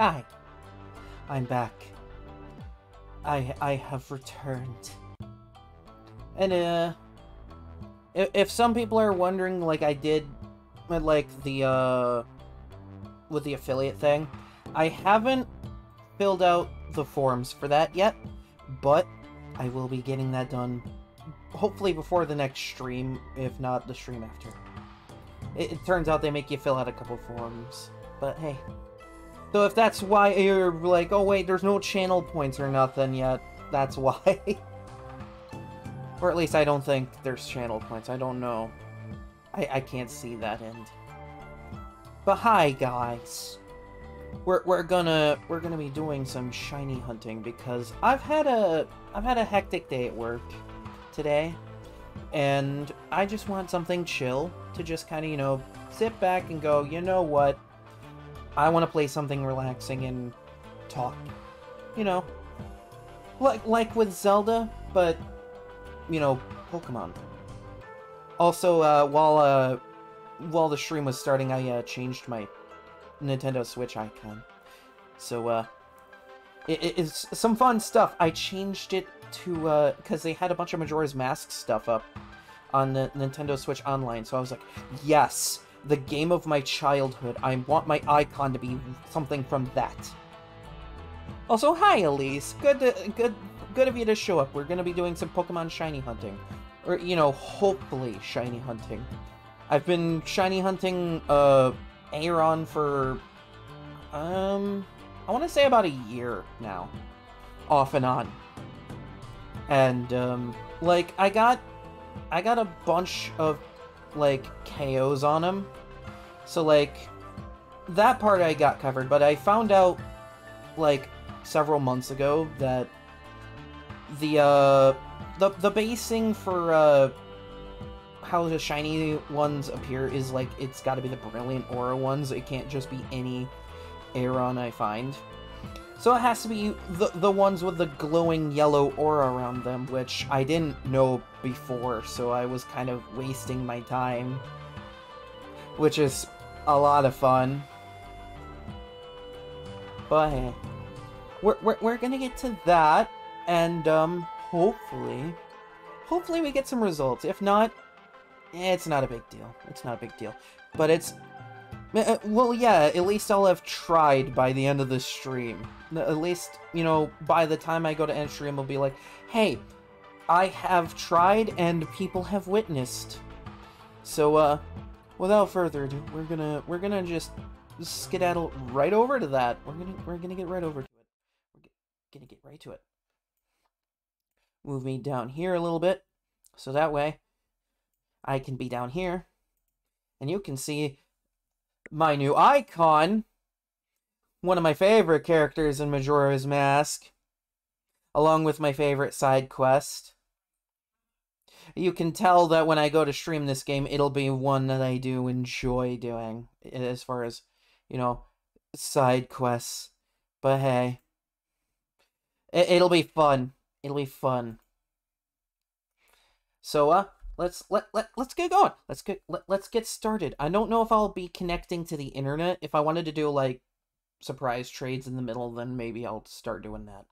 Hi, I'm back. I have returned. And, if some people are wondering, like I did, like, the, with the affiliate thing, I haven't filled out the forms for that yet, but I will be getting that done, hopefully before the next stream, if not the stream after. It turns out they make you fill out a couple forms, but hey. So if that's why you're like, oh wait, there's no channel points or nothing yet, that's why. Or at least I don't think there's channel points, I don't know. I can't see that end. But hi guys. We're gonna be doing some shiny hunting because I've had a hectic day at work today, and I just want something chill to just kind of, you know, sit back and go, you know what? I want to play something relaxing and talk. You know, like with Zelda, but, you know, Pokemon. Also, while the stream was starting, I changed my Nintendo Switch icon. So, it's some fun stuff. I changed it to, because they had a bunch of Majora's Mask stuff up on the Nintendo Switch Online, so I was like, yes! The game of my childhood. I want my icon to be something from that. Also, hi Elise. Good of you to show up. We're gonna be doing some Pokemon shiny hunting. Or, you know, hopefully shiny hunting. I've been shiny hunting, Aron for, I want to say about a year now. Off and on. And, like, I got a bunch of, like, KOs on him. So, like, that part I got covered, but I found out, like, several months ago that the basing for, how the shiny ones appear is, like, it's gotta be the brilliant aura ones. It can't just be any Aron I find. So it has to be the ones with the glowing yellow aura around them, which I didn't know before, so I was kind of wasting my time. Which is a lot of fun. But hey, we're gonna get to that, and hopefully we get some results. If not, it's not a big deal. It's not a big deal. But it's, well, yeah, at least I'll have tried by the end of the stream. At least, you know, by the time I go to end stream, I'll be like, hey, I have tried and people have witnessed. So, without further ado, we're gonna just skedaddle right over to that. We're gonna get right over to it. We're gonna get right to it. Move me down here a little bit, so that way I can be down here, and you can see my new icon, one of my favorite characters in Majora's Mask, along with my favorite side quest. You can tell that when I go to stream this game, it'll be one that I do enjoy doing, as far as, you know, side quests. But hey, it'll be fun. It'll be fun. So, let's get going. Let's get started. I don't know if I'll be connecting to the internet. If I wanted to do, like, surprise trades in the middle, then maybe I'll start doing that.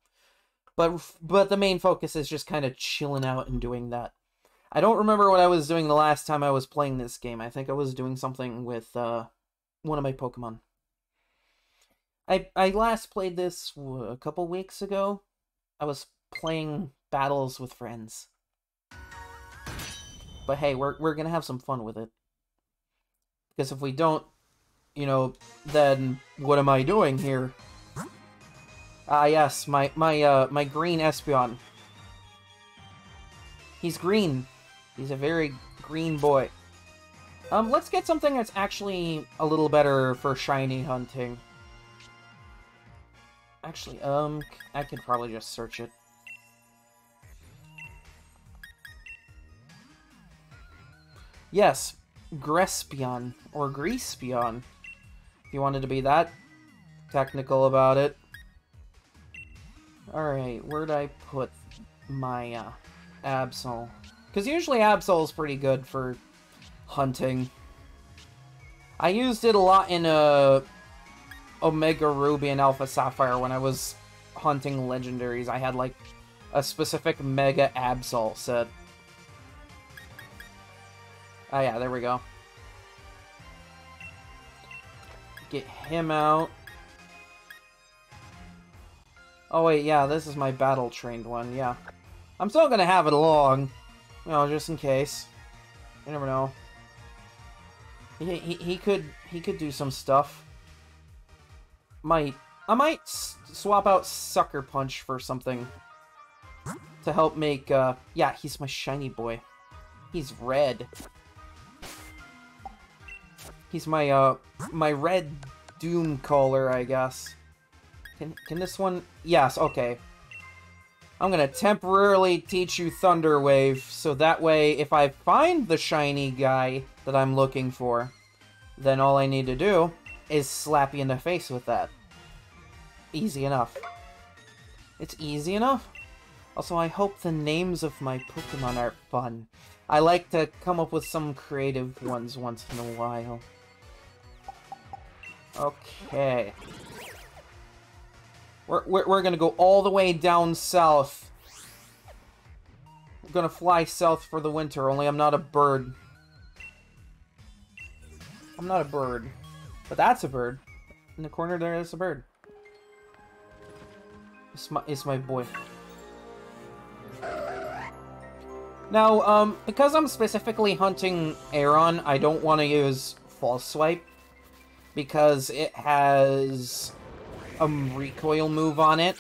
But the main focus is just kind of chilling out and doing that. I don't remember what I was doing the last time I was playing this game. I think I was doing something with one of my Pokemon. I last played this a couple weeks ago. I was playing battles with friends. But hey, we're gonna have some fun with it. Because if we don't, you know, then what am I doing here? Ah, yes, my green Espeon. He's green. He's a very green boy. Let's get something that's actually a little better for shiny hunting. Actually, I could probably just search it. Yes, Grespion, or Greaspion, if you wanted to be that technical about it. Alright, where'd I put my, Absol? Because usually Absol's pretty good for hunting. I used it a lot in, Omega Ruby and Alpha Sapphire when I was hunting legendaries. I had, like, a specific Mega Absol set. Oh yeah, there we go. Get him out. Oh wait, yeah, this is my battle-trained one, yeah. I'm still gonna have it along, you know, just in case. You never know. He could do some stuff. I might swap out Sucker Punch for something to help make, yeah, he's my shiny boy. He's red. He's my, my red Doom Caller, I guess. Can this one... Yes, okay. I'm gonna temporarily teach you Thunder Wave, so that way, if I find the shiny guy that I'm looking for, then all I need to do is slap you in the face with that. Easy enough. It's easy enough. Also, I hope the names of my Pokemon are fun. I like to come up with some creative ones once in a while. Okay. We're gonna go all the way down south. I'm gonna fly south for the winter, only I'm not a bird. I'm not a bird. But that's a bird. In the corner there is a bird. It's my boy. Now, because I'm specifically hunting Aron, I don't want to use False Swipe. Because it has a recoil move on it.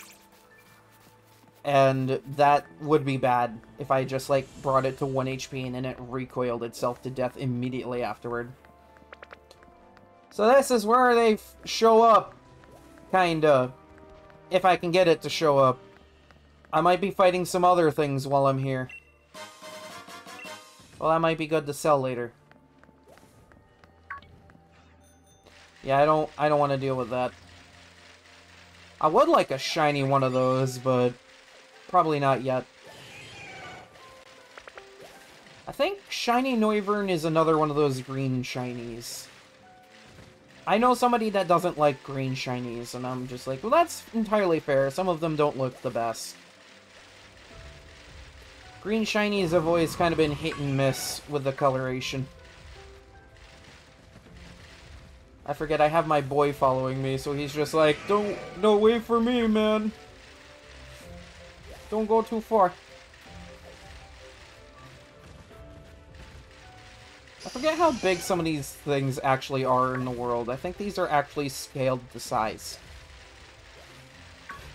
And that would be bad if I just, like, brought it to 1 HP and then it recoiled itself to death immediately afterward. So this is where they show up, kinda. If I can get it to show up. I might be fighting some other things while I'm here. Well, that might be good to sell later. Yeah, I don't want to deal with that. I would like a shiny one of those, but probably not yet. I think Shiny Noivern is another one of those green shinies. I know somebody that doesn't like green shinies, and I'm just like, well, that's entirely fair. Some of them don't look the best. Green shinies have always kind of been hit and miss with the coloration. I forget I have my boy following me, so he's just like, don't wait for me, man. Don't go too far. I forget how big some of these things actually are in the world. I think these are actually scaled to size.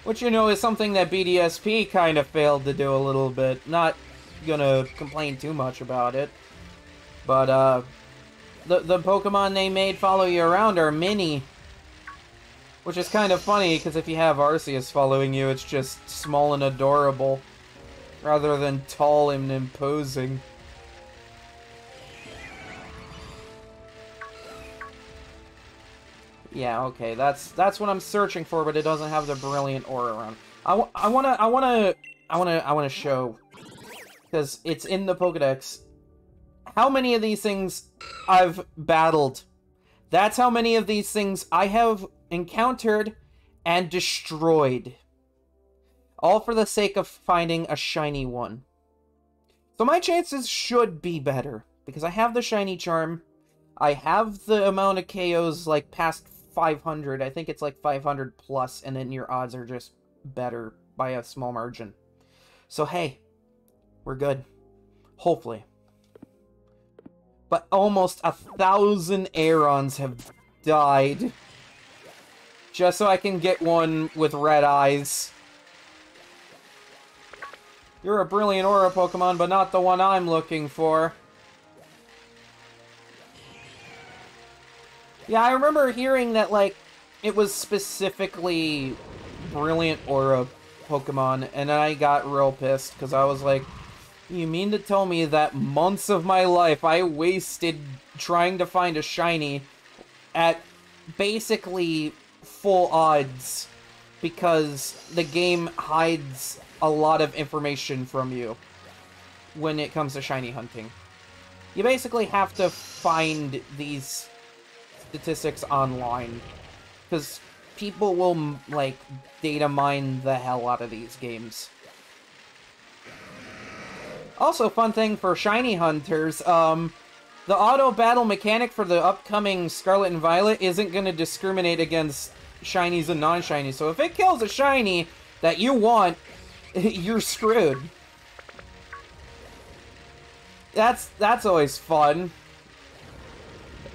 Which, you know, is something that BDSP kind of failed to do a little bit. Not gonna complain too much about it. But, the Pokemon they made follow you around are mini. Which is kind of funny, because if you have Arceus following you, it's just small and adorable. Rather than tall and imposing. Yeah, okay, that's what I'm searching for, but it doesn't have the brilliant aura around. I wanna show, because it's in the Pokedex, how many of these things I've battled. That's how many of these things I have encountered and destroyed. All for the sake of finding a shiny one. So my chances should be better, because I have the shiny charm. I have the amount of KOs, like, past 500. I think it's like 500 plus, and then your odds are just better by a small margin. So hey, we're good. Hopefully. But almost 1,000 Arons have died. Just so I can get one with red eyes. You're a brilliant aura Pokemon, but not the one I'm looking for. Yeah, I remember hearing that, like, it was specifically brilliant aura Pokemon, and I got real pissed, because I was like, you mean to tell me that months of my life I wasted trying to find a shiny at basically full odds, because the game hides a lot of information from you when it comes to shiny hunting. You basically have to find these statistics online, because people will, like, data mine the hell out of these games. Also, fun thing for shiny hunters, the auto battle mechanic for the upcoming Scarlet and Violet isn't going to discriminate against shinies and non-shinies. So if it kills a shiny that you want, you're screwed. That's always fun.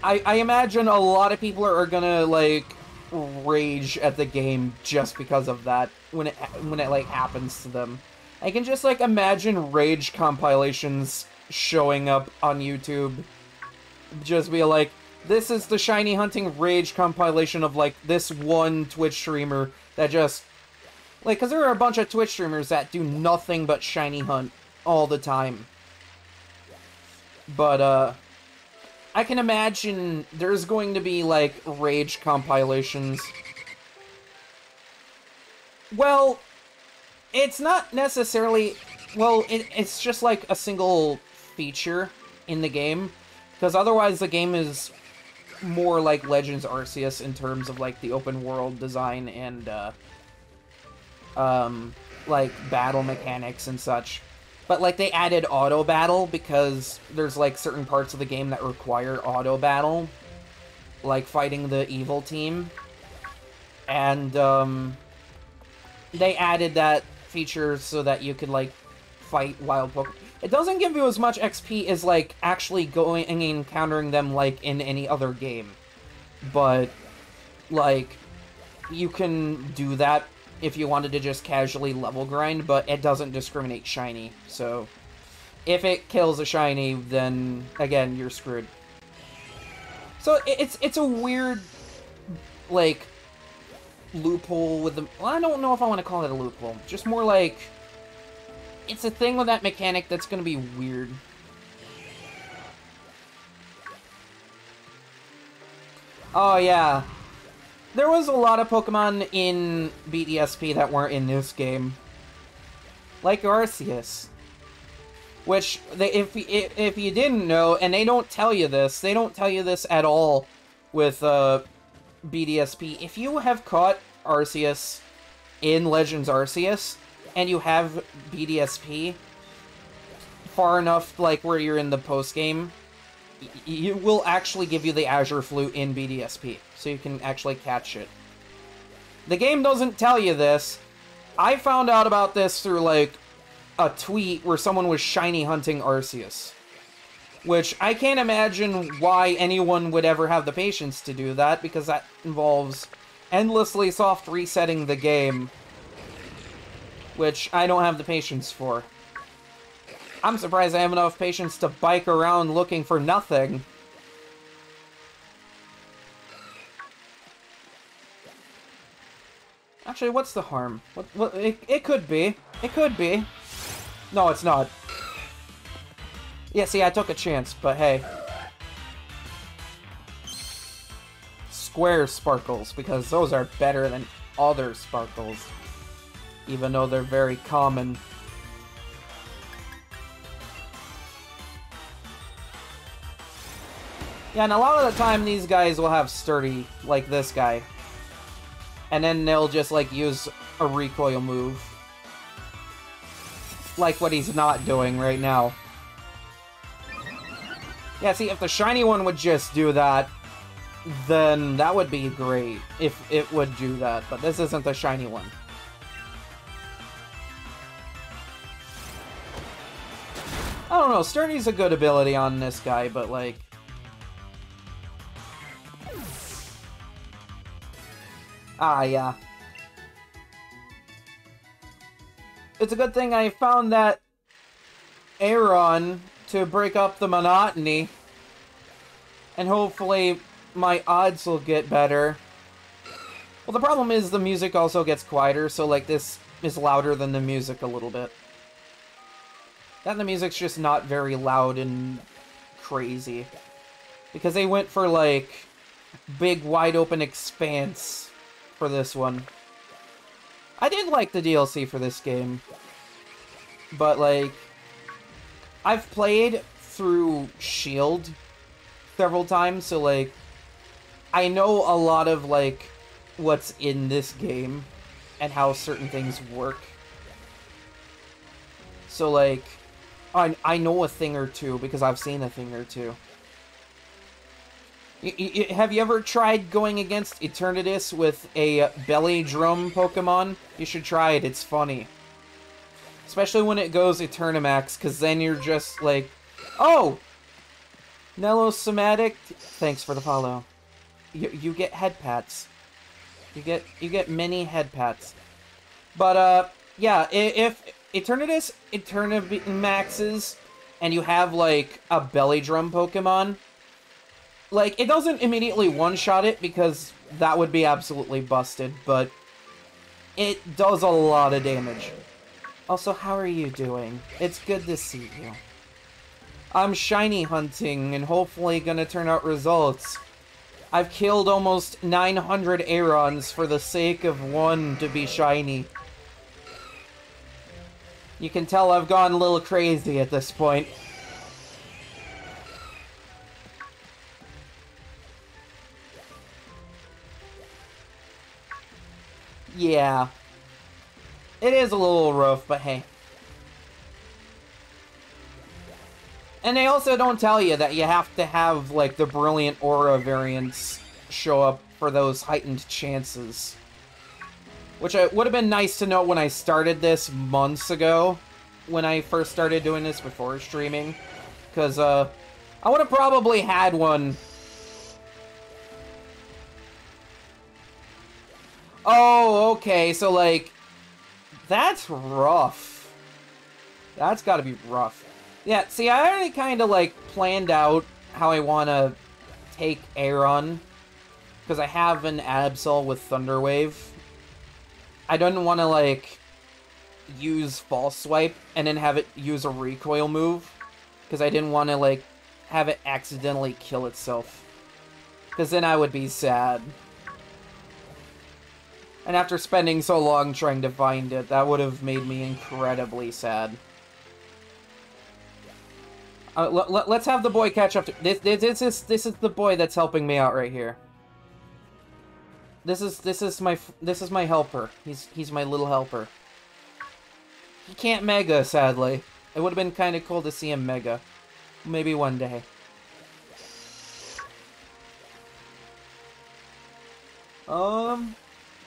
I imagine a lot of people are gonna, like, rage at the game just because of that when it like happens to them. I can just, like, imagine rage compilations showing up on YouTube. Just be like, this is the shiny hunting rage compilation of, like, this one Twitch streamer that just... Like, because there are a bunch of Twitch streamers that do nothing but shiny hunt all the time. But, I can imagine there's going to be, like, rage compilations. Well, it's not necessarily... Well, it's just, like, a single feature in the game. Because otherwise the game is more like Legends Arceus in terms of, like, the open world design and, like, battle mechanics and such. But, like, they added auto battle because there's, like, certain parts of the game that require auto battle. Like fighting the evil team. And, they added that feature so that you could, like, fight wild Pokemon. It doesn't give you as much XP as, like, actually going and encountering them, like, in any other game. But, like, you can do that if you wanted to just casually level grind, but it doesn't discriminate shiny. So, if it kills a shiny, then, again, you're screwed. So, it's a weird, like, loophole with the... Well, I don't know if I want to call it a loophole. Just more like... It's a thing with that mechanic that's going to be weird. Oh, yeah. There was a lot of Pokemon in BDSP that weren't in this game. Like Arceus. Which, if you didn't know, and they don't tell you this at all with BDSP. If you have caught Arceus in Legends Arceus, and you have BDSP far enough, like, where you're in the post-game, you will actually give you the Azure Flute in BDSP, so you can actually catch it. The game doesn't tell you this. I found out about this through, like, a tweet where someone was shiny hunting Arceus. Which, I can't imagine why anyone would ever have the patience to do that, because that involves endlessly soft resetting the game. Which I don't have the patience for. I'm surprised I have enough patience to bike around looking for nothing. Actually, what's the harm? It could be. It could be. No, it's not. Yeah, see, I took a chance, but hey. Square sparkles, because those are better than other sparkles. Even though they're very common. Yeah, and a lot of the time these guys will have sturdy, like this guy. And then they'll just, like, use a recoil move. Like what he's not doing right now. Yeah, see, if the shiny one would just do that, then that would be great. If it would do that, but this isn't the shiny one. I don't know, Sturdy's a good ability on this guy, but, like... Ah, yeah. It's a good thing I found that Aron to break up the monotony. And hopefully my odds will get better. Well, the problem is the music also gets quieter, so, like, this is louder than the music a little bit. That and the music's just not very loud and crazy. Because they went for, like, big, wide-open expanse for this one. I did like the DLC for this game. But, like, I've played through Shield several times, so, like, I know a lot of, like, what's in this game and how certain things work. So, like, I know a thing or two because I've seen a thing or two. Have you ever tried going against Eternatus with a belly drum Pokemon? You should try it, it's funny. Especially when it goes Eternamax, because then you're just like, oh! Nellosomatic, thanks for the follow. You get head pats. You get many head pats. But, yeah, if Eternatus Eternamaxes and you have, like, a belly drum Pokemon, like, it doesn't immediately one-shot it because that would be absolutely busted, but it does a lot of damage. Also, how are you doing? It's good to see you. I'm shiny hunting and hopefully gonna turn out results. I've killed almost 900 Arons for the sake of one to be shiny. You can tell I've gone a little crazy at this point. Yeah. It is a little rough, but hey. And they also don't tell you that you have to have, like, the Brilliant Aura variants show up for those heightened chances. Which would have been nice to know when I started this months ago. When I first started doing this before streaming. Because, I would have probably had one. Oh, okay, so, like, that's rough. That's gotta be rough. Yeah, see, I already kind of, like, planned out how I want to take Aron. Because I have an Absol with Thunder Wave. I don't want to, like, use False Swipe and then have it use a recoil move. Because I didn't want to, like, have it accidentally kill itself. Because then I would be sad. And after spending so long trying to find it, that would have made me incredibly sad. Let's have the boy catch up to... This is the boy that's helping me out right here. This is my helper. He's my little helper. He can't Mega, sadly. It would have been kind of cool to see him Mega. Maybe one day.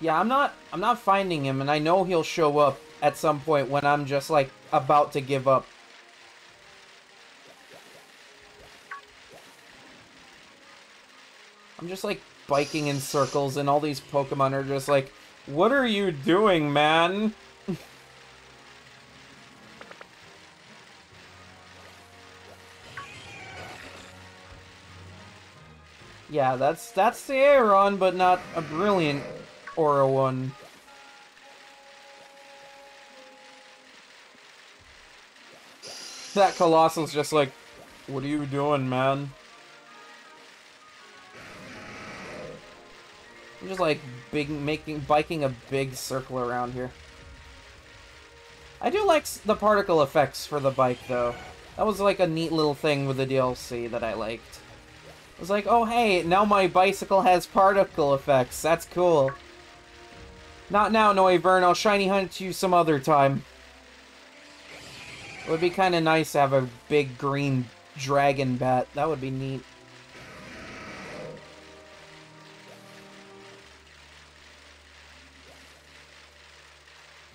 Yeah, I'm not finding him, and I know he'll show up at some point when I'm just, like, about to give up. I'm just, like, biking in circles, and all these Pokemon are just like, what are you doing, man? Yeah, that's the Aron, but not a Brilliant Aura one. That Colossal's just like, what are you doing, man? I'm just like biking a big circle around here. I do like the particle effects for the bike, though. That was like a neat little thing with the DLC that I liked. It was like, oh hey, now my bicycle has particle effects. That's cool. Not now, Noivern. I'll shiny hunt you some other time. It would be kind of nice to have a big green dragon bat. That would be neat.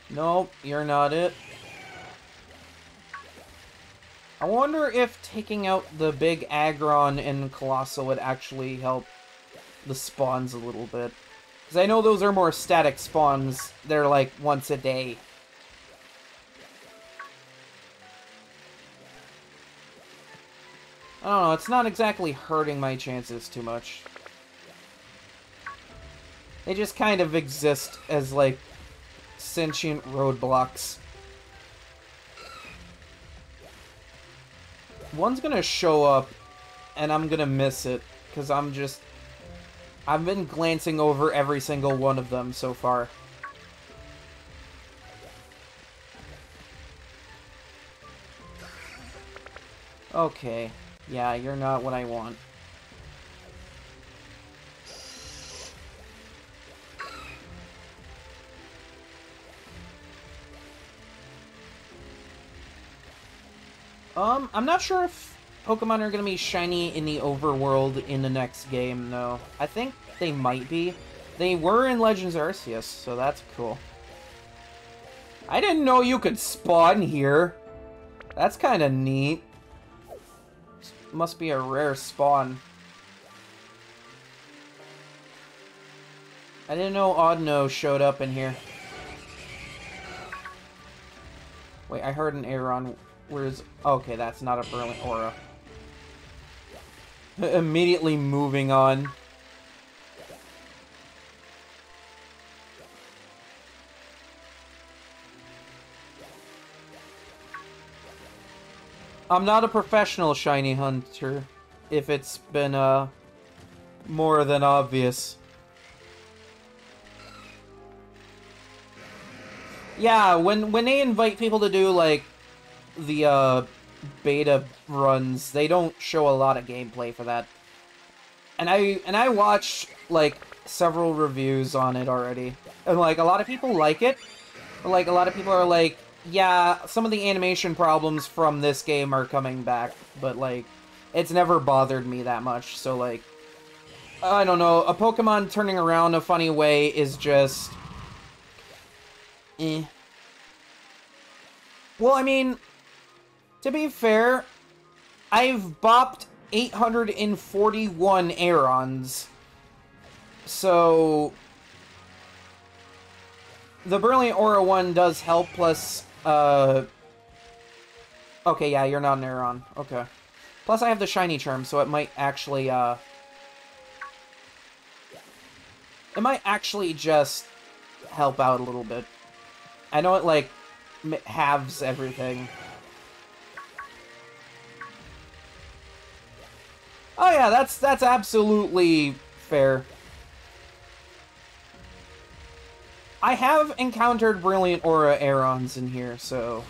Nope, you're not it. I wonder if taking out the big Aggron and Colossal would actually help the spawns a little bit. Because I know those are more static spawns. They're like once a day. I don't know, it's not exactly hurting my chances too much. They just kind of exist as, like, sentient roadblocks. One's gonna show up, and I'm gonna miss it, because I've been glancing over every single one of them so far. Okay. Yeah, you're not what I want. I'm not sure if Pokemon are gonna be shiny in the overworld in the next game, though. I think they might be. They were in Legends Arceus, so that's cool. I didn't know you could spawn here. That's kind of neat. Must be a rare spawn. I didn't know Audno showed up in here. Wait, I heard an Aron. Where's... Okay, that's not a Brilliant Aura. Immediately moving on. I'm not a professional shiny hunter, if it's been, more than obvious. Yeah, when they invite people to do, like, the, beta runs, they don't show a lot of gameplay for that. And I watched, like, several reviews on it already. And, like, a lot of people like it. But, like, a lot of people are like, yeah, some of the animation problems from this game are coming back, but, like, it's never bothered me that much, so, like, I don't know, a Pokemon turning around a funny way is just... eh. Well, I mean, to be fair, I've bopped 841 Arons, so... The Brilliant Aura one does help, plus, okay, yeah, you're not an Aron. Okay. Plus, I have the Shiny Charm, so it might actually, it might actually just help out a little bit. I know it, like, halves everything. Oh yeah, that's absolutely fair. I have encountered Brilliant Aura Arons in here, so...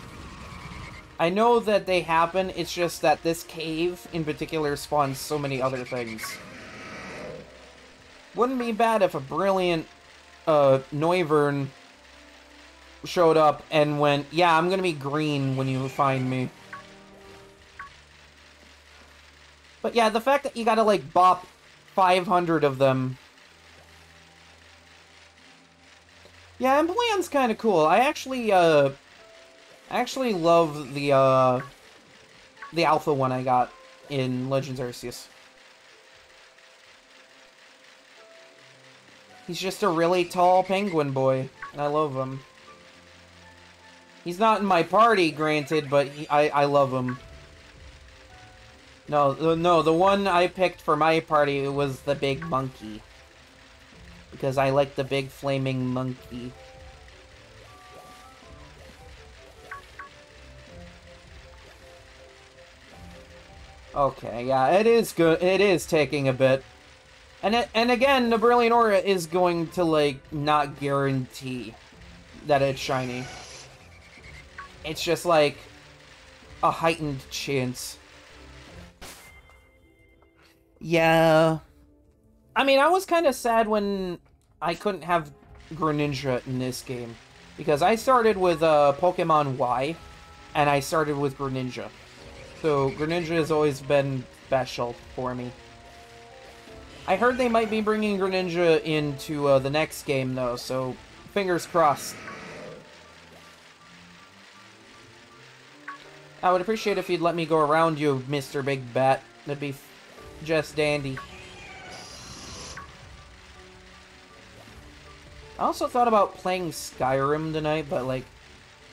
I know that they happen, it's just that this cave, in particular, spawns so many other things. Wouldn't be bad if a Brilliant, Noivern showed up and went, yeah, I'm gonna be green when you find me. But yeah, the fact that you gotta, like, bop 500 of them... Yeah, Empleon's kind of cool. I actually love the alpha one I got in Legends Arceus. He's just a really tall penguin boy, and I love him. He's not in my party, granted, but I love him. No, the one I picked for my party was the big monkey. Because I like the big flaming monkey. Okay, yeah, it is good. It is taking a bit. And again, the Brilliant Aura is going to, like, not guarantee that it's shiny. It's just, like, a heightened chance. Yeah... I mean, I was kind of sad when I couldn't have Greninja in this game. Because I started with Pokemon Y, and I started with Greninja. So, Greninja has always been special for me. I heard they might be bringing Greninja into the next game, though, so fingers crossed. I would appreciate if you'd let me go around you, Mr. Big Bat. That'd be just dandy. I also thought about playing Skyrim tonight, but, like,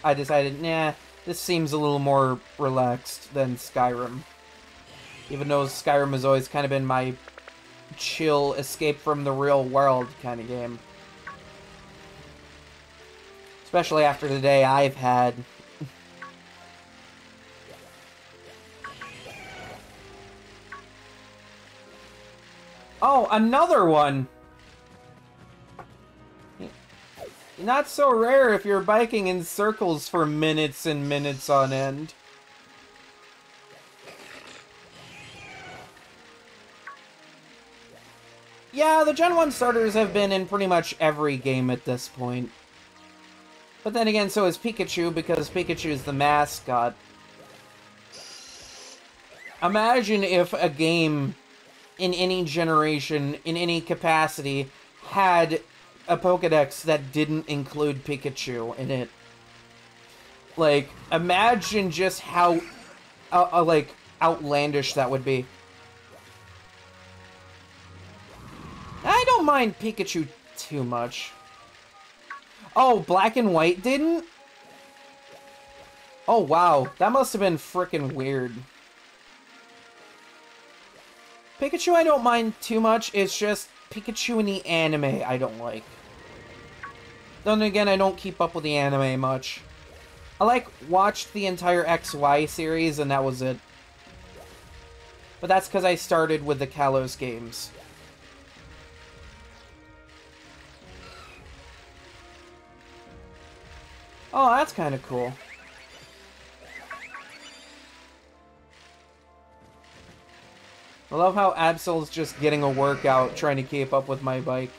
I decided, nah, this seems a little more relaxed than Skyrim. Even though Skyrim has always kind of been my chill, escape from the real world kind of game. Especially after the day I've had. Oh, another one! Not so rare if you're biking in circles for minutes and minutes on end. Yeah, the Gen 1 starters have been in pretty much every game at this point. But then again, so is Pikachu, because Pikachu's the mascot. Imagine if a game in any generation, in any capacity, had a Pokédex that didn't include Pikachu in it. Like, imagine just how, like, outlandish that would be. I don't mind Pikachu too much. Oh, Black and White didn't? Oh, wow. That must have been frickin' weird. Pikachu I don't mind too much. It's just Pikachu in the anime I don't like. Then again, I don't keep up with the anime much. I, like, watched the entire XY series, and that was it. But that's because I started with the Kalos games. Oh, that's kind of cool. I love how Absol's just getting a workout trying to keep up with my bike.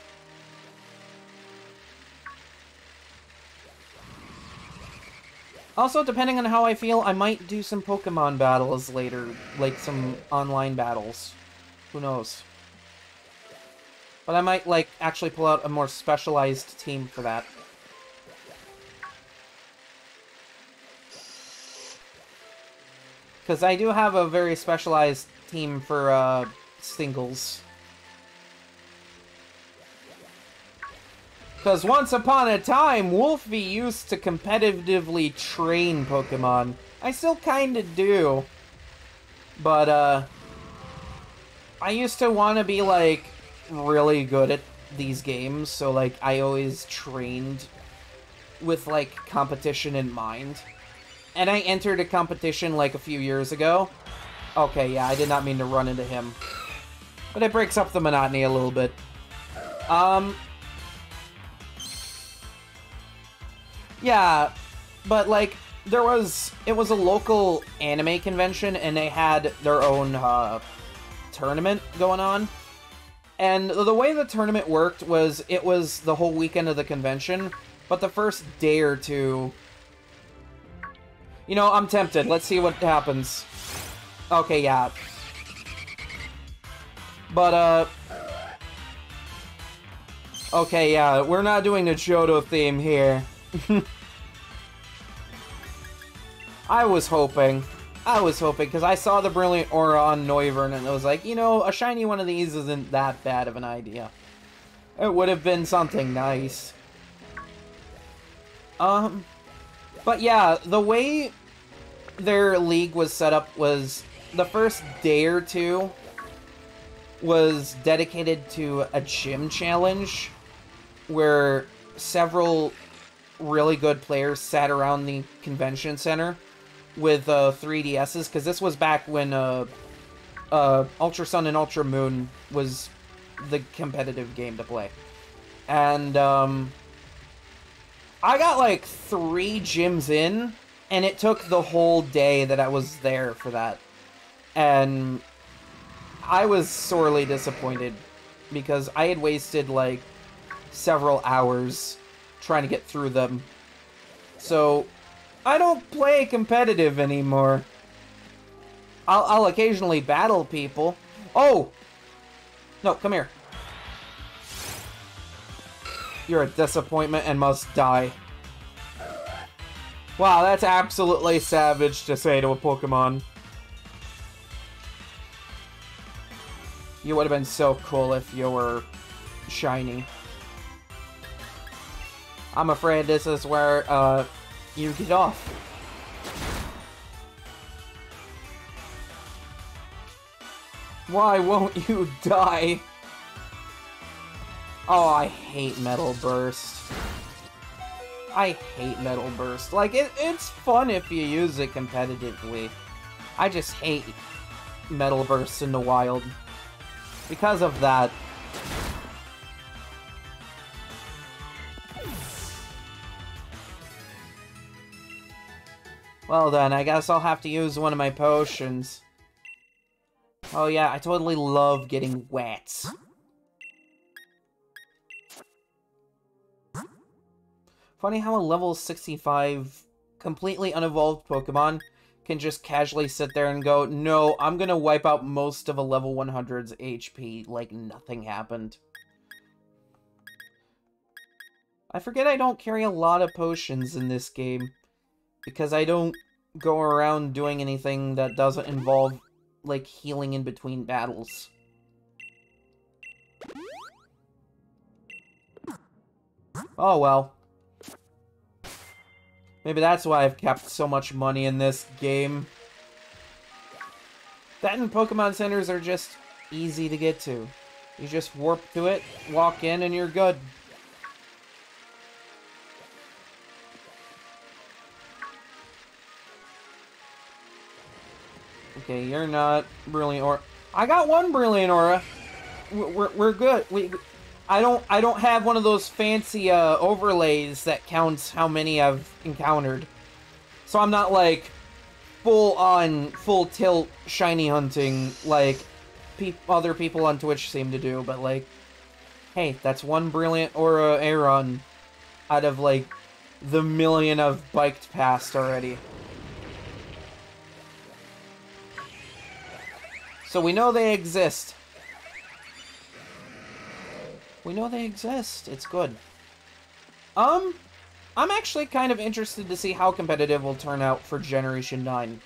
Also, depending on how I feel, I might do some Pokemon battles later. Like, some online battles. Who knows? But I might, like, actually pull out a more specialized team for that. Because I do have a very specialized team for, singles. Because once upon a time, Wolfie used to competitively train Pokemon. I still kinda do. But, I used to want to be, like, really good at these games, so, like, I always trained with, like, competition in mind. And I entered a competition, like, a few years ago. Okay, yeah, I did not mean to run into him. But it breaks up the monotony a little bit. Yeah, but, like, it was a local anime convention, and they had their own, tournament going on. And the way the tournament worked was, it was the whole weekend of the convention, but the first day or two... You know, I'm tempted. Let's see what happens. Okay, yeah. But, okay, yeah, we're not doing the Johto theme here. I was hoping, because I saw the Brilliant Aura on Noivern, and it was like, you know, a shiny one of these isn't that bad of an idea. It would have been something nice. But yeah, the way their league was set up was, the first day or two was dedicated to a gym challenge, where several really good players sat around the convention center with 3DSs, because this was back when Ultra Sun and Ultra Moon was the competitive game to play. And I got like 3 gyms in, and it took the whole day that I was there for that. And I was sorely disappointed, because I had wasted like several hours trying to get through them. So I don't play competitive anymore. I'll occasionally battle people. Oh! No, come here. You're a disappointment and must die. Wow, that's absolutely savage to say to a Pokemon. You would have been so cool if you were shiny. I'm afraid this is where, you get off. Why won't you die? Oh, I hate Metal Burst. I hate Metal Burst. Like, it's fun if you use it competitively. I just hate Metal Burst in the wild. Because of that. Well then, I guess I'll have to use one of my potions. Oh yeah, I totally love getting wet. Funny how a level 65 completely unevolved Pokemon can just casually sit there and go, no, I'm gonna wipe out most of a level 100's HP like nothing happened. I forget I don't carry a lot of potions in this game, because I don't go around doing anything that doesn't involve, like, healing in between battles. Oh well. Maybe that's why I've kept so much money in this game. That and Pokemon Centers are just easy to get to. You just warp to it, walk in, and you're good. Okay, you're not Brilliant Aura. I got one Brilliant Aura. We're good. I don't have one of those fancy overlays that counts how many I've encountered. So I'm not like full tilt shiny hunting like other people on Twitch seem to do, but like, hey, that's one Brilliant Aura Aron out of like the million I've biked past already. So we know they exist. We know they exist. It's good. I'm actually kind of interested to see how competitive will turn out for Generation 9.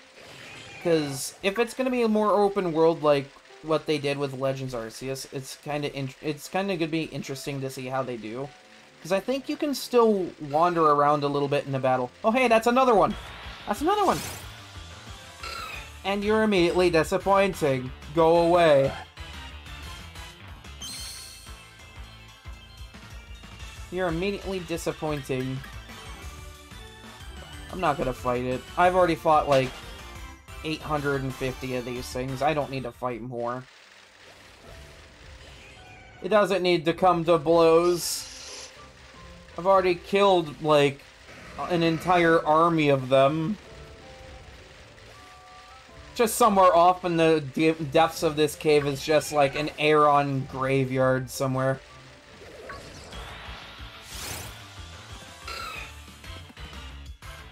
Because if it's going to be a more open world like what they did with Legends Arceus, it's kind of going to be interesting to see how they do. Because I think you can still wander around a little bit in the battle. Oh, hey, that's another one. That's another one. And you're immediately disappointing. Go away. You're immediately disappointing. I'm not gonna fight it. I've already fought like 850 of these things. I don't need to fight more. It doesn't need to come to blows. I've already killed like an entire army of them. Just somewhere off in the depths of this cave is just like an Aron graveyard somewhere.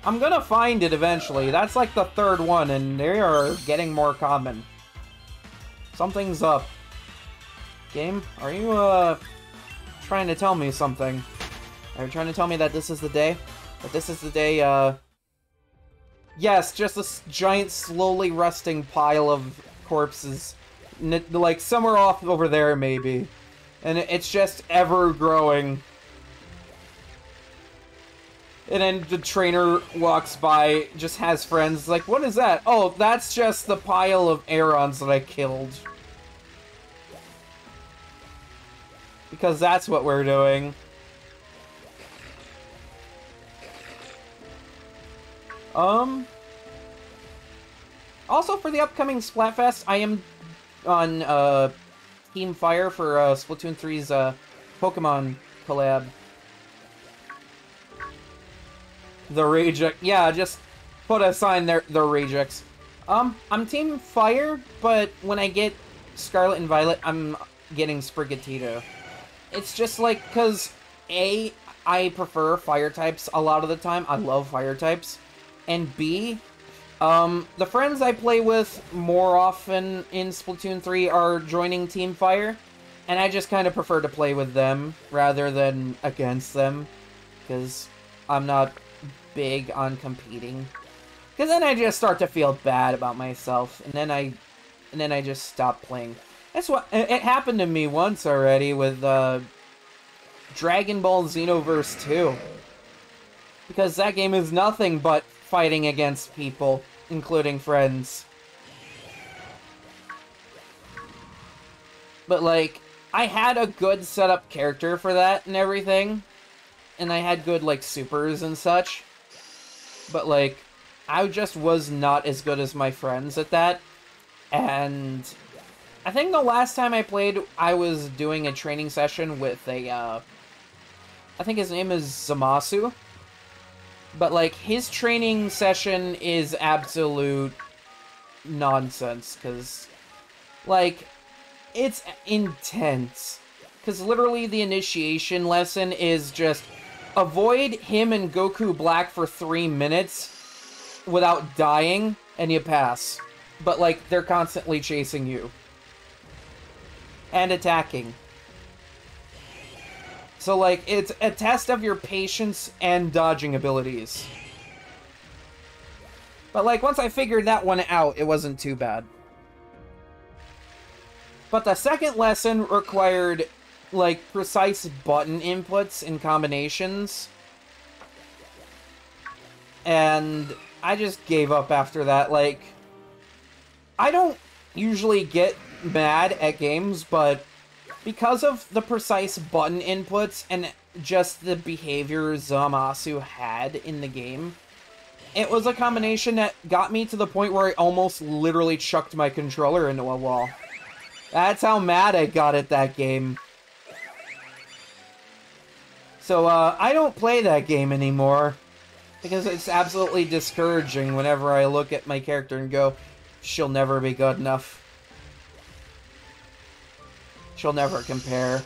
I'm gonna find it eventually. That's like the third one, and they are getting more common. Something's up. Game, are you, trying to tell me something? Are you trying to tell me that this is the day? That this is the day, yes, just a giant, slowly rusting pile of corpses. Like, somewhere off over there, maybe. And it's just ever-growing. And then the trainer walks by, just has friends, like, what is that? Oh, that's just the pile of Arons that I killed. Because that's what we're doing. Also, for the upcoming Splatfest, I am on, Team Fire for, Splatoon 3's, Pokemon collab. The Reject. Yeah, just put a sign there, the Rejects. I'm Team Fire, but when I get Scarlet and Violet, I'm getting Sprigatito. It's just like, because, A, I prefer fire types a lot of the time. I love fire types. And B, the friends I play with more often in Splatoon 3 are joining Team Fire, and I just kind of prefer to play with them rather than against them, because I'm not big on competing. Because then I just start to feel bad about myself, and then I just stop playing. That's what it happened to me once already with Dragon Ball Xenoverse 2. Because that game is nothing but fighting against people, including friends. But, like, I had a good setup character for that and everything. And I had good, like, supers and such. But, like, I just was not as good as my friends at that. And I think the last time I played, I was doing a training session with a, I think his name is Zamasu. But, like, his training session is absolute nonsense, because, like, it's intense. Because literally the initiation lesson is just avoid him and Goku Black for 3 minutes without dying, and you pass. But, like, they're constantly chasing you. And attacking. So, like, it's a test of your patience and dodging abilities. But, like, once I figured that one out, it wasn't too bad. But the second lesson required, like, precise button inputs and combinations. And I just gave up after that. Like, I don't usually get mad at games, but because of the precise button inputs and just the behavior Zamasu had in the game, it was a combination that got me to the point where I almost literally chucked my controller into a wall. That's how mad I got at that game. So, I don't play that game anymore, because it's absolutely discouraging whenever I look at my character and go, she'll never be good enough. She'll never compare.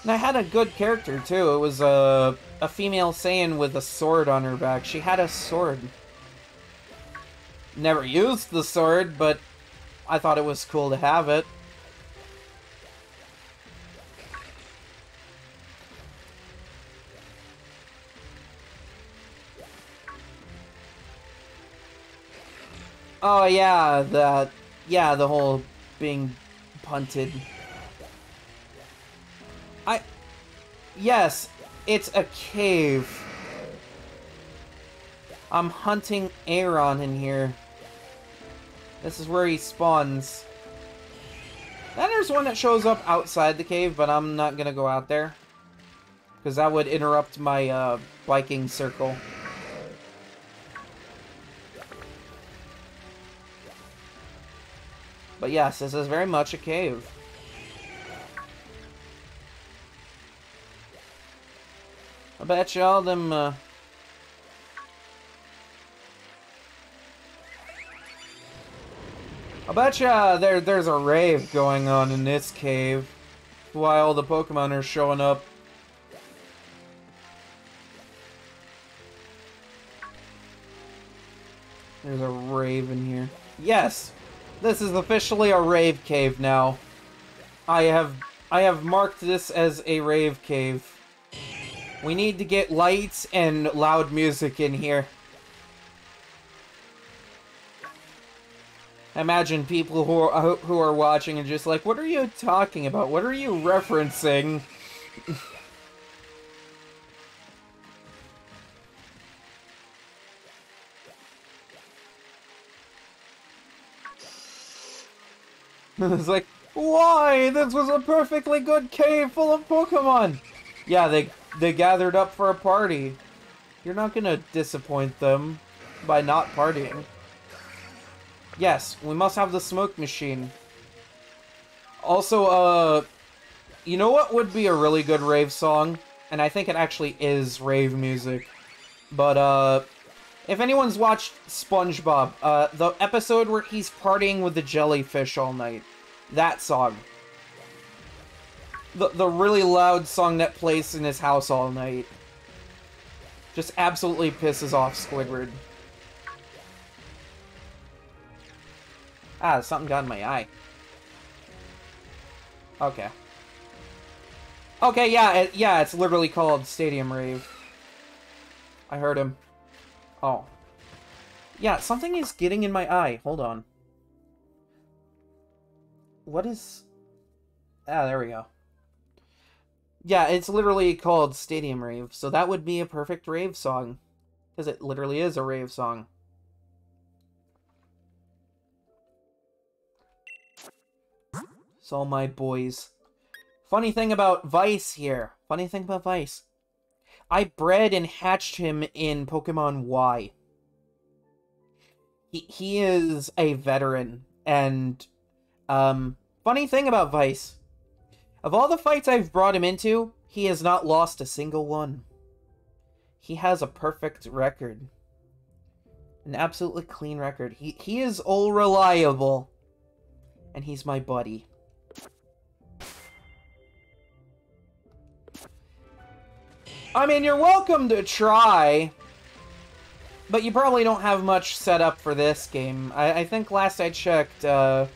And I had a good character, too. It was a female Saiyan with a sword on her back. She had a sword. Never used the sword, but I thought it was cool to have it. Oh, yeah, the whole being punted. Yes, it's a cave. I'm hunting Aron in here. This is where he spawns. Then there's one that shows up outside the cave, but I'm not gonna go out there, because that would interrupt my, biking circle. But yes, this is very much a cave. I bet you all them, I bet ya there's a rave going on in this cave while the Pokemon are showing up. There's a rave in here. Yes! This is officially a rave cave now. I have marked this as a rave cave. We need to get lights and loud music in here. Imagine people who are watching and just like, what are you talking about? What are you referencing? It's like, why? This was a perfectly good cave full of Pokemon! Yeah, they gathered up for a party. You're not gonna disappoint them by not partying. Yes, we must have the smoke machine. Also, you know what would be a really good rave song? And I think it actually is rave music. But, if anyone's watched SpongeBob, the episode where he's partying with the jellyfish all night, that song. The really loud song that plays in his house all night. Just absolutely pisses off Squidward. Ah, something got in my eye. Okay. Okay, yeah, it's literally called Stadium Rave. I heard him. Oh. Yeah, something is getting in my eye. Hold on. What is... Ah, there we go. Yeah, it's literally called Stadium Rave, so that would be a perfect rave song. Because it literally is a rave song. So, my boys. Funny thing about Vice here. Funny thing about Vice. I bred and hatched him in Pokemon Y. He is a veteran, and, funny thing about Vice. Of all the fights I've brought him into, he has not lost a single one. He has a perfect record. An absolutely clean record. He is all reliable. And he's my buddy. I mean, you're welcome to try, but you probably don't have much set up for this game. I think last I checked, I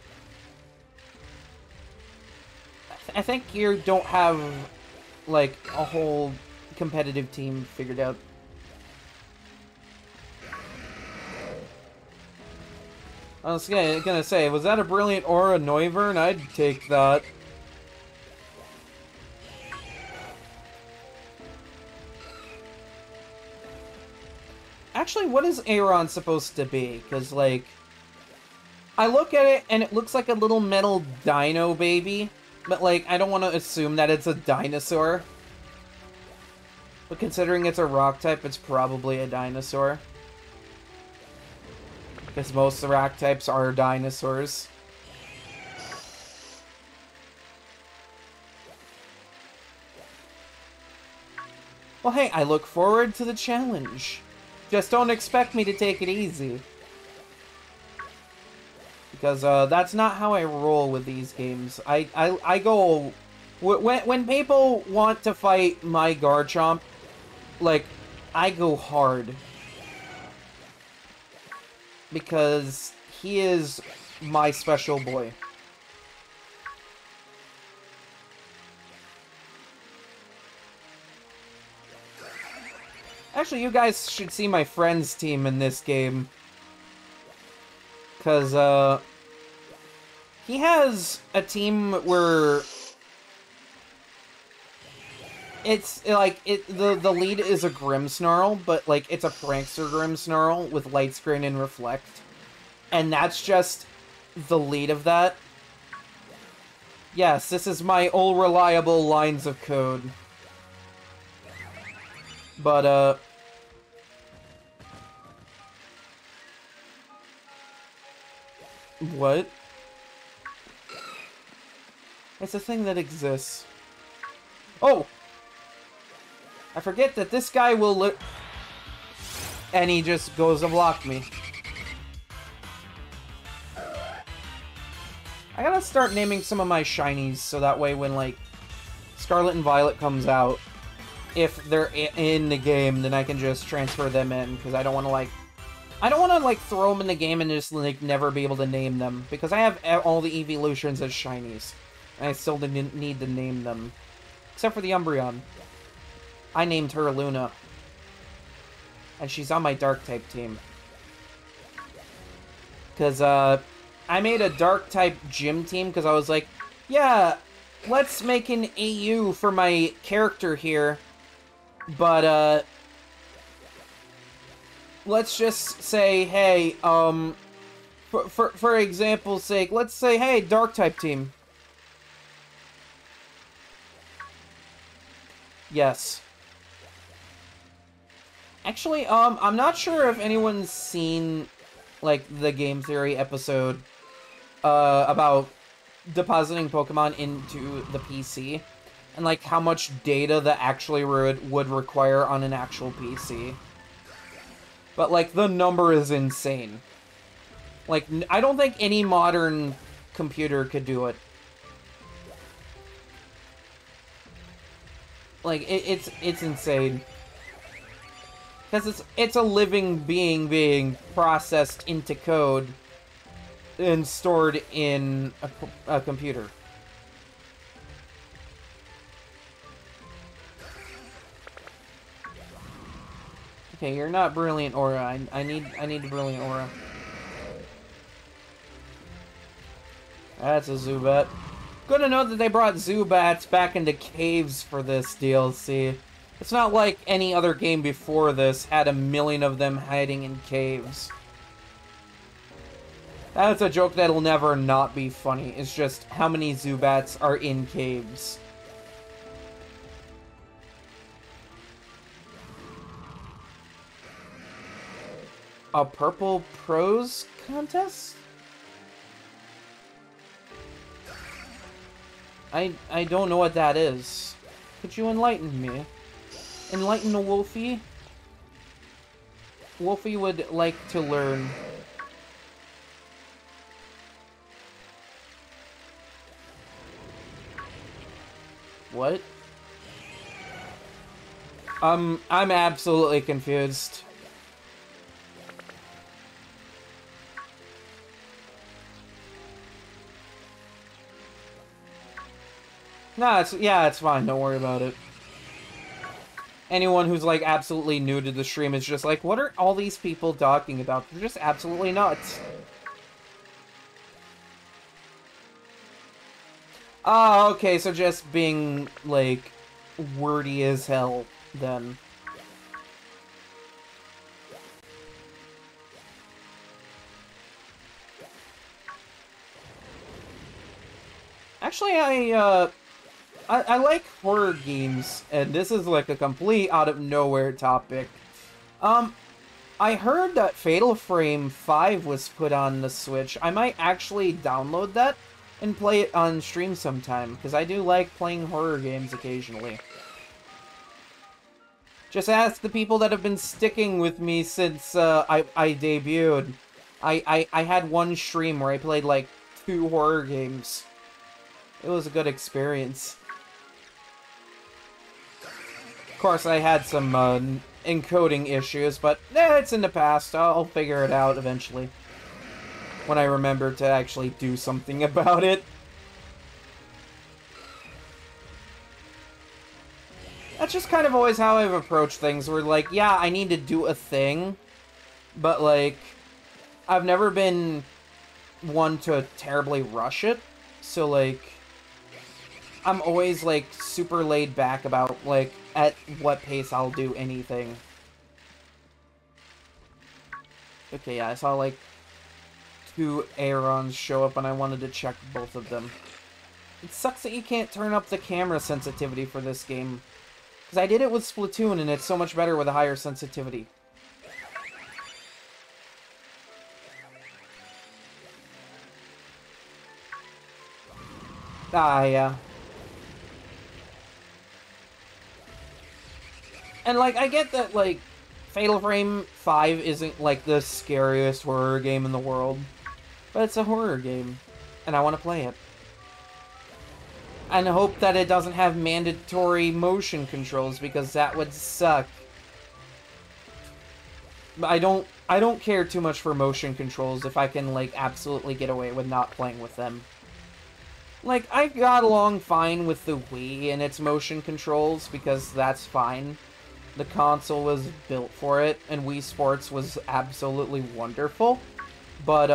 think you don't have, like, a whole competitive team figured out. I was gonna say, was that a brilliant aura, Noivern? I'd take that. Actually, what is Aron supposed to be? Because, like, I look at it and it looks like a little metal dino baby. But, like, I don't want to assume that it's a dinosaur. But considering it's a rock type, it's probably a dinosaur. Because most of the rock types are dinosaurs. Well, hey, I look forward to the challenge. Just don't expect me to take it easy. Because that's not how I roll with these games. I go... When people want to fight my Garchomp, like, I go hard. Because he is my special boy. Actually, you guys should see my friend's team in this game. Because, he has a team where... It's, like, the lead is a Grimmsnarl, but, like, it's a Prankster Grimmsnarl with Light Screen and Reflect. And that's just the lead of that. Yes, this is my all-reliable lines of code. But, what? It's a thing that exists. Oh! I forget that this guy will look... And he just goes to block me. I gotta start naming some of my shinies, so that way when, like, Scarlet and Violet comes out, if they're in the game, then I can just transfer them in, because I don't want to, like... I don't want to, like, throw them in the game and just, like, never be able to name them, because I have all the evolutions as shinies, and I still need to name them. Except for the Umbreon. I named her Luna. And she's on my Dark-type team. Because, I made a Dark-type gym team, because I was like, yeah, let's make an AU for my character here. But, let's just say, hey, for example's sake, let's say, hey, Dark-type team. Yes. Actually, I'm not sure if anyone's seen, like, the Game Theory episode, about depositing Pokemon into the PC, and, like, how much data that actually would require on an actual PC. But, like, the number is insane. Like, I don't think any modern computer could do it. Like, it's insane. Because it's a living being being processed into code and stored in a computer. Okay, you're not Brilliant Aura. I need a Brilliant Aura. That's a Zubat. Good to know that they brought Zubats back into caves for this DLC. It's not like any other game before this had a million of them hiding in caves. That's a joke that'll never not be funny. It's just how many Zubats are in caves. A Purple Prose contest? I don't know what that is. Could you enlighten me? Enlighten Wolfie? Wolfie would like to learn. What? I'm absolutely confused. No, it's fine. Don't worry about it. Anyone who's like absolutely new to the stream is just like, what are all these people talking about? They're just absolutely nuts. Oh, okay, so just being like wordy as hell then. Actually, I like horror games, and this is like a complete out of nowhere topic. I heard that Fatal Frame 5 was put on the Switch. I might actually download that and play it on stream sometime, because I do like playing horror games occasionally. Just ask the people that have been sticking with me since I debuted. I had one stream where I played like 2 horror games. It was a good experience. Of course, I had some encoding issues, but it's in the past. I'll figure it out eventually. When I remember to actually do something about it. That's just kind of always how I've approached things, where like, yeah, I need to do a thing, but like, I've never been one to terribly rush it, so like, I'm always like super laid back about like at what pace I'll do anything. Okay, yeah, I saw like 2 Arons show up and I wanted to check both of them. It sucks that you can't turn up the camera sensitivity for this game. Because I did it with Splatoon and it's so much better with a higher sensitivity. Ah, yeah. And, like, I get that, like, Fatal Frame 5 isn't, like, the scariest horror game in the world. But it's a horror game. And I want to play it. And hope that it doesn't have mandatory motion controls, because that would suck. But I don't care too much for motion controls if I can, like, absolutely get away with not playing with them. Like, I got along fine with the Wii and its motion controls, because that's fine. The console was built for it, and Wii Sports was absolutely wonderful. But,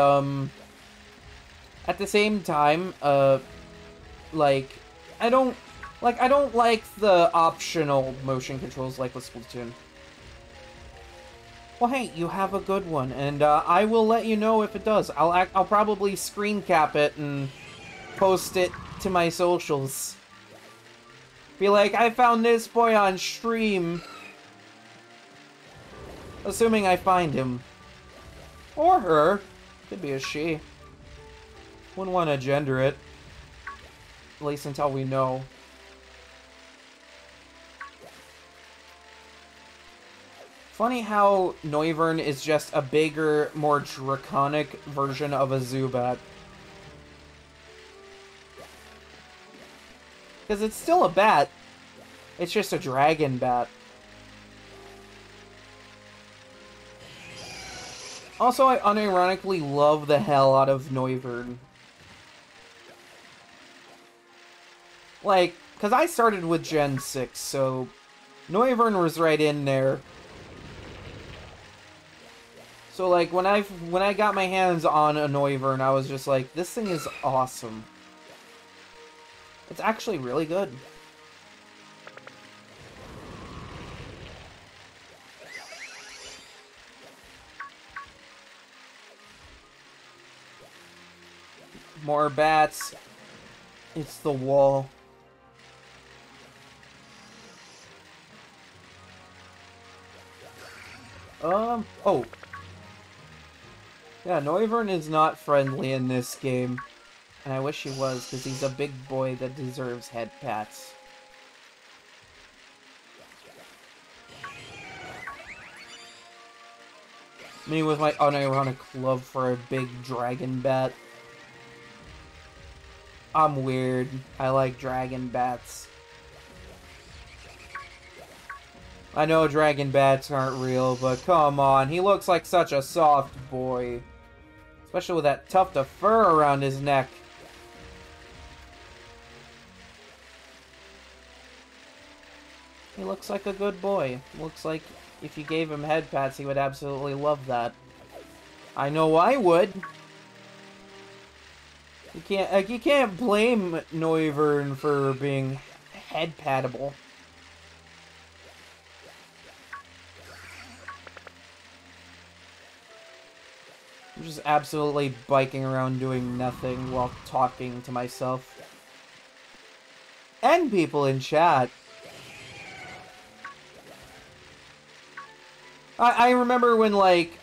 at the same time, like, I don't like the optional motion controls like with Splatoon. Well, hey, you have a good one, and, I will let you know if it does. I'll probably screen cap it and post it to my socials. Be like, I found this boy on stream. Assuming I find him. Or her. Could be a she. Wouldn't want to gender it. At least until we know. Funny how Noivern is just a bigger, more draconic version of a Zubat. Because it's still a bat. It's just a dragon bat. Also, I unironically love the hell out of Noivern. Like, because I started with Gen 6, so Noivern was right in there. So, like, when I got my hands on a Noivern, I was just like, this thing is awesome. It's actually really good. More bats. It's the wall. Oh. Yeah, Noivern is not friendly in this game. And I wish he was, because he's a big boy that deserves head pats. Me with my unironic love for a big dragon bat. I'm weird. I like dragon bats. I know dragon bats aren't real, but come on, he looks like such a soft boy. Especially with that tuft of fur around his neck. He looks like a good boy. Looks like if you gave him head pats, he would absolutely love that. I know I would. You can't blame Noivern for being head patable. I'm just absolutely biking around doing nothing while talking to myself. And people in chat. I remember when, like,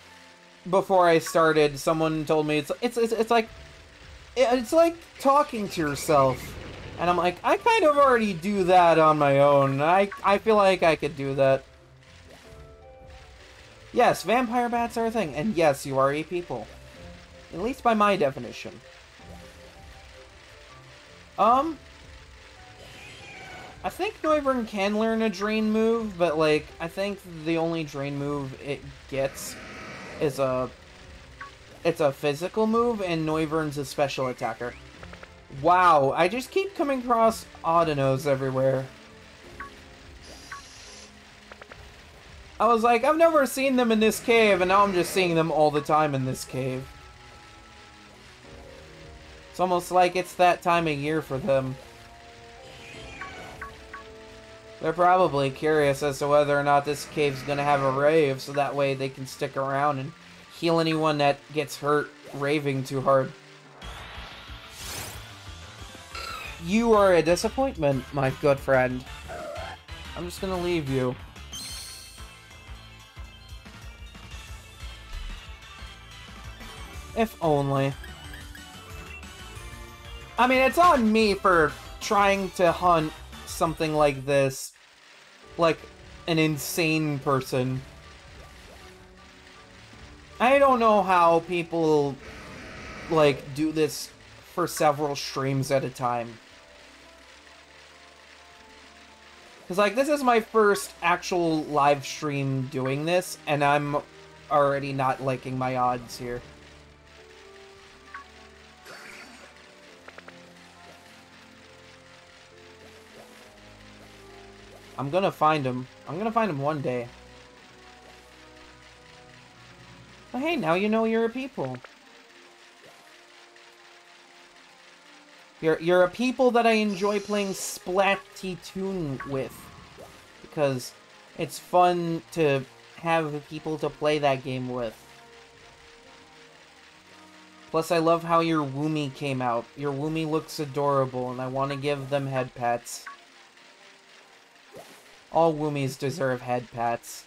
before I started, someone told me it's like talking to yourself. And I'm like, I kind of already do that on my own. I feel like I could do that. Yes, vampire bats are a thing, and yes, you are a people. At least by my definition. I think Noivern can learn a drain move, but, like, I think the only drain move it gets is it's a physical move, and Noivern's a special attacker. Wow, I just keep coming across Audinos everywhere. I was like, I've never seen them in this cave, and now I'm just seeing them all the time in this cave. It's almost like it's that time of year for them. They're probably curious as to whether or not this cave's gonna have a rave, so that way they can stick around and heal anyone that gets hurt raving too hard. You are a disappointment, my good friend. I'm just gonna leave you. If only. I mean, it's on me for trying to hunt something like this. Like, an insane person. I don't know how people, like, do this for several streams at a time. Because, like, this is my first actual live stream doing this, and I'm already not liking my odds here. I'm gonna find him. I'm gonna find him one day. But hey, now you know you're a people. You're a people that I enjoy playing Splat-T-Toon with. Because it's fun to have people to play that game with. Plus, I love how your Woomy came out. Your Woomy looks adorable, and I want to give them head pats. All Woomies deserve head pats.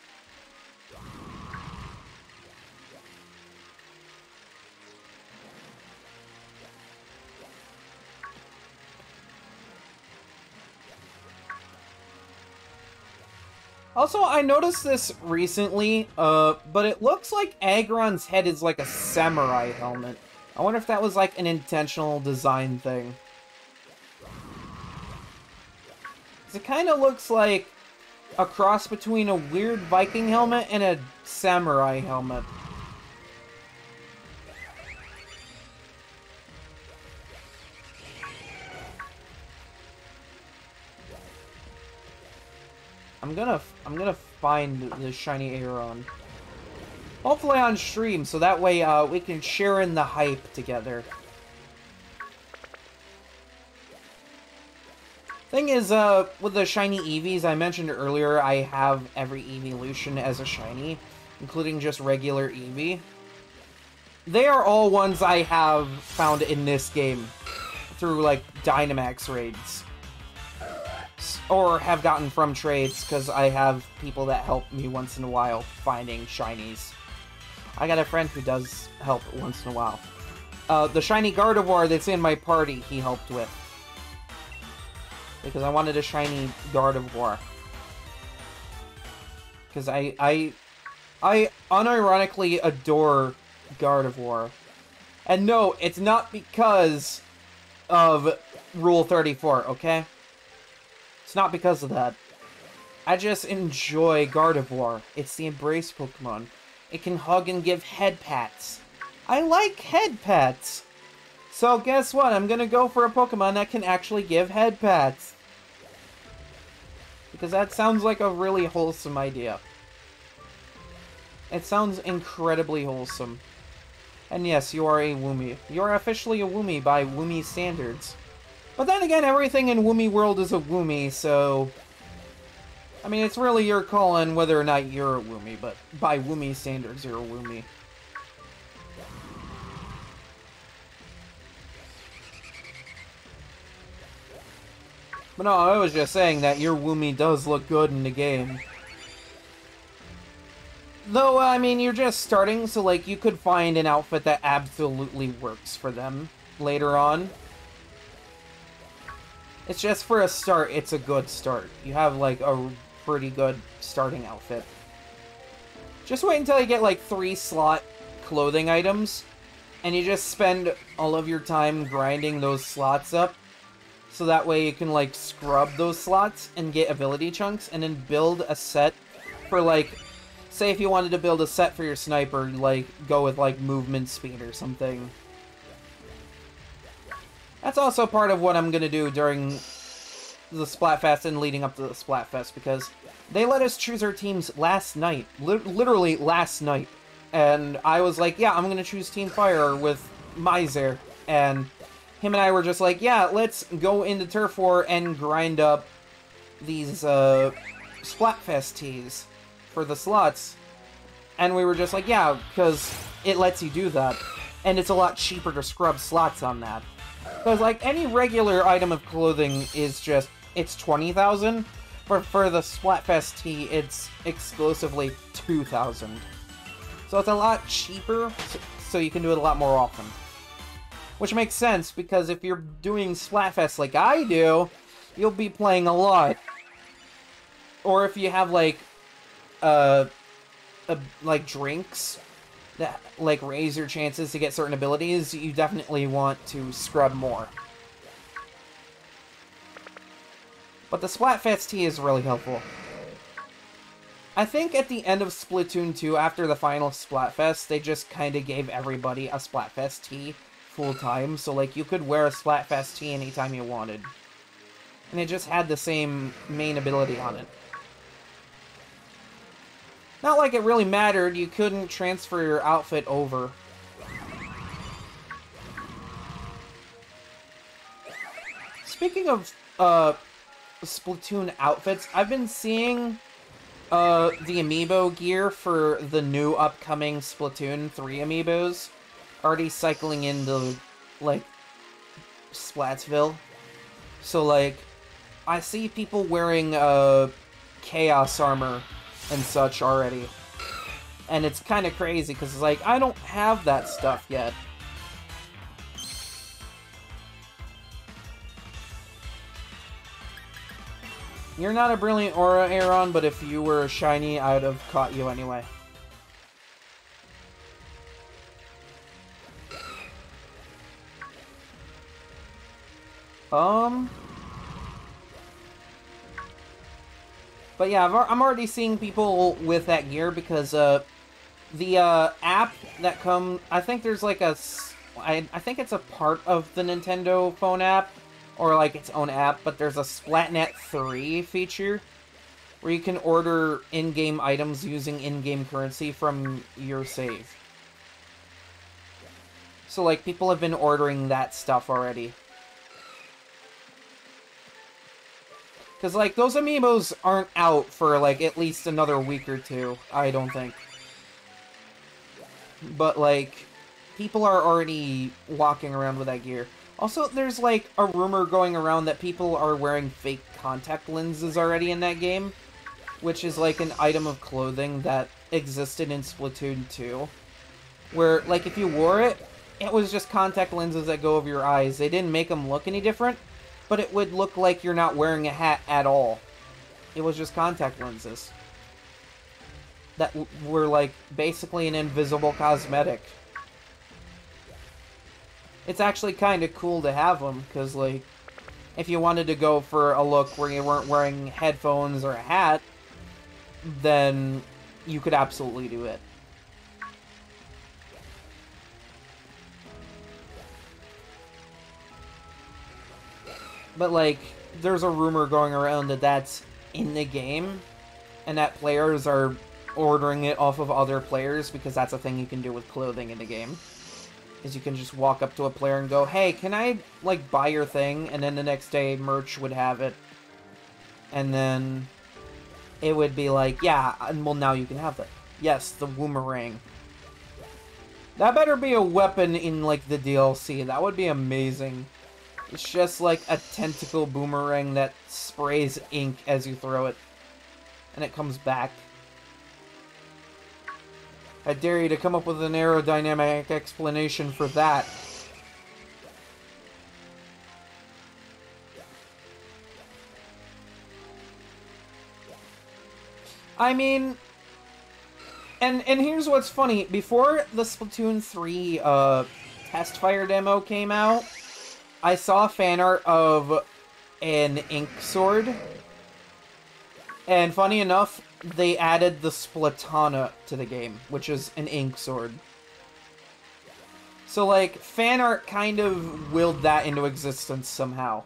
Also, I noticed this recently, but it looks like Aron's head is like a samurai helmet. I wonder if that was like an intentional design thing. 'Cause it kind of looks like a cross between a weird Viking helmet and a samurai helmet. I'm gonna find the shiny Aron. Hopefully on stream, so that way we can share in the hype together. Thing is, with the shiny Eevees, I mentioned earlier, I have every evolution as a shiny, including just regular Eevee. They are all ones I have found in this game through, like, Dynamax raids. Or have gotten from trades, because I have people that help me once in a while finding shinies. I got a friend who does help once in a while. The shiny Gardevoir that's in my party, he helped with. Because I wanted a shiny Gardevoir. Because I unironically adore Gardevoir. And no, it's not because of Rule 34, okay? It's not because of that. I just enjoy Gardevoir. It's the embrace Pokemon. It can hug and give head pats. I like head pats. So guess what? I'm gonna go for a Pokemon that can actually give head pats. Because that sounds like a really wholesome idea. It sounds incredibly wholesome. And yes, you are a Woomy. You are officially a Woomy by Woomy standards. But then again, everything in Woomy World is a Woomy, so... I mean, it's really your call on whether or not you're a Woomy, but by Woomy standards, you're a Woomy. But no, I was just saying that your Woomy does look good in the game. Though, I mean, you're just starting, so, like, you could find an outfit that absolutely works for them later on. It's just for a start, it's a good start. You have, like, a pretty good starting outfit. Just wait until you get, like, 3 slot clothing items, and you just spend all of your time grinding those slots up, so that way you can, like, scrub those slots and get ability chunks, and then build a set for, like... Say if you wanted to build a set for your sniper, like, go with, like, movement speed or something. That's also part of what I'm gonna do during the Splatfest and leading up to the Splatfest, because they let us choose our teams last night. Literally last night. And I was like, yeah, I'm gonna choose Team Fire with Miser. And him and I were just like, yeah, let's go into Turf War and grind up these, Splatfest tees for the slots, and we were just like, yeah, because it lets you do that, and it's a lot cheaper to scrub slots on that. Because, like, any regular item of clothing is just, it's 20,000, but for the Splatfest tee, it's exclusively 2,000. So it's a lot cheaper, so you can do it a lot more often. Which makes sense, because if you're doing Splatfest like I do, you'll be playing a lot. Or if you have, like, like drinks that like raise your chances to get certain abilities, you definitely want to scrub more. But the Splatfest tee is really helpful. I think at the end of Splatoon 2, after the final Splatfest, they just kind of gave everybody a Splatfest tee full time, so like you could wear a Splatfest tee anytime you wanted. And it just had the same main ability on it. Not like it really mattered, you couldn't transfer your outfit over. Speaking of, Splatoon outfits, I've been seeing, the amiibo gear for the new upcoming Splatoon 3 amiibos already cycling into, like, Splatsville. So, like, I see people wearing, Chaos armor and such already. And it's kind of crazy, because, like, I don't have that stuff yet. You're not a brilliant aura, Aron, but if you were a shiny, I would have caught you anyway. But yeah, I'm already seeing people with that gear because, the, app that I think there's like I think it's a part of the Nintendo phone app, or like its own app, but there's a Splatnet 3 feature where you can order in-game items using in-game currency from your save. So, like, people have been ordering that stuff already. Because, like, those amiibos aren't out for, like, at least another week or two, I don't think. But, like, people are already walking around with that gear. Also, there's, like, a rumor going around that people are wearing fake contact lenses already in that game, which is, like, an item of clothing that existed in Splatoon 2. Where, like, if you wore it, it was just contact lenses that go over your eyes. They didn't make them look any different, but it would look like you're not wearing a hat at all. It was just contact lenses that were, like, basically an invisible cosmetic. It's actually kind of cool to have them, because, like, if you wanted to go for a look where you weren't wearing headphones or a hat, then you could absolutely do it. But, like, there's a rumor going around that that's in the game, and that players are ordering it off of other players, because that's a thing you can do with clothing in the game. Is you can just walk up to a player and go, hey, can I, like, buy your thing? And then the next day, merch would have it. And then it would be like, yeah, and well, now you can have it. Yes, the boomerang. That better be a weapon in, like, the DLC. That would be amazing. It's just like a tentacle boomerang that sprays ink as you throw it. And it comes back. I dare you to come up with an aerodynamic explanation for that. I mean... And here's what's funny. Before the Splatoon 3 test fire demo came out, I saw fan art of an ink sword. And funny enough, they added the Splatana to the game, which is an ink sword. So, like, fan art kind of willed that into existence somehow.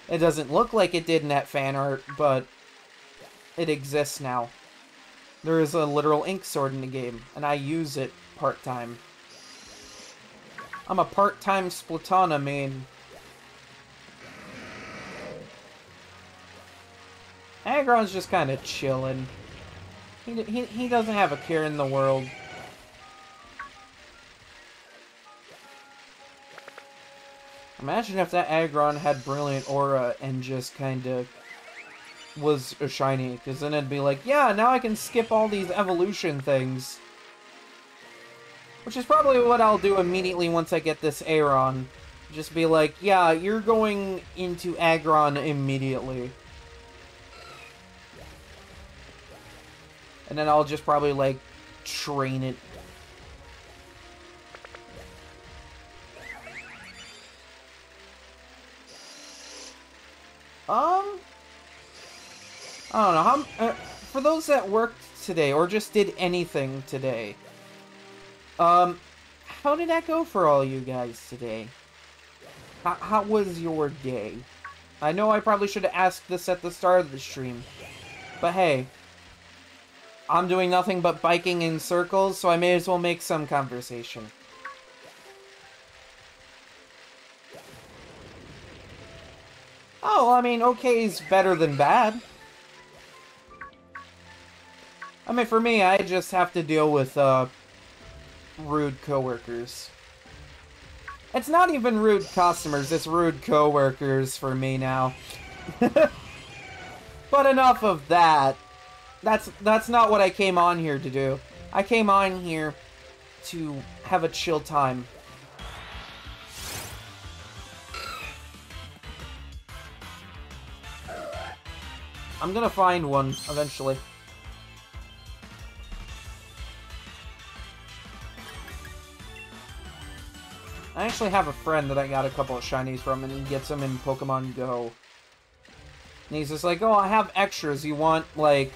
It doesn't look like it did in that fan art, but it exists now. There is a literal ink sword in the game, and I use it part-time. I'm a part-time Splatana main. Aron's just kind of chilling. He doesn't have a care in the world. Imagine if that Aron had Brilliant Aura and just kind of was a shiny, because then it'd be like, yeah, now I can skip all these evolution things. Which is probably what I'll do immediately once I get this Aron. Just be like, yeah, you're going into Aron immediately. And then I'll just probably, like, train it. I don't know, for those that worked today, or just did anything today, how did that go for all you guys today? How was your day? I know I probably should have asked this at the start of the stream, but hey, I'm doing nothing but biking in circles, so I may as well make some conversation. Oh, I mean, okay is better than bad. I mean, for me, I just have to deal with, rude coworkers. It's not even rude customers, it's rude coworkers for me now. But enough of that. That's not what I came on here to do. I came on here to have a chill time. I'm gonna find one eventually. I actually have a friend that I got a couple of shinies from, and he gets them in Pokemon Go. And he's just like, oh, I have extras. You want, like...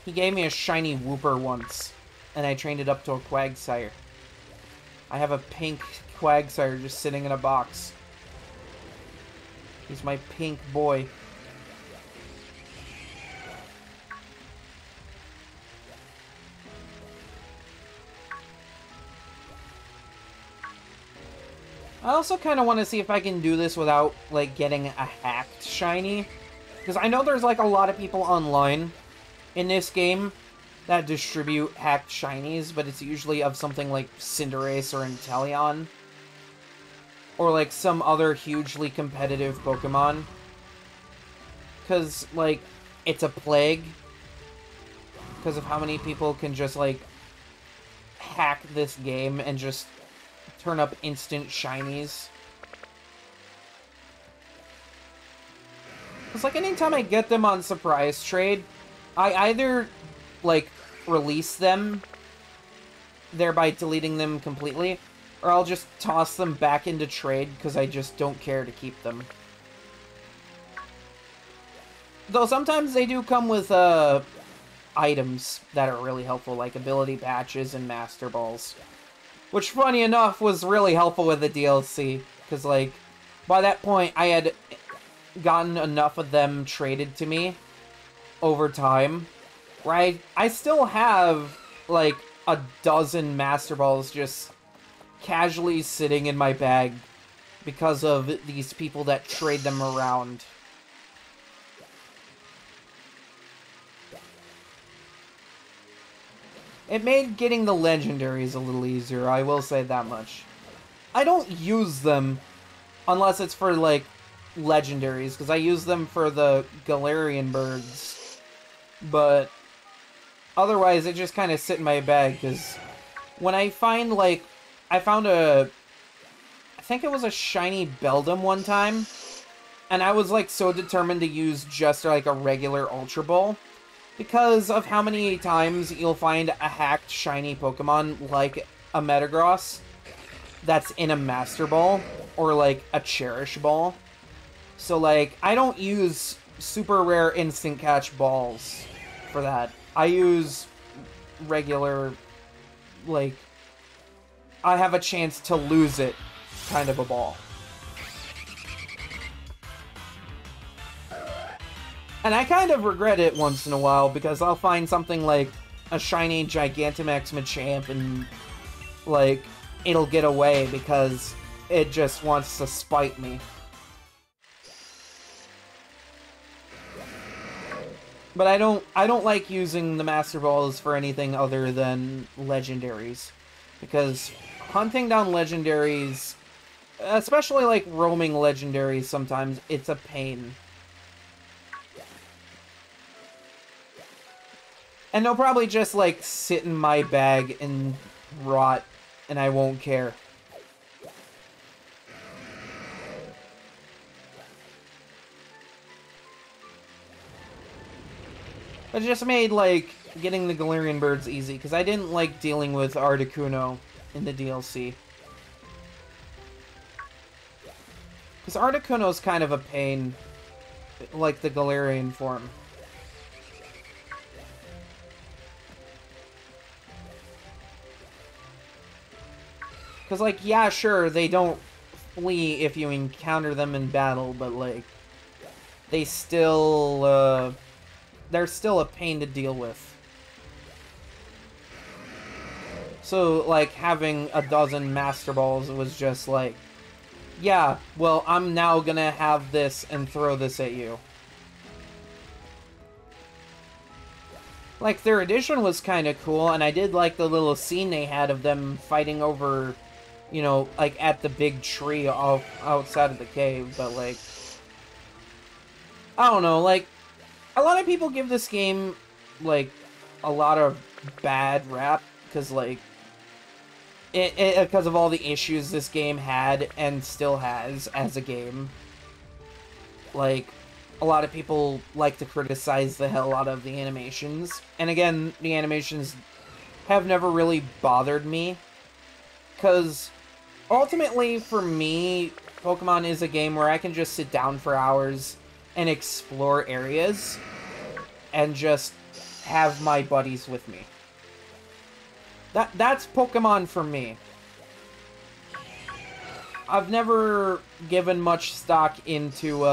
He gave me a shiny Wooper once, and I trained it up to a Quagsire. I have a pink Quagsire just sitting in a box. He's my pink boy. I also kind of want to see if I can do this without, like, getting a hacked shiny. Because I know there's, like, a lot of people online in this game that distribute hacked shinies, but it's usually of something like Cinderace or Inteleon. Or, like, some other hugely competitive Pokemon. Because, like, it's a plague. Because of how many people can just, like, hack this game and just turn up instant shinies. It's like anytime I get them on Surprise Trade, I either, like, release them, thereby deleting them completely, or I'll just toss them back into trade because I just don't care to keep them. Though sometimes they do come with, items that are really helpful, like ability patches and Master Balls. Which, funny enough, was really helpful with the DLC, because, like, by that point, I had gotten enough of them traded to me over time, where I still have, like, a dozen Master Balls just casually sitting in my bag because of these people that trade them around. It made getting the legendaries a little easier, I will say that much. I don't use them unless it's for, like, legendaries, because I use them for the Galarian birds. But otherwise, they just kind of sit in my bag, because when I find, like, I found I think it was a shiny Beldum one time, and I was, like, so determined to use just, like, a regular Ultra Ball, because of how many times you'll find a hacked shiny Pokemon, like a Metagross, that's in a Master Ball, or, like, a Cherish Ball. So, like, I don't use super rare instant catch balls for that. I use regular, like, I have a chance to lose it kind of a ball. And I kind of regret it once in a while, because I'll find something like a shiny Gigantamax Machamp and, like, it'll get away because it just wants to spite me. But I don't like using the Master Balls for anything other than legendaries, because hunting down legendaries, especially like roaming legendaries, sometimes it's a pain. And they'll probably just, like, sit in my bag and rot, and I won't care. It just made, like, getting the Galarian birds easy, because I didn't like dealing with Articuno in the DLC. Because Articuno's kind of a pain, like the Galarian form. Because, like, yeah, sure, they don't flee if you encounter them in battle, but, like, they still, they're still a pain to deal with. So, like, having a dozen Master Balls was just like, yeah, well, I'm now gonna have this and throw this at you. Like, their addition was kind of cool, and I did like the little scene they had of them fighting over, you know, like, at the big tree outside of the cave, but, like, I don't know, like, a lot of people give this game, like, a lot of bad rap, because, like, because of all the issues this game had and still has as a game. Like, a lot of people like to criticize the hell out of the animations, and again, the animations have never really bothered me, because ultimately, for me, Pokemon is a game where I can just sit down for hours and explore areas and just have my buddies with me. That's Pokemon for me. I've never given much stock into,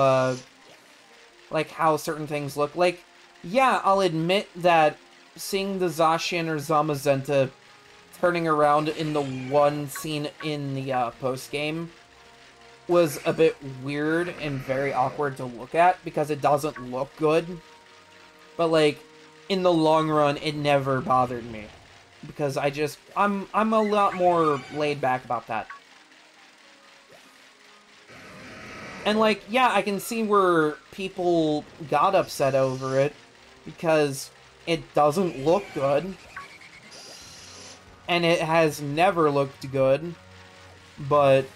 like, how certain things look. Like, yeah, I'll admit that seeing the Zacian or Zamazenta turning around in the one scene in the post-game was a bit weird and very awkward to look at, because it doesn't look good. But, like, in the long run, it never bothered me, because I'm a lot more laid back about that. And, like, yeah, I can see where people got upset over it, because it doesn't look good, and it has never looked good, but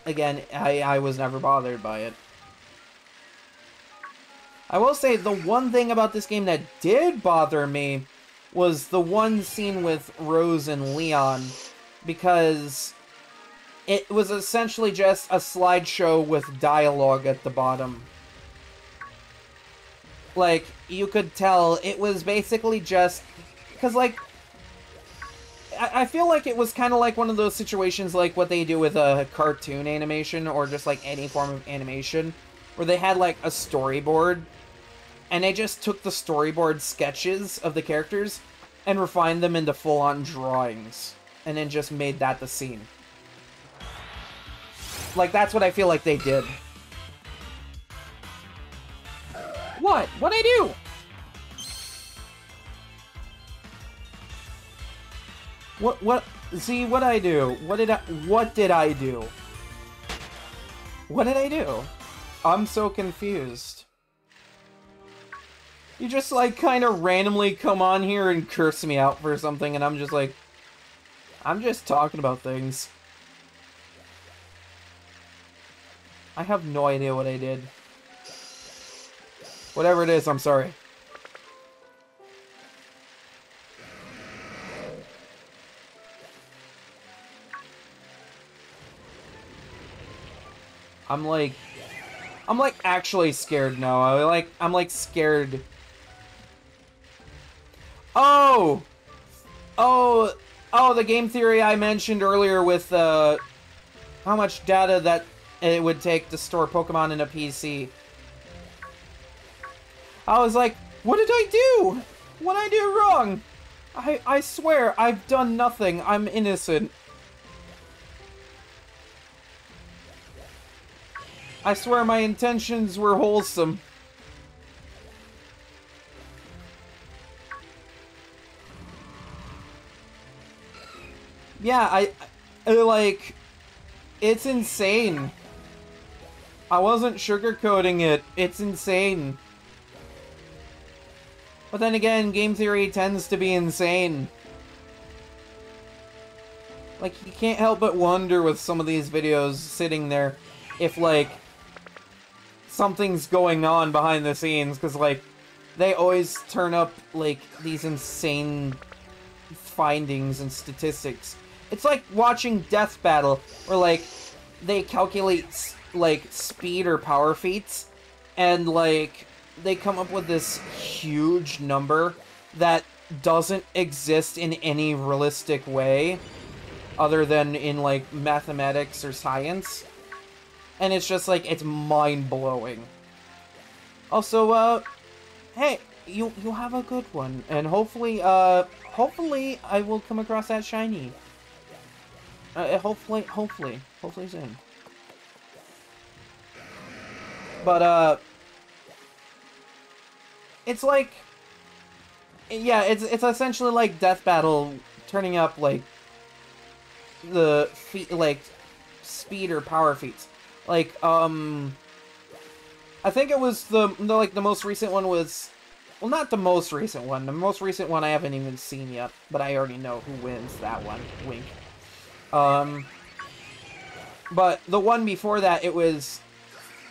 again, I was never bothered by it. I will say, the one thing about this game that did bother me was the one scene with Rose and Leon, because it was essentially just a slideshow with dialogue at the bottom. like, you could tell it was basically just... Because, like, I feel like it was kind of like one of those situations like what they do with a cartoon animation or just, like, any form of animation, where they had, like, a storyboard, and they just took the storyboard sketches of the characters and refined them into full-on drawings, and then just made that the scene. Like, that's what I feel like they did. What? What'd I do? What? See, what'd I do? What did I do? What did I do? I'm so confused. You just, like, kind of randomly come on here and curse me out for something, and I'm just like... I'm just talking about things. I have no idea what I did. Whatever it is, I'm sorry. I'm like actually scared now. I'm like scared. Oh! Oh! Oh, the game theory I mentioned earlier with how much data that it would take to store Pokemon in a PC. I was like, what did I do? What did I do wrong? I swear, I've done nothing. I'm innocent. I swear my intentions were wholesome. Yeah, I like, it's insane. I wasn't sugarcoating it. It's insane. But then again, game theory tends to be insane. Like, you can't help but wonder with some of these videos sitting there if, like, something's going on behind the scenes, because, like, they always turn up, like, these insane findings and statistics. It's like watching Death Battle, where, like, they calculate, like, speed or power feats, and, like, they come up with this huge number that doesn't exist in any realistic way, other than in, like, mathematics or science. And it's just, like, it's mind-blowing. Also, hey, you have a good one, and hopefully, hopefully I will come across that shiny. Hopefully soon. But, it's like, yeah, it's essentially like Death Battle turning up, like, the feat, like, speed or power feats. Like, I think it was the most recent one was, well, not the most recent one. The most recent one I haven't even seen yet, but I already know who wins that one. Wink. But the one before that, it was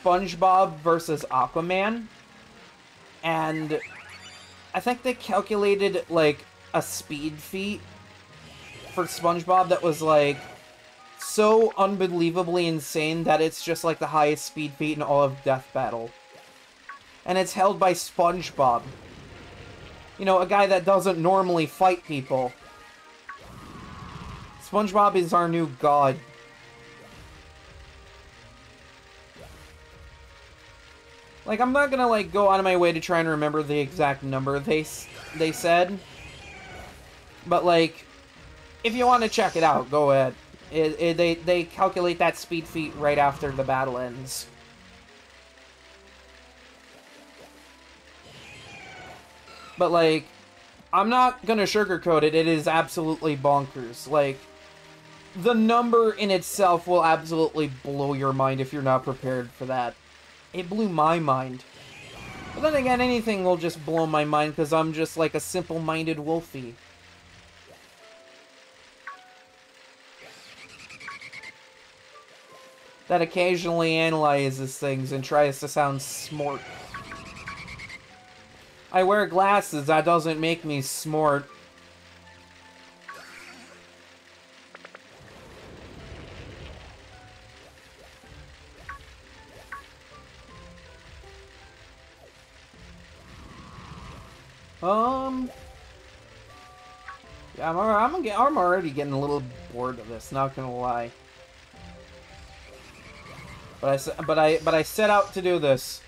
SpongeBob versus Aquaman. And I think they calculated, like, a speed feat for SpongeBob that was, like, so unbelievably insane that it's just, like, the highest speed feat in all of Death Battle. And it's held by SpongeBob. You know, a guy that doesn't normally fight people. SpongeBob is our new god. Like, I'm not gonna, like, go out of my way to try and remember the exact number they said. But, like, if you want to check it out, go ahead. They calculate that speed feat right after the battle ends. But, like, I'm not gonna sugarcoat it. It is absolutely bonkers. Like, the number in itself will absolutely blow your mind if you're not prepared for that. It blew my mind. But then again, anything will just blow my mind because I'm just like a simple-minded wolfie. That occasionally analyzes things and tries to sound smart. I wear glasses, that doesn't make me smart. Yeah, I'm already getting a little bored of this, not gonna lie. But I set out to do this.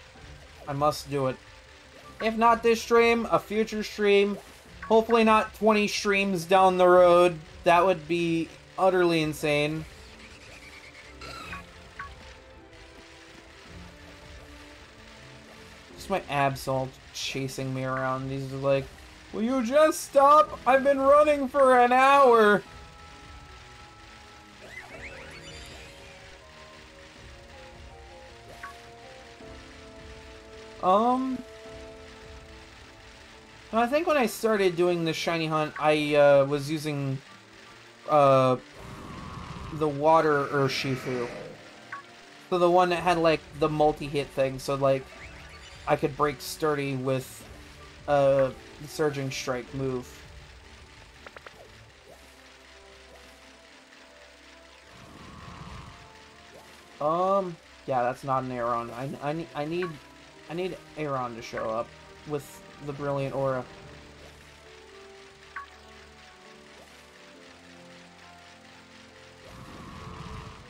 I must do it. If not this stream, a future stream. Hopefully not 20 streams down the road. That would be utterly insane. Just my Absol chasing me around. He's like, will you just stop? I've been running for an hour. I think when I started doing the shiny hunt, I was using the water Urshifu. So the one that had like the multi-hit thing, so like I could break sturdy with the Surging Strike move. Yeah, that's not an Aron. I need Aron to show up with the Brilliant Aura.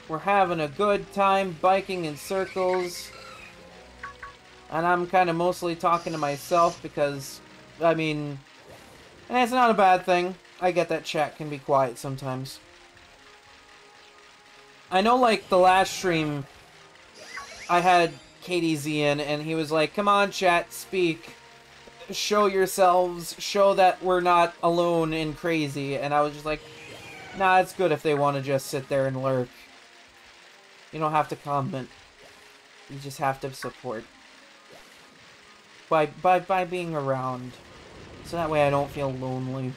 We're having a good time biking in circles. And I'm kind of mostly talking to myself because, I mean, and it's not a bad thing. I get that chat can be quiet sometimes. I know, like, the last stream, I had KDZ in, and he was like, come on, chat, speak. Show yourselves. Show that we're not alone and crazy. And I was just like, nah, it's good if they want to just sit there and lurk. You don't have to comment. You just have to support. By being around. So that way I don't feel lonely.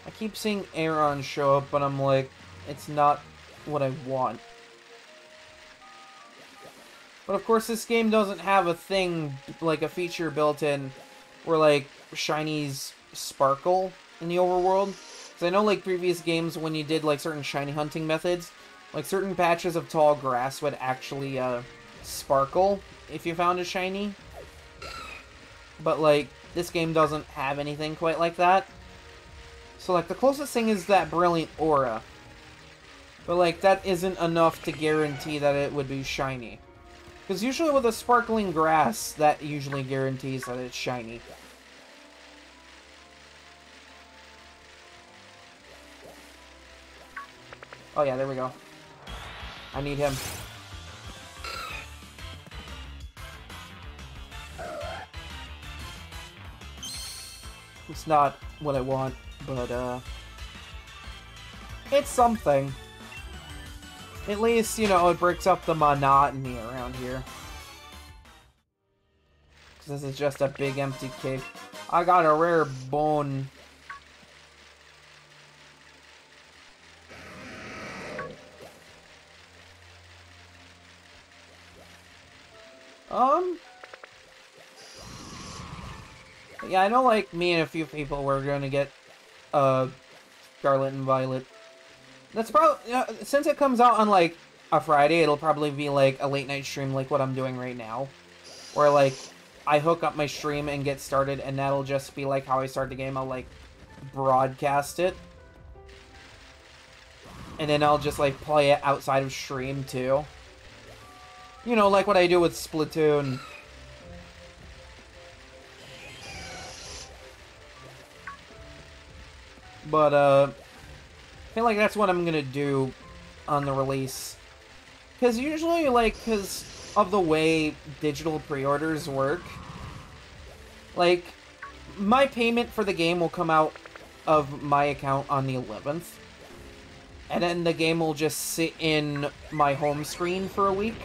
I keep seeing Aron show up, but I'm like, it's not what I want. But of course this game doesn't have a thing, like a feature built in, where like, shinies sparkle in the overworld. Because I know like previous games when you did like certain shiny hunting methods, like certain patches of tall grass would actually sparkle if you found a shiny. But like, this game doesn't have anything quite like that. So like, the closest thing is that Brilliant Aura. But like, that isn't enough to guarantee that it would be shiny. Because usually with a sparkling grass, that usually guarantees that it's shiny. Oh yeah, there we go. I need him. It's not what I want, but it's something. At least, you know, it breaks up the monotony around here. Because this is just a big empty cave. I got a rare bone. Yeah, I know, like, me and a few people were gonna get, Scarlet and Violet. That's probably, since it comes out on, like, a Friday, it'll probably be, like, a late night stream like what I'm doing right now. Where, like, I hook up my stream and get started, and that'll just be, like, how I start the game. I'll, like, broadcast it. And then I'll just, like, play it outside of stream, too. You know, like what I do with Splatoon. But, I feel like that's what I'm gonna do on the release. Because usually, like, because of the way digital pre-orders work, like, my payment for the game will come out of my account on the 11th. And then the game will just sit in my home screen for a week.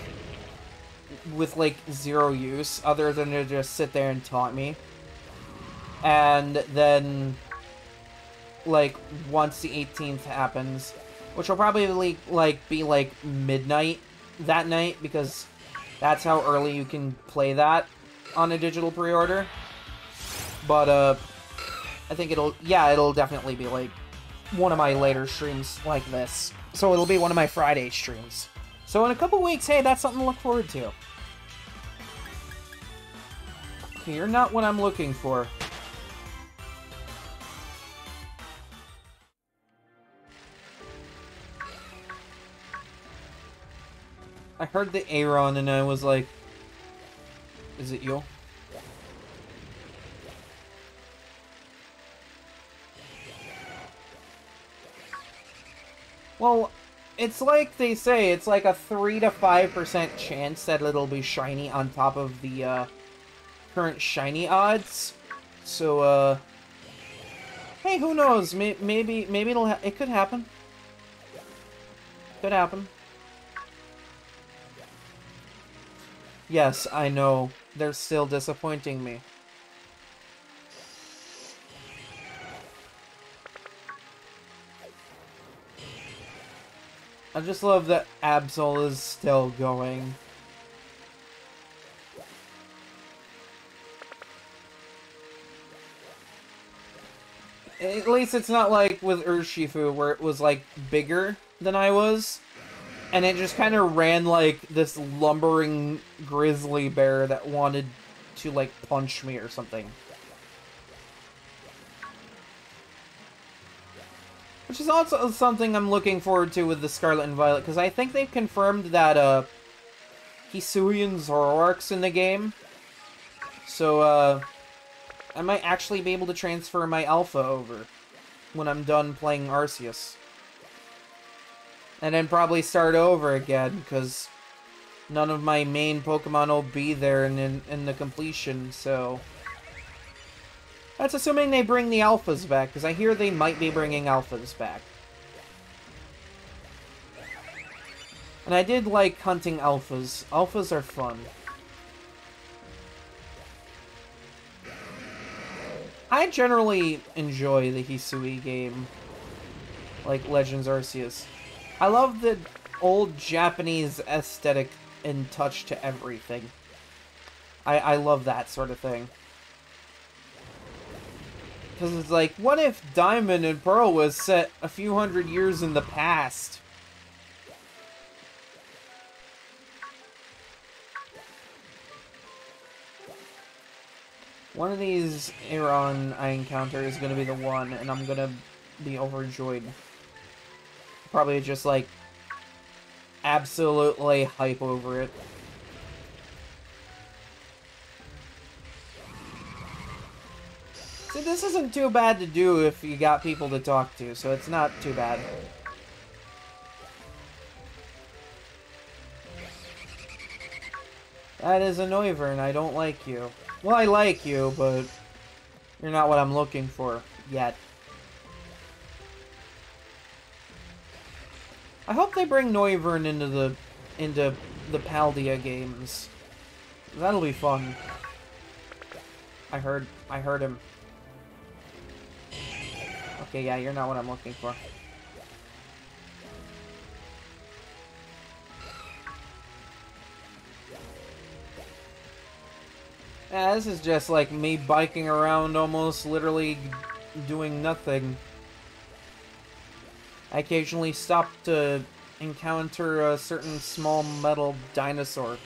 With, like, zero use, other than to just sit there and taunt me. And then, like, once the 18th happens, which will probably, like, be, like, midnight that night, because that's how early you can play that on a digital pre-order. But, I think it'll definitely be, like, one of my later streams like this. So it'll be one of my Friday streams. So in a couple weeks, hey, that's something to look forward to. Okay, you're not what I'm looking for. I heard the Aron and I was like, is it you? Well, it's like they say, it's like a 3 to 5% chance that it'll be shiny on top of the current shiny odds. So, hey, who knows? Maybe it could happen. Could happen. Yes, I know. They're still disappointing me. I just love that Absol is still going. At least it's not like with Urshifu, where it was, like, bigger than I was. And it just kind of ran like this lumbering grizzly bear that wanted to, like, punch me or something. Which is also something I'm looking forward to with the Scarlet and Violet, because I think they've confirmed that, Hisui and Zoroark's in the game. So, I might actually be able to transfer my Alpha over when I'm done playing Arceus. And then probably start over again, because none of my main Pokemon will be there in the completion, so... That's assuming they bring the Alphas back, because I hear they might be bringing Alphas back. And I did like hunting Alphas. Alphas are fun. I generally enjoy the Hisui game, like Legends Arceus. I love the old Japanese aesthetic and touch to everything. I love that sort of thing. Because it's like, what if Diamond and Pearl was set a few hundred years in the past? One of these Aron I encounter is going to be the one, and I'm going to be overjoyed. Probably just, like, absolutely hype over it. See, this isn't too bad to do if you got people to talk to, so it's not too bad. That is a Noivern, I don't like you. Well, I like you, but you're not what I'm looking for yet. I hope they bring Noivern into the Paldea games. That'll be fun. I heard him. Okay, yeah, you're not what I'm looking for. Yeah, this is just like me biking around almost literally doing nothing. I occasionally stop to encounter a certain small metal dinosaur.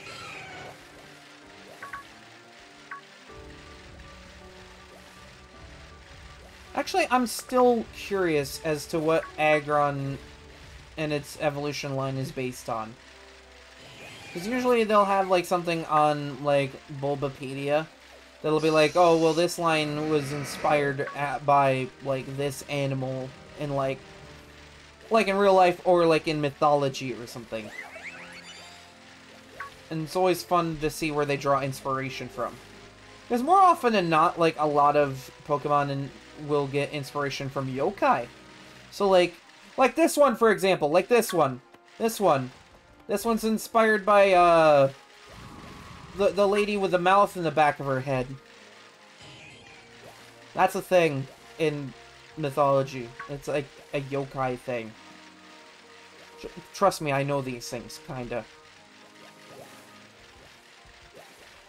Actually, I'm still curious as to what Aggron and its evolution line is based on. Because usually they'll have, like, something on, like, Bulbapedia that'll be like, oh, well, this line was inspired by, like, this animal in, like in real life or, like, in mythology or something. And it's always fun to see where they draw inspiration from. Because more often than not, like, a lot of Pokemon will get inspiration from yokai. So, like this one, for example. Like this one. This one. This one's inspired by, the lady with the mouth in the back of her head. That's a thing in mythology. It's like a yokai thing. Trust me, I know these things, kinda.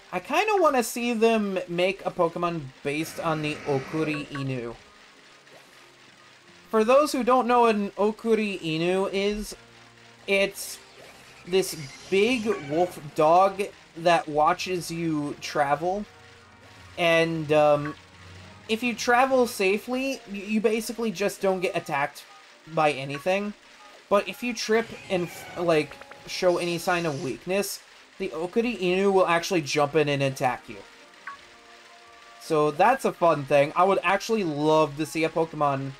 I kinda want to see them make a Pokemon based on the Okuri Inu. For those who don't know what an Okuri Inu is, it's this big wolf dog that watches you travel, and if you travel safely, you basically just don't get attacked by anything. But if you trip and, like, show any sign of weakness, the Okuri Inu will actually jump in and attack you. So that's a fun thing. I would actually love to see a Pokemon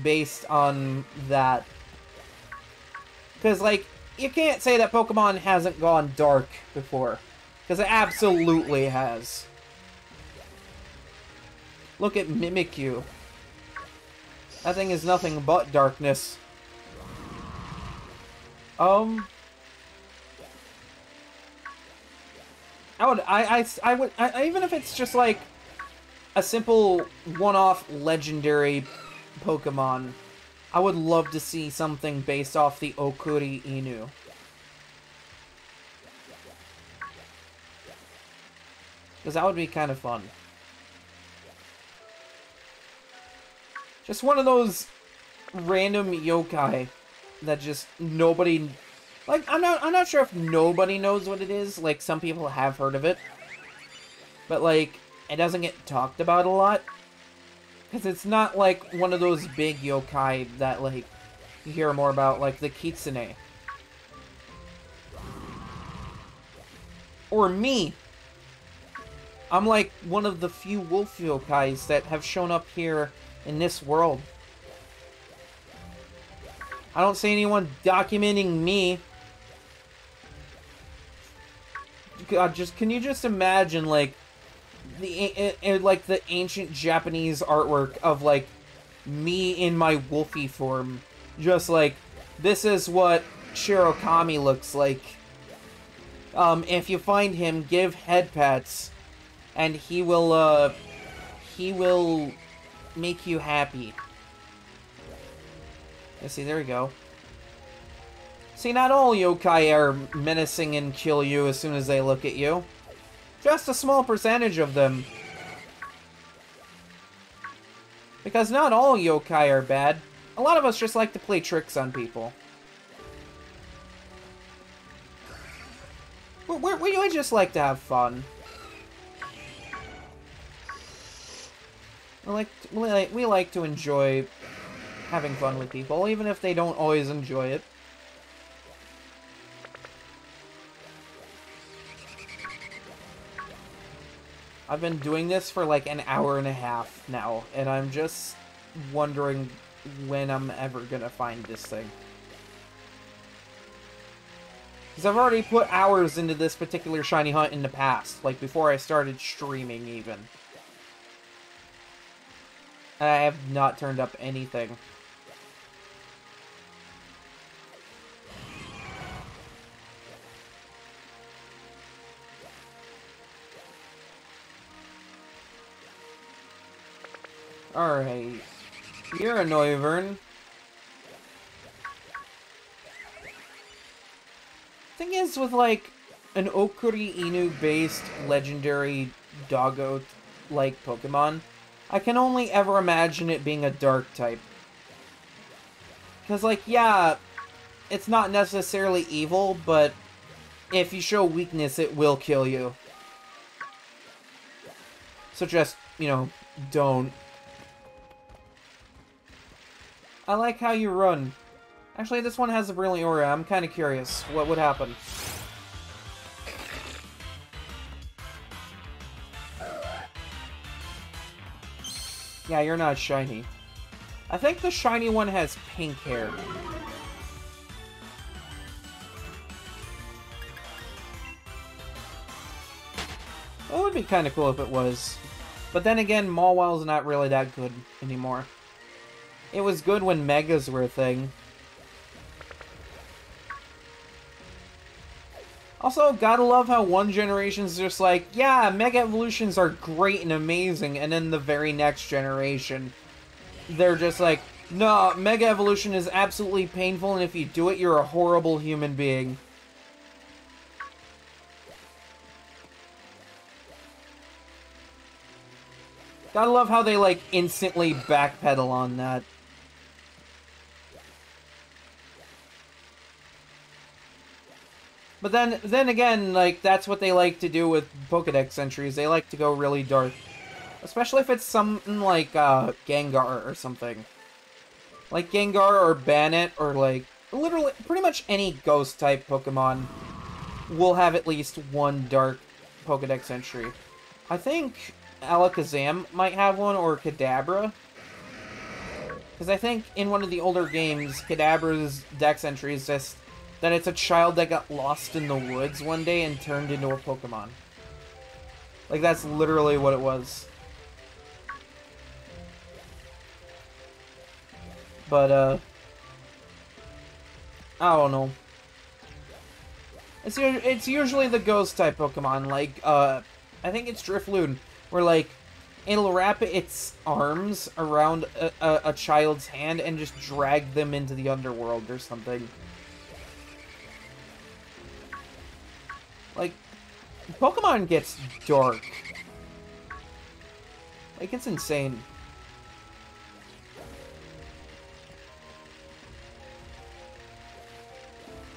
based on that. Because, like, you can't say that Pokemon hasn't gone dark before. Because it absolutely has. Look at Mimikyu. That thing is nothing but darkness. I would, even if it's just like a simple one-off legendary Pokemon, I would love to see something based off the Okuri Inu. Because that would be kind of fun. Just one of those random yokai that just nobody... Like, I'm not sure if nobody knows what it is. Like, some people have heard of it. But, like, it doesn't get talked about a lot. Because it's not, like, one of those big yokai that, like, you hear more about, like the Kitsune. Or me. I'm, like, one of the few wolf yokais that have shown up here in this world. I don't see anyone documenting me. God, can you just imagine, like, the ancient Japanese artwork of, like, me in my wolfy form. Just like, this is what Shirokami looks like. If you find him, give head pats, and he will make you happy. Let's see, there we go. See, not all yokai are menacing and kill you as soon as they look at you. Just a small percentage of them. Because not all yokai are bad. A lot of us just like to play tricks on people. We just like to have fun. We like to enjoy having fun with people, even if they don't always enjoy it. I've been doing this for like an hour and a half now, and I'm just wondering when I'm ever gonna find this thing. Because I've already put hours into this particular shiny hunt in the past, like before I started streaming even. And I have not turned up anything. Alright. You're a Noivern. Thing is, with like an Okuri Inu based legendary doggo-like Pokemon, I can only ever imagine it being a dark type. Because, like, yeah, it's not necessarily evil, but if you show weakness, it will kill you. So just, you know, don't. I like how you run. Actually, this one has a brilliant aura. I'm kind of curious. What would happen? Yeah, you're not shiny. I think the shiny one has pink hair. It would be kind of cool if it was. But then again, Mawil's not really that good anymore. It was good when Megas were a thing. Also, gotta love how one generation's just like, yeah, Mega Evolutions are great and amazing, and then the very next generation, they're just like, no, Mega Evolution is absolutely painful, and if you do it, you're a horrible human being. Gotta love how they, like, instantly backpedal on that. But then again, like, that's what they like to do with Pokedex entries. They like to go really dark. Especially if it's something like, Gengar or something. Like Gengar or Bannet or, like, literally, pretty much any Ghost-type Pokemon will have at least one dark Pokedex entry. I think Alakazam might have one, or Kadabra. Because I think in one of the older games, Kadabra's Dex entry is just that it's a child that got lost in the woods one day and turned into a Pokemon. Like, that's literally what it was. But, I don't know. It's usually the ghost-type Pokemon, like, I think it's Drifloon, where, like, it'll wrap its arms around a child's hand and just drag them into the underworld or something. Like, Pokemon gets dark. Like, it's insane.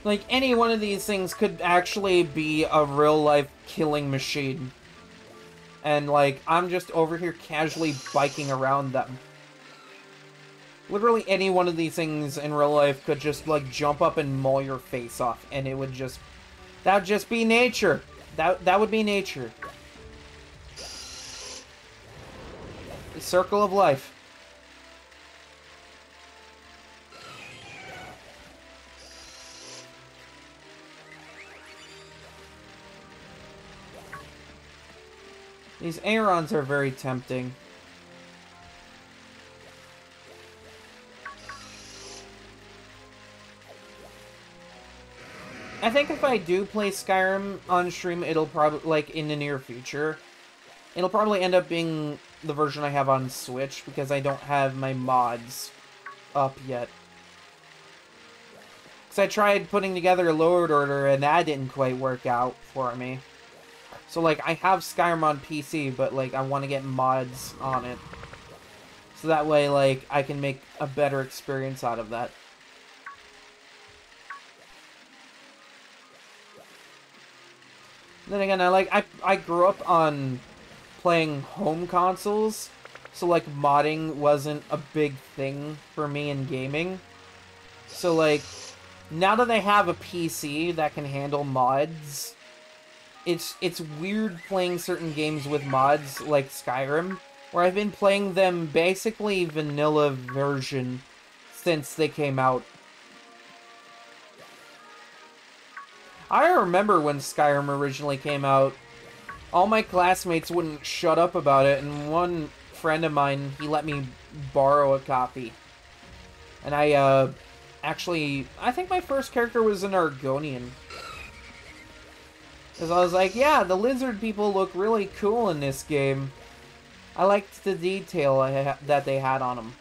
Like, any one of these things could actually be a real-life killing machine. And, like, I'm just over here casually biking around them. Literally any one of these things in real life could just, like, jump up and maul your face off. And it would just... that would just be nature. That would be nature. The circle of life. These Arons are very tempting. I think if I do play Skyrim on stream, it'll probably, like, in the near future, it'll probably end up being the version I have on Switch, because I don't have my mods up yet. Because I tried putting together a load order, and that didn't quite work out for me. So, like, I have Skyrim on PC, but, like, I want to get mods on it. So that way, like, I can make a better experience out of that. Then again, I grew up on playing home consoles, so, like, modding wasn't a big thing for me in gaming. So, like, now that I have a PC that can handle mods... It's weird playing certain games with mods, like Skyrim, where I've been playing them basically vanilla version since they came out. I remember when Skyrim originally came out, all my classmates wouldn't shut up about it, and one friend of mine, he let me borrow a copy. And I think my first character was an Argonian. Because I was like, yeah, the lizard people look really cool in this game. I liked the detail that they had on them.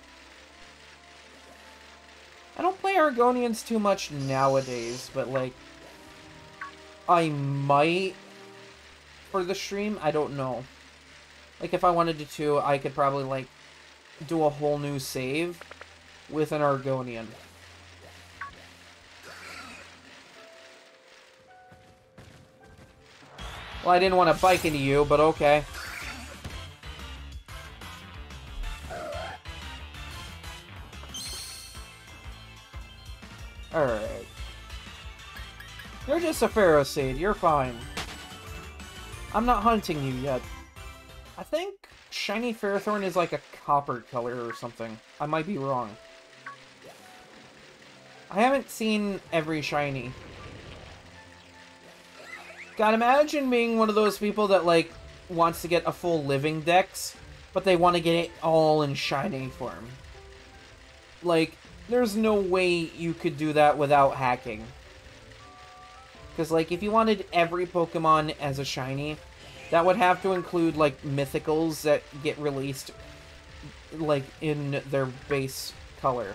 I don't play Argonians too much nowadays, but, like, I might for the stream. I don't know. Like, if I wanted to, I could probably, like, do a whole new save with an Argonian. Well, I didn't want to bike into you, but okay. Alright. You're just a Pharaoh Seed, you're fine. I'm not hunting you yet. I think Shiny Ferrothorn is like a copper color or something. I might be wrong. I haven't seen every Shiny. God, imagine being one of those people that, like, wants to get a full living dex, but they want to get it all in Shiny form. Like, there's no way you could do that without hacking. Because, like, if you wanted every Pokemon as a Shiny, that would have to include, like, Mythicals that get released, like, in their base color.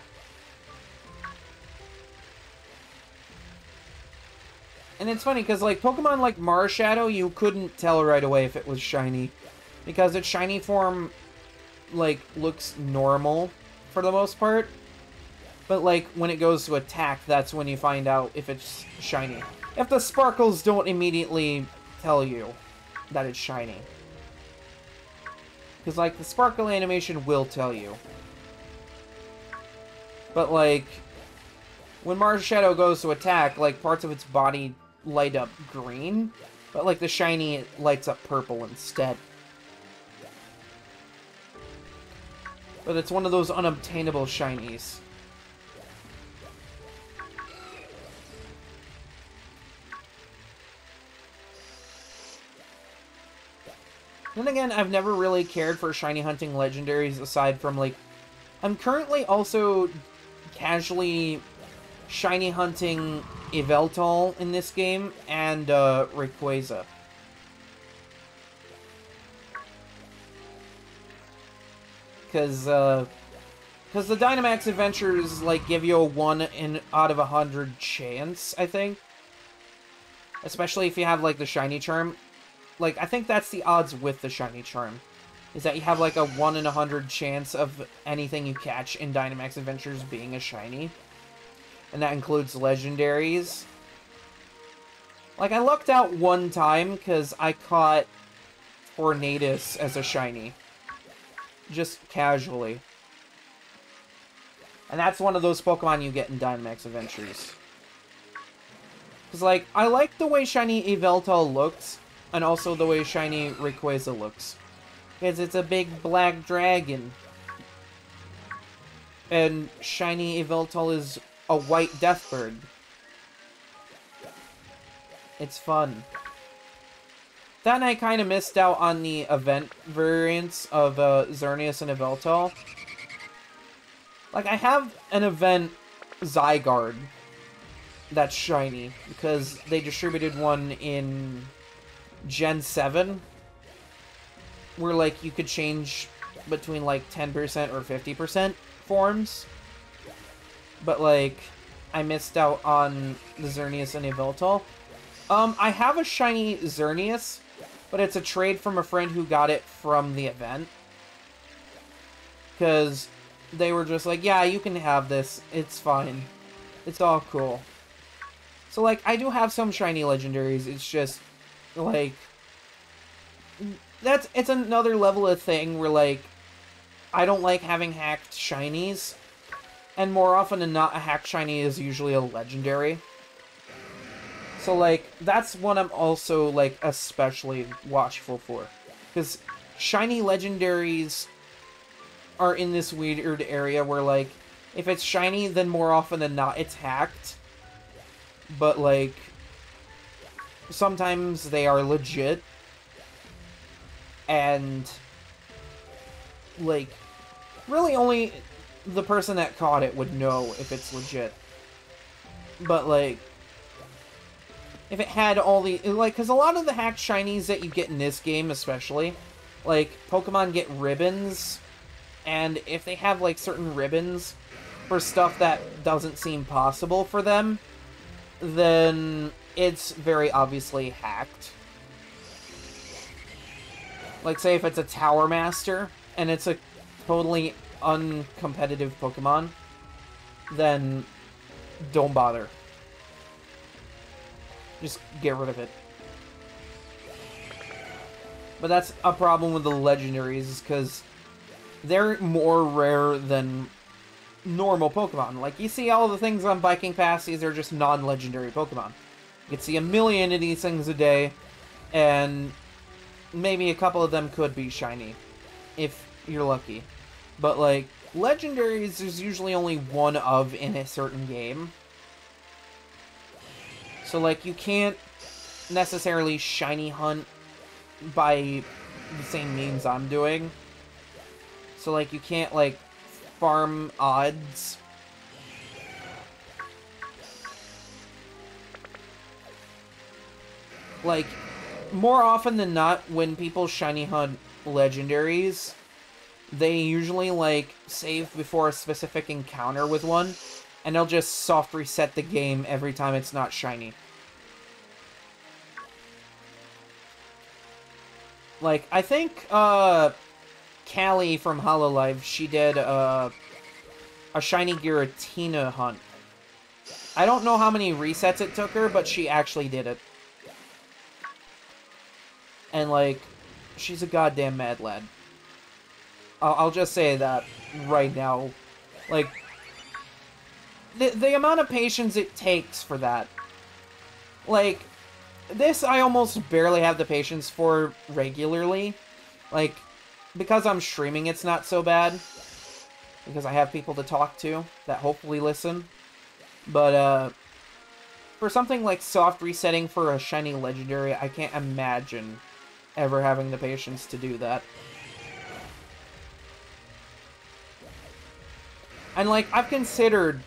And it's funny, because, like, Pokemon like Marshadow, you couldn't tell right away if it was shiny. Because its shiny form, like, looks normal, for the most part. But, like, when it goes to attack, that's when you find out if it's shiny. if the sparkles don't immediately tell you that it's shiny. Because, like, the sparkle animation will tell you. But, like, when Mars Shadow goes to attack, like, parts of its body light up green, but, like, the shiny lights up purple instead. But it's one of those unobtainable shinies. Then again, I've never really cared for shiny hunting legendaries aside from, like... I'm currently also casually shiny hunting Yveltal in this game and Rayquaza. Because the Dynamax Adventures, like, give you a 1 out of 100 chance, I think. Especially if you have, like, the shiny charm. Like, I think that's the odds with the shiny charm. Is that you have, like, a 1 in 100 chance of anything you catch in Dynamax Adventures being a shiny. And that includes legendaries. Like, I lucked out one time, because I caught Tornadus as a shiny. Just casually. And that's one of those Pokemon you get in Dynamax Adventures. Because, like, I like the way shiny Yveltal looks, and also the way shiny Rayquaza looks. Because it's a big black dragon. And shiny Yveltal is a white deathbird. It's fun. Then I kind of missed out on the event variants of Xerneas and Yveltal. Like, I have an event Zygarde that's shiny, because they distributed one in Gen 7, where, like, you could change between, like, 10% or 50% forms. But, like, I missed out on the Xerneas and Yveltal. I have a shiny Xerneas, but it's a trade from a friend who got it from the event. Because they were just like, yeah, you can have this. It's fine. It's all cool. So, like, I do have some shiny legendaries. It's just, like... It's another level of thing where, like, I don't like having hacked shinies. And more often than not, a hacked shiny is usually a legendary. So, like, that's one I'm also, like, especially watchful for. Because shiny legendaries are in this weird area where, like, if it's shiny, then more often than not, it's hacked. But, like, sometimes they are legit. And, like, really only the person that caught it would know if it's legit. But, like, if it had all the... Like, because a lot of the hacked shinies that you get in this game, especially, like, Pokemon get ribbons, and if they have, like, certain ribbons for stuff that doesn't seem possible for them, then it's very obviously hacked. Like, say if it's a Tower Master, and it's a totally uncompetitive Pokemon, then don't bother. Just get rid of it. But that's a problem with the legendaries, because they're more rare than normal Pokemon. Like, you see all the things on Viking Pass, these are just non-legendary Pokemon. You can see a million of these things a day, and maybe a couple of them could be shiny, if you're lucky. But, like, legendaries, there's usually only one of in a certain game. So, like, you can't necessarily shiny hunt by the same means I'm doing. So, like, you can't, like, farm odds. Like, more often than not, when people shiny hunt legendaries, they usually, like, save before a specific encounter with one, and they'll just soft reset the game every time it's not shiny. Like, I think, Callie from Hololive, she did, a shiny Giratina hunt. I don't know how many resets it took her, but she actually did it. And, like, she's a goddamn mad lad. I'll just say that right now. Like, the amount of patience it takes for that. Like, this I almost barely have the patience for regularly. Like, because I'm streaming, it's not so bad. Because I have people to talk to that hopefully listen. But, for something like soft resetting for a shiny legendary, I can't imagine ever having the patience to do that. And, like, I've considered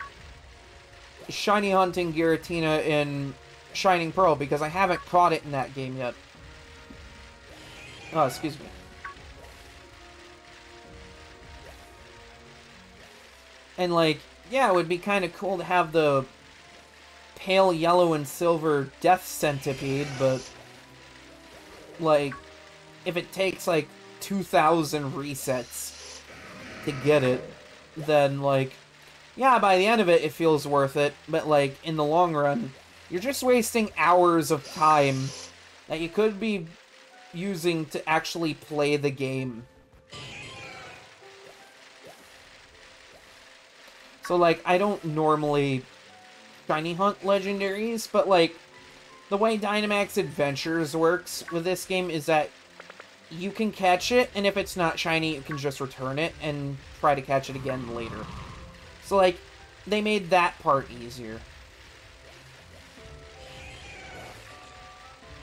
shiny hunting Giratina in Shining Pearl because I haven't caught it in that game yet. Oh, excuse me. And, like, yeah, it would be kind of cool to have the pale yellow and silver Death Centipede, but, like, if it takes, like, 2,000 resets to get it, then, like, yeah, by the end of it, it feels worth it, but, like, in the long run, you're just wasting hours of time that you could be using to actually play the game. So, like, I don't normally shiny hunt legendaries, but, like, the way Dynamax Adventures works with this game is that you can catch it, and if it's not shiny, you can just return it and try to catch it again later. So, like, they made that part easier.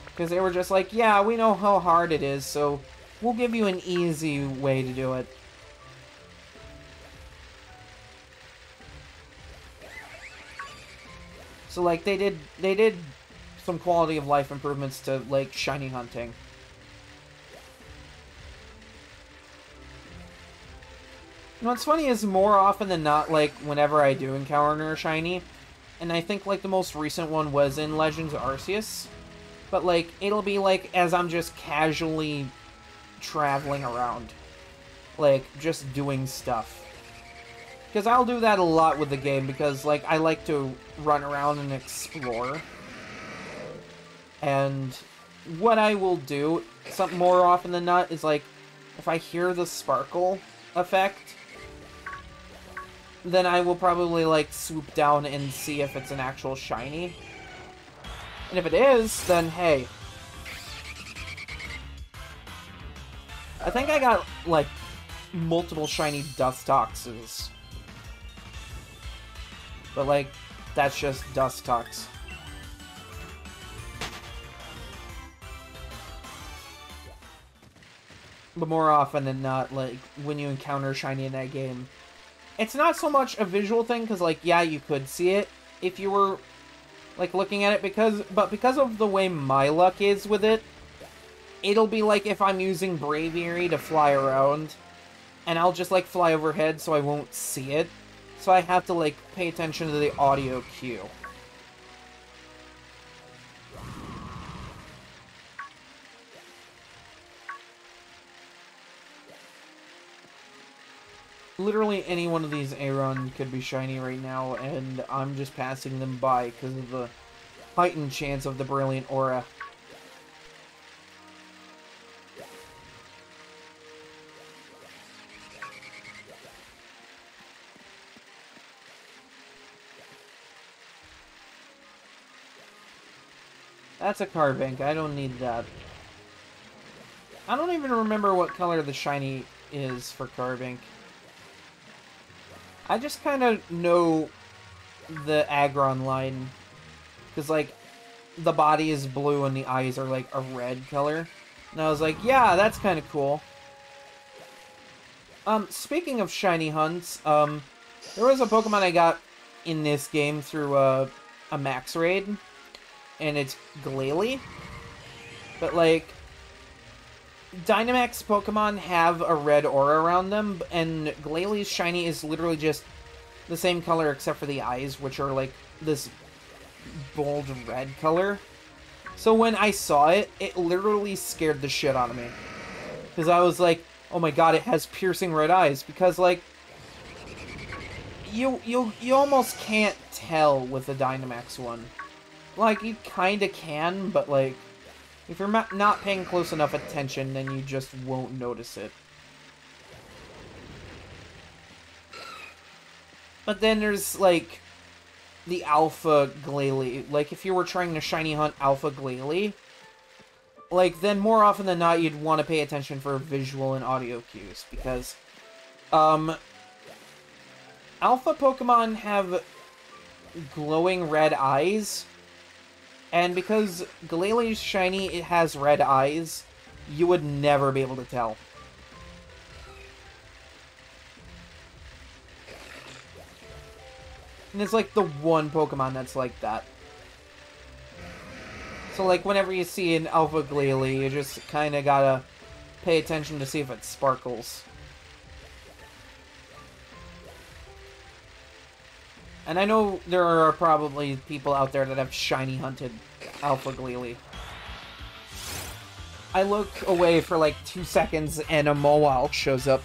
Because they were just like, yeah, we know how hard it is, so we'll give you an easy way to do it. So, like, they did some quality of life improvements to, like, shiny hunting. You know, what's funny is more often than not, like, whenever I do encounter a shiny, and I think, like, the most recent one was in Legends Arceus, but, like, it'll be, like, as I'm just casually traveling around. Like, just doing stuff. Because I'll do that a lot with the game, because, like, I like to run around and explore. And what I will do, something more often than not, is, like, if I hear the sparkle effect, then I will probably, like, swoop down and see if it's an actual shiny. And if it is, then hey. I think I got, like, multiple shiny Dustoxes. But, like, that's just Dustox. But more often than not, like, when you encounter shiny in that game, it's not so much a visual thing, because, like, yeah, you could see it if you were, like, looking at it, because of the way my luck is with it, it'll be like if I'm using Braviary to fly around, and I'll just, like, fly overhead so I won't see it, so I have to, like, pay attention to the audio cue. Literally any one of these Aron could be shiny right now, and I'm just passing them by because of the heightened chance of the Brilliant Aura. That's a Carbink. I don't need that. I don't even remember what color the shiny is for Carbink. I just kind of know the Aggron line. Because, like, the body is blue and the eyes are, like, a red color. And I was like, yeah, that's kind of cool. Speaking of shiny hunts, there was a Pokemon I got in this game through, a max raid. And it's Glalie. But, like, Dynamax Pokemon have a red aura around them, and Glalie's shiny is literally just the same color except for the eyes, which are, like, this bold red color. So when I saw it, it literally scared the shit out of me. Because I was like, oh my god, it has piercing red eyes. Because, like, you almost can't tell with the Dynamax one. Like, you kinda can, but like, if you're not paying close enough attention, then you just won't notice it. But then there's, like, the Alpha Glalie. Like, if you were trying to shiny hunt Alpha Glalie, like, then more often than not, you'd want to pay attention for visual and audio cues, because, Alpha Pokemon have glowing red eyes, and because Glalie's shiny, it has red eyes, you would never be able to tell. And it's like the one Pokemon that's like that. So like whenever you see an Alpha Glalie, you just kinda gotta pay attention to see if it sparkles. And I know there are probably people out there that have shiny hunted Alpha Glalie. I look away for like 2 seconds and a Mawile shows up.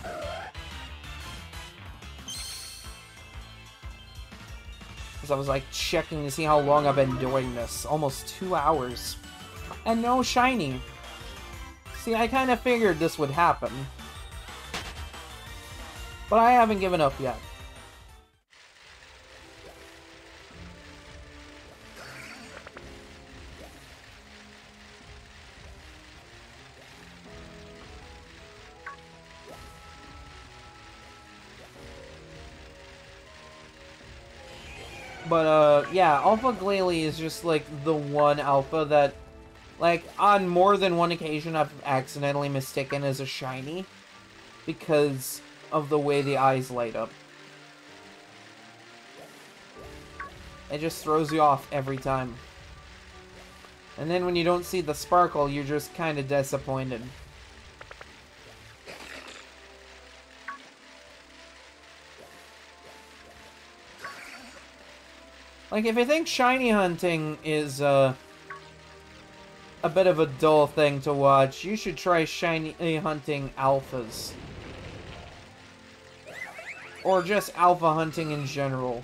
Because I was like checking to see how long I've been doing this. Almost 2 hours. And no shiny. See, I kind of figured this would happen. But I haven't given up yet. But, yeah, Alpha Glalie is just, like, the one Alpha that, like, on more than one occasion I've accidentally mistaken as a shiny because of the way the eyes light up. It just throws you off every time. And then when you don't see the sparkle, you're just kind of disappointed. Like, if you think shiny hunting is, a bit of a dull thing to watch, you should try shiny hunting alphas. Or just alpha hunting in general.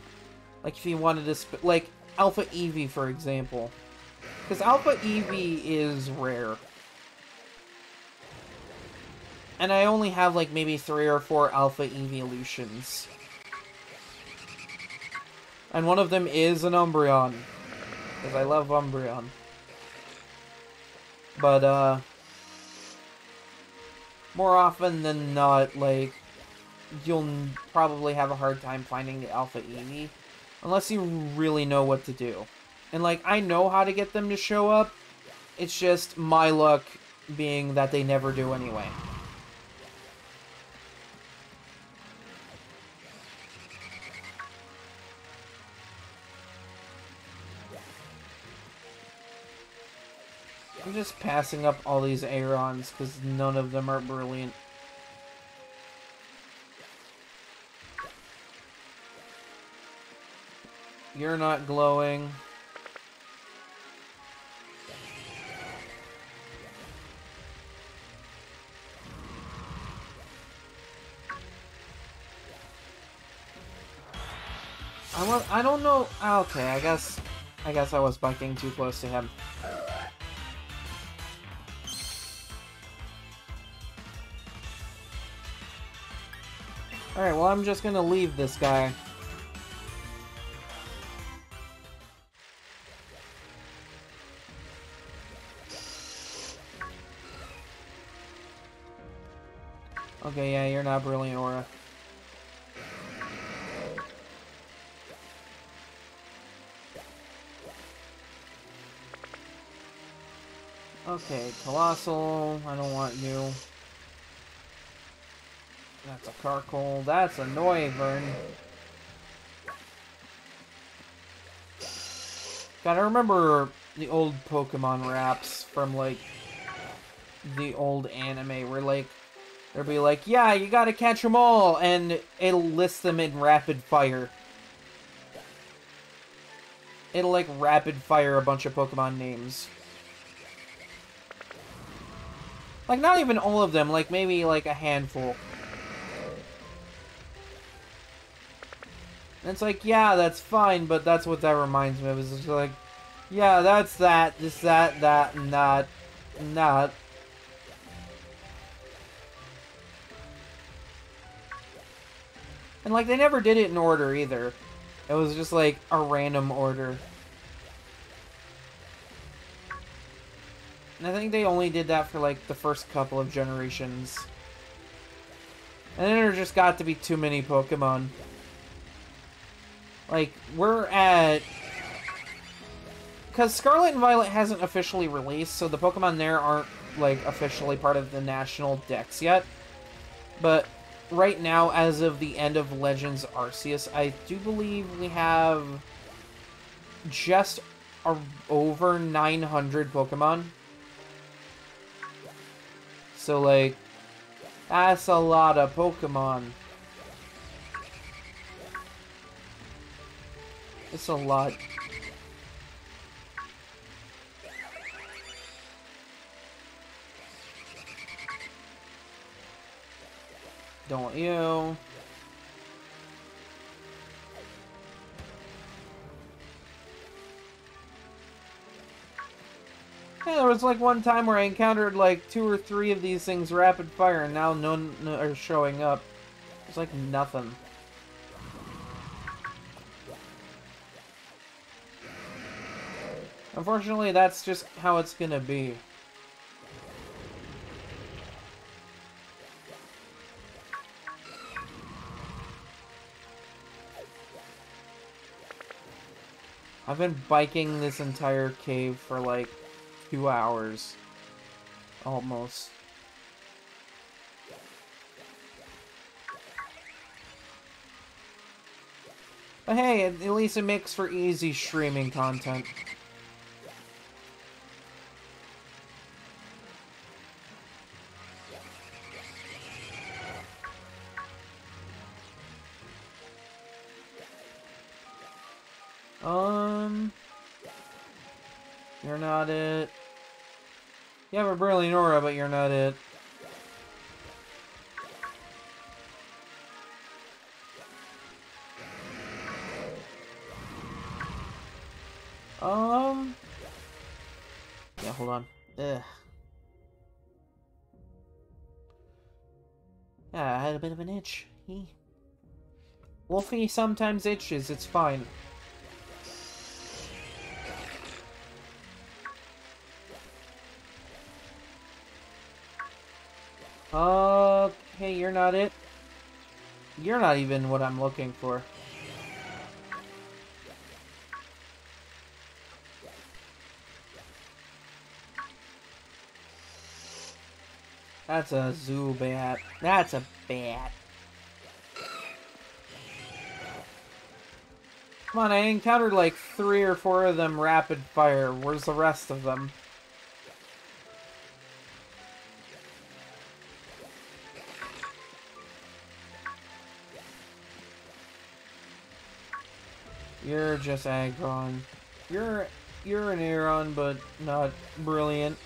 Like, if you wanted to like, Alpha Eevee, for example. Because Alpha Eevee is rare. And I only have, like, maybe 3 or 4 Alpha Evolutions. And one of them is an Umbreon. Because I love Umbreon. But, more often than not, like, you'll probably have a hard time finding the Alpha Eevee. Unless you really know what to do. And, like, I know how to get them to show up. It's just my luck being that they never do anyway. I'm just passing up all these Arons because none of them are brilliant. You're not glowing. I don't know. Okay, I guess I was biking too close to him. Alright, well, I'm just gonna leave this guy. Okay, yeah, you're not Brilliant Aura. Okay, Colossal, I don't want you. That's a Carkol, that's a Noivern. Gotta remember the old Pokemon raps from, like, the old anime, where, like, they'll be like, yeah, you gotta catch them all, and it'll list them in rapid fire. It'll, like, rapid fire a bunch of Pokemon names. Like, not even all of them, like, maybe, like, a handful. And it's like, yeah, that's fine, but that's what that reminds me of. It's just like, yeah, that's that, this, that, and that, and that. And, like, they never did it in order, either. It was just, like, a random order. And I think they only did that for, like, the first couple of generations. And then there just got to be too many Pokemon. Like, we're at... Because Scarlet and Violet hasn't officially released, so the Pokemon there aren't, like, officially part of the national dex yet. But right now, as of the end of Legends Arceus, I do believe we have just over 900 Pokemon. So, like, that's a lot of Pokemon. It's a lot. Don't you? Yeah, there was like one time where I encountered like 2 or 3 of these things rapid fire, and now none are showing up. It's like nothing. Unfortunately, that's just how it's gonna be. I've been biking this entire cave for like 2 hours. Almost. But hey, at least it makes for easy streaming content. You're not it. You have a brilliant aura, but you're not it. Yeah, hold on. Ugh. Yeah, I had a bit of an itch. Wolfie sometimes itches, it's fine. Okay, you're not it. You're not even what I'm looking for. That's a Zubat. That's a bat. Come on, I encountered like 3 or 4 of them rapid fire. Where's the rest of them? You're just Aggron. You're an Aron, but not brilliant.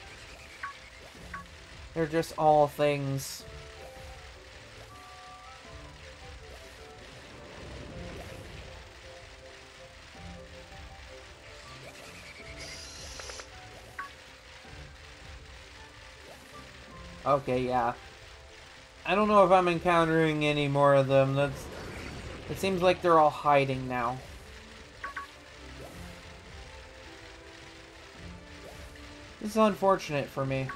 They're just all things. Okay, yeah. I don't know if I'm encountering any more of them. It seems like they're all hiding now. This is unfortunate for me.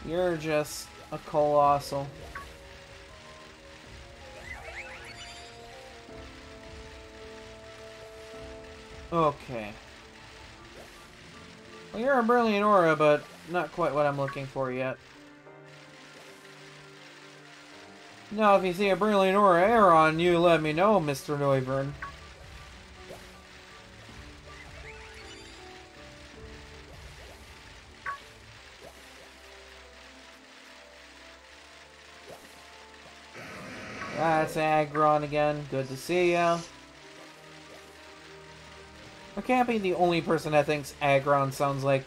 You're just a colossal. Okay. Well, you're a brilliant aura, but not quite what I'm looking for yet. Now, if you see a brilliant aura Aron, you let me know, Mr. Noivern. That's Aggron again. Good to see ya. I can't be the only person that thinks Aggron sounds like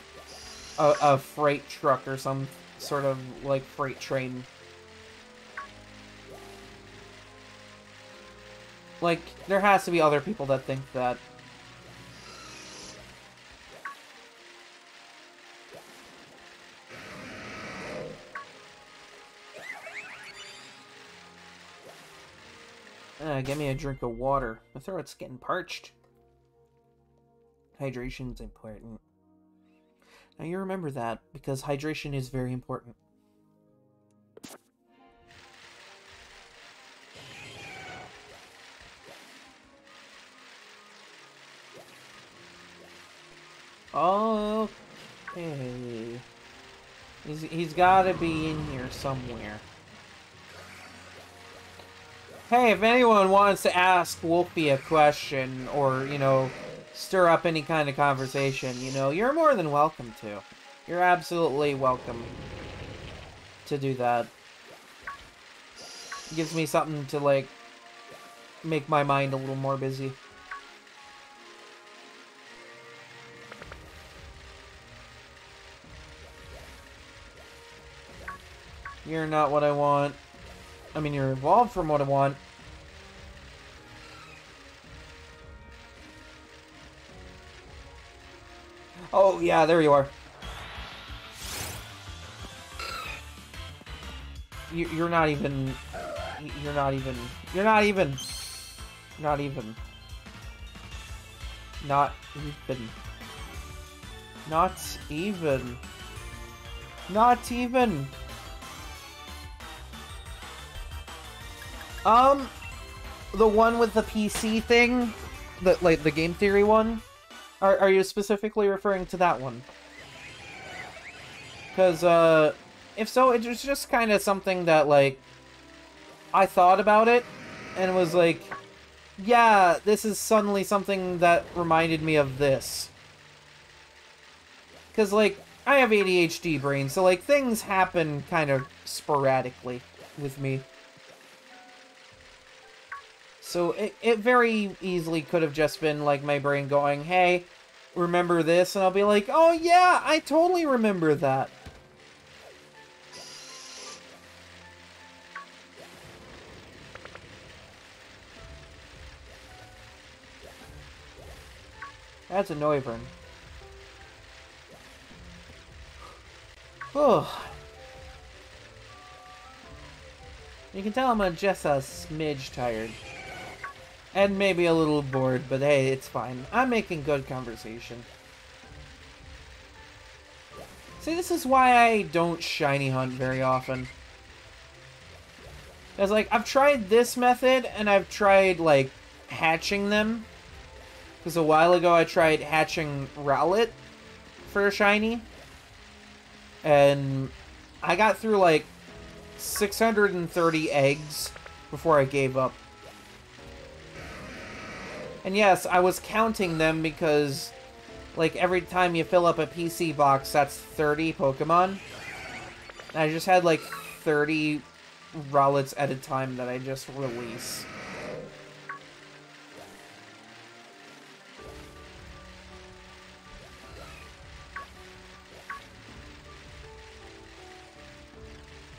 a freight truck or sort of, like, freight train. Like, there has to be other people that think that. Get me a drink of water. My throat's getting parched. Hydration's important. Now you remember that, because hydration is very important. Okay. He's gotta be in here somewhere. Hey, if anyone wants to ask Wolfie a question, or, you know, stir up any kind of conversation, you know, you're more than welcome to. You're absolutely welcome to do that. It gives me something to, like, make my mind a little more busy. You're not what I want. I mean, you're evolved from what I want. Oh, yeah, there you are. You're not even... You're not even... You're not even... Not even... Not even... Not even... Not even... The one with the PC thing? Like, the game theory one? Are you specifically referring to that one? Because, if so, it was just kind of something that, like, I thought about it, and was like, yeah, this is suddenly something that reminded me of this. Because, like, I have ADHD brain, so, like, things happen kind of sporadically with me. So it very easily could have just been, like, my brain going, hey, remember this? And I'll be like, oh yeah, I totally remember that. That's a Noivern. Oh. You can tell I'm just a smidge tired. And maybe a little bored, but hey, it's fine. I'm making good conversation. See, this is why I don't shiny hunt very often. Because, like, I've tried this method, and I've tried, like, hatching them. Because a while ago I tried hatching Rowlet for a shiny. And I got through, like, 630 eggs before I gave up. And yes, I was counting them because, like, every time you fill up a PC box, that's 30 Pokemon. And I just had, like, 30 Rowlets at a time that I just release.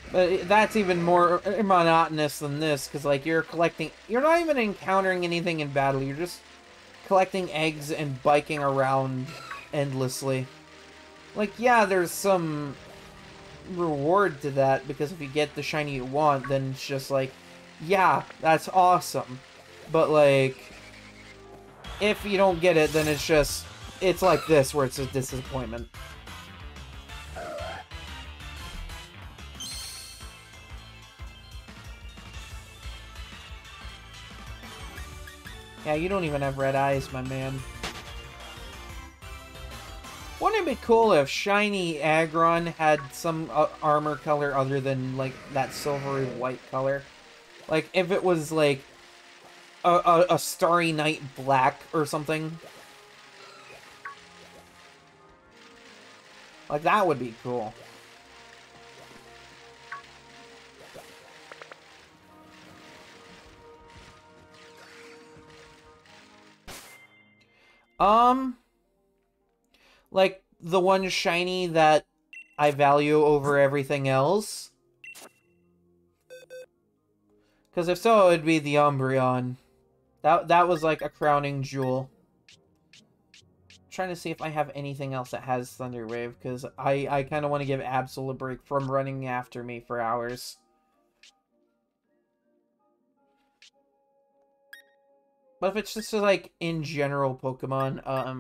But that's even more monotonous than this, because, like, you're not even encountering anything in battle, you're just collecting eggs and biking around endlessly. Like, yeah, there's some reward to that, because if you get the shiny you want, then it's just like, yeah, that's awesome. But, like, if you don't get it, then it's like this, where it's a disappointment. Yeah, you don't even have red eyes, my man. Wouldn't it be cool if shiny Aron had some armor color other than, like, that silvery white color? Like, if it was, like, a Starry Night black or something. Like, that would be cool. Like, the one shiny that I value over everything else. Because if so, it'd be the Umbreon. That was like a crowning jewel. Trying to see if I have anything else that has Thunder Wave, because I kind of want to give Absol a break from running after me for hours. But if it's just like in general Pokemon, I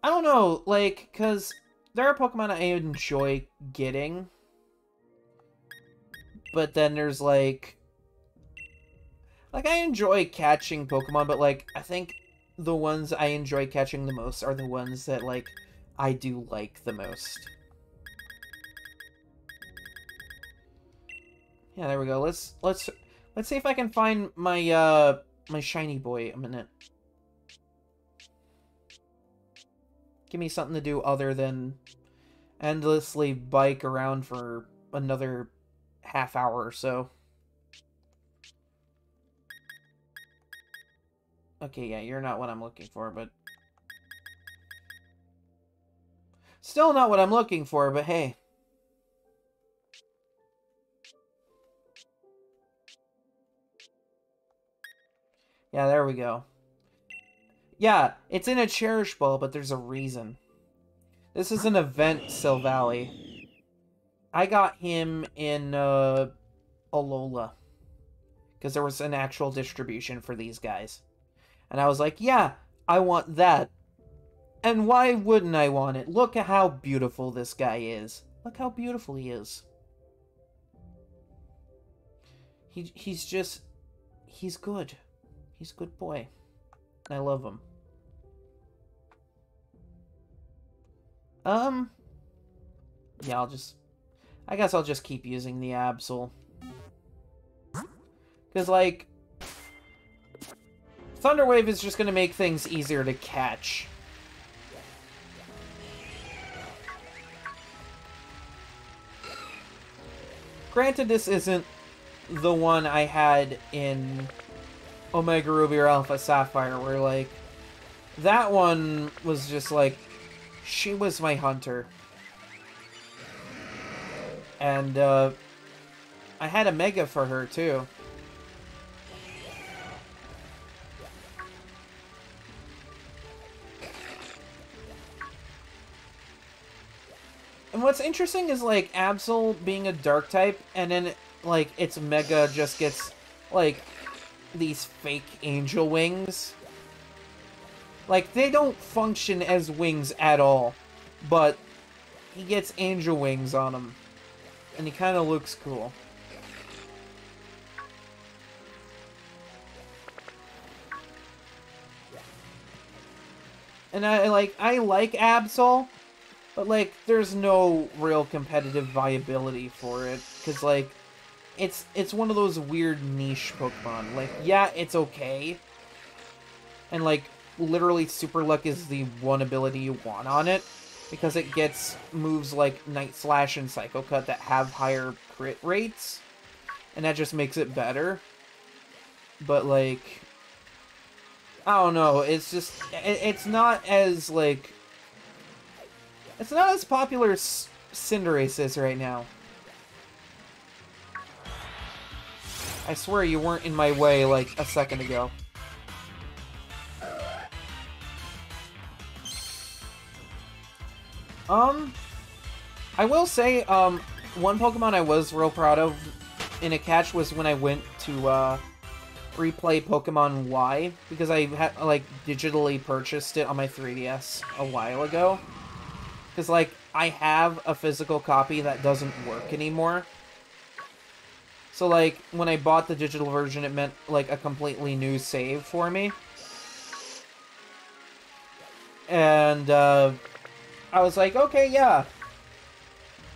don't know, like, because there are Pokemon I enjoy getting, but then there's like I enjoy catching Pokemon, but like I think the ones I enjoy catching the most are the ones that, like, I do like the most. Yeah, there we go. Let's see if I can find my my shiny boy a minute. Give me something to do other than endlessly bike around for another half hour or so. Okay, yeah, you're not what I'm looking for, but... Still not what I'm looking for, but hey. Yeah, there we go. Yeah, it's in a Cherish Ball, but there's a reason. This is an event, Silvally. I got him in, Alola. Because there was an actual distribution for these guys. And I was like, yeah, I want that. And why wouldn't I want it? Look at how beautiful this guy is. Look how beautiful he is. He's just... He's good. He's a good boy. I love him. Yeah, I guess I'll just keep using the Absol. Because, like... Thunder Wave is just going to make things easier to catch. Granted, this isn't the one I had in Omega Ruby or Alpha Sapphire, where, like, that one was just, like, she was my hunter. And, I had a Mega for her, too. And what's interesting is, like, Absol being a dark type, and then, like, its Mega just gets, like, these fake angel wings. Like, they don't function as wings at all, but he gets angel wings on him, and he kind of looks cool. And I like Absol, but, like, there's no real competitive viability for it, because, like, it's one of those weird niche Pokemon. Like, yeah, it's okay, and, like, literally Super Luck is the one ability you want on it, because it gets moves like Night Slash and Psycho Cut that have higher crit rates, and that just makes it better. But, like, I don't know, it's just, it's not as, like... It's not as popular as Cinderace is right now. I swear you weren't in my way, like, a second ago. I will say, one Pokemon I was real proud of in a catch was when I went to, replay Pokemon Y, because I had, like, digitally purchased it on my 3DS a while ago. Because, like, I have a physical copy that doesn't work anymore. So, like, when I bought the digital version, it meant, like, a completely new save for me. And, I was like, okay, yeah.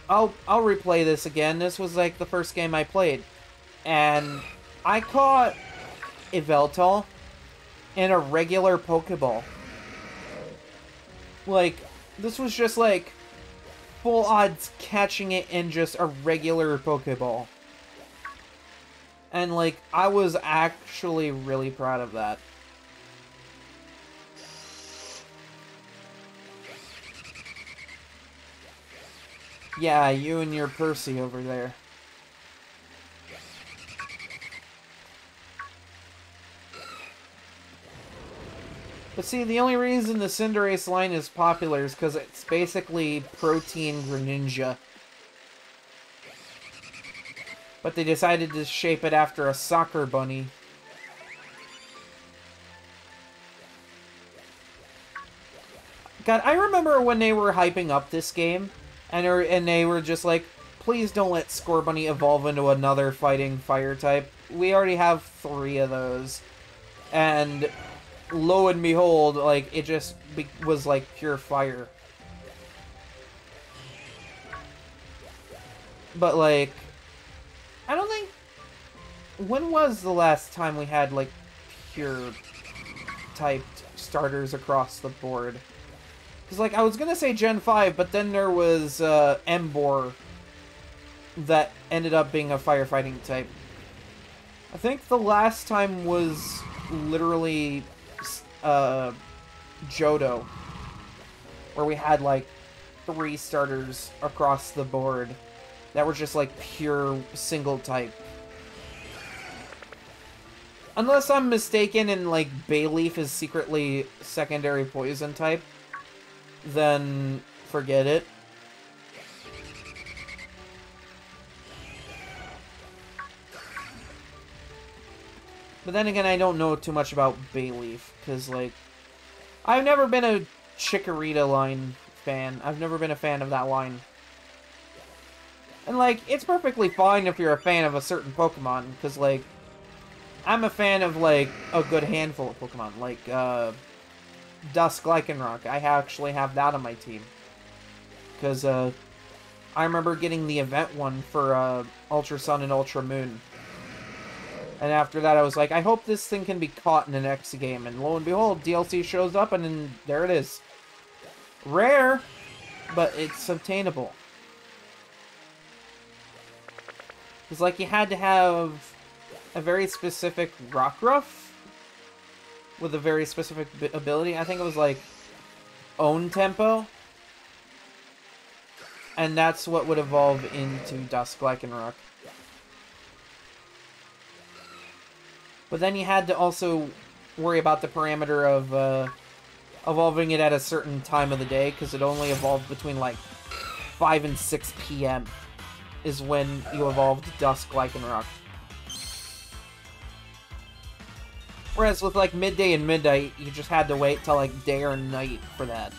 I'll replay this again. This was, like, the first game I played. And I caught Yveltal in a regular Pokeball. Like, this was just, like, full odds catching it in just a regular Pokeball. And, like, I was actually really proud of that. Yeah, you and your Percy over there. But see, the only reason the Cinderace line is popular is because it's basically Protein Greninja. But they decided to shape it after a soccer bunny. God, I remember when they were hyping up this game, and they were just like, please don't let Scorbunny evolve into another fighting fire type. We already have 3 of those. And lo and behold, like, it just was like pure fire. But like, I don't think... When was the last time we had, like, pure typed starters across the board? Because, like, I was gonna say Gen 5, but then there was Emboar that ended up being a firefighting type. I think the last time was literally Johto, where we had, like, 3 starters across the board that were just, like, pure single type. Unless I'm mistaken and, like, Bayleaf is secretly secondary poison type, then forget it. But then again, I don't know too much about Bayleaf, because, like, I've never been a Chikorita line fan. I've never been a fan of that line. And, like, it's perfectly fine if you're a fan of a certain Pokemon, because, like, I'm a fan of, like, a good handful of Pokemon, like, Dusk Lycanroc. I actually have that on my team. Because, I remember getting the event one for, Ultra Sun and Ultra Moon. And after that, I was like, I hope this thing can be caught in the next game. And lo and behold, DLC shows up, and then there it is. Rare, but it's obtainable. It's like you had to have a very specific Rockruff with a very specific ability. I think it was like Own Tempo. And that's what would evolve into Dusk Lycanroc. But then you had to also worry about the parameter of evolving it at a certain time of the day, because it only evolved between like 5 and 6 p.m. is when you evolved Dusk Lycanroc. Whereas with like midday and midnight, you just had to wait till like day or night for that.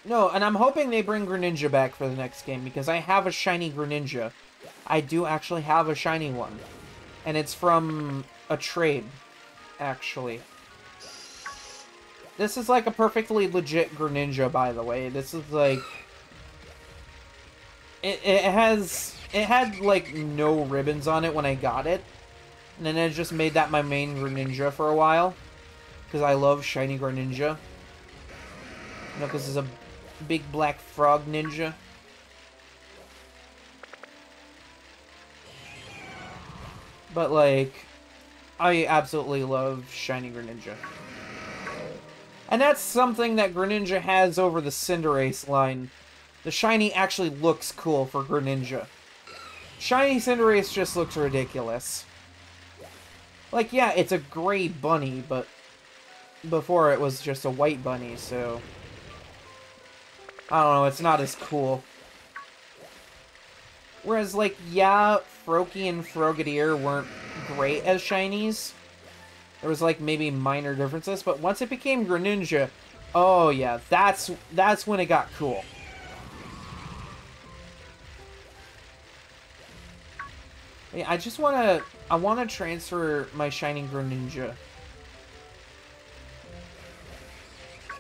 No, and I'm hoping they bring Greninja back for the next game, because I have a shiny Greninja. I do actually have a shiny one. And it's from a trade, actually. This is like a perfectly legit Greninja, by the way. This is like... It had like no ribbons on it when I got it. And then I just made that my main Greninja for a while. Because I love shiny Greninja. You know, because it's a big black frog ninja. But, like, I absolutely love shiny Greninja. And that's something that Greninja has over the Cinderace line. The shiny actually looks cool for Greninja. Shiny Cinderace just looks ridiculous. Like, yeah, it's a gray bunny, but before it was just a white bunny, so... I don't know, it's not as cool. Whereas, like, yeah, Froakie and Frogadier weren't great as shinies. There was, like, maybe minor differences, but once it became Greninja, oh yeah, that's when it got cool. Yeah, I wanna transfer my shiny Greninja.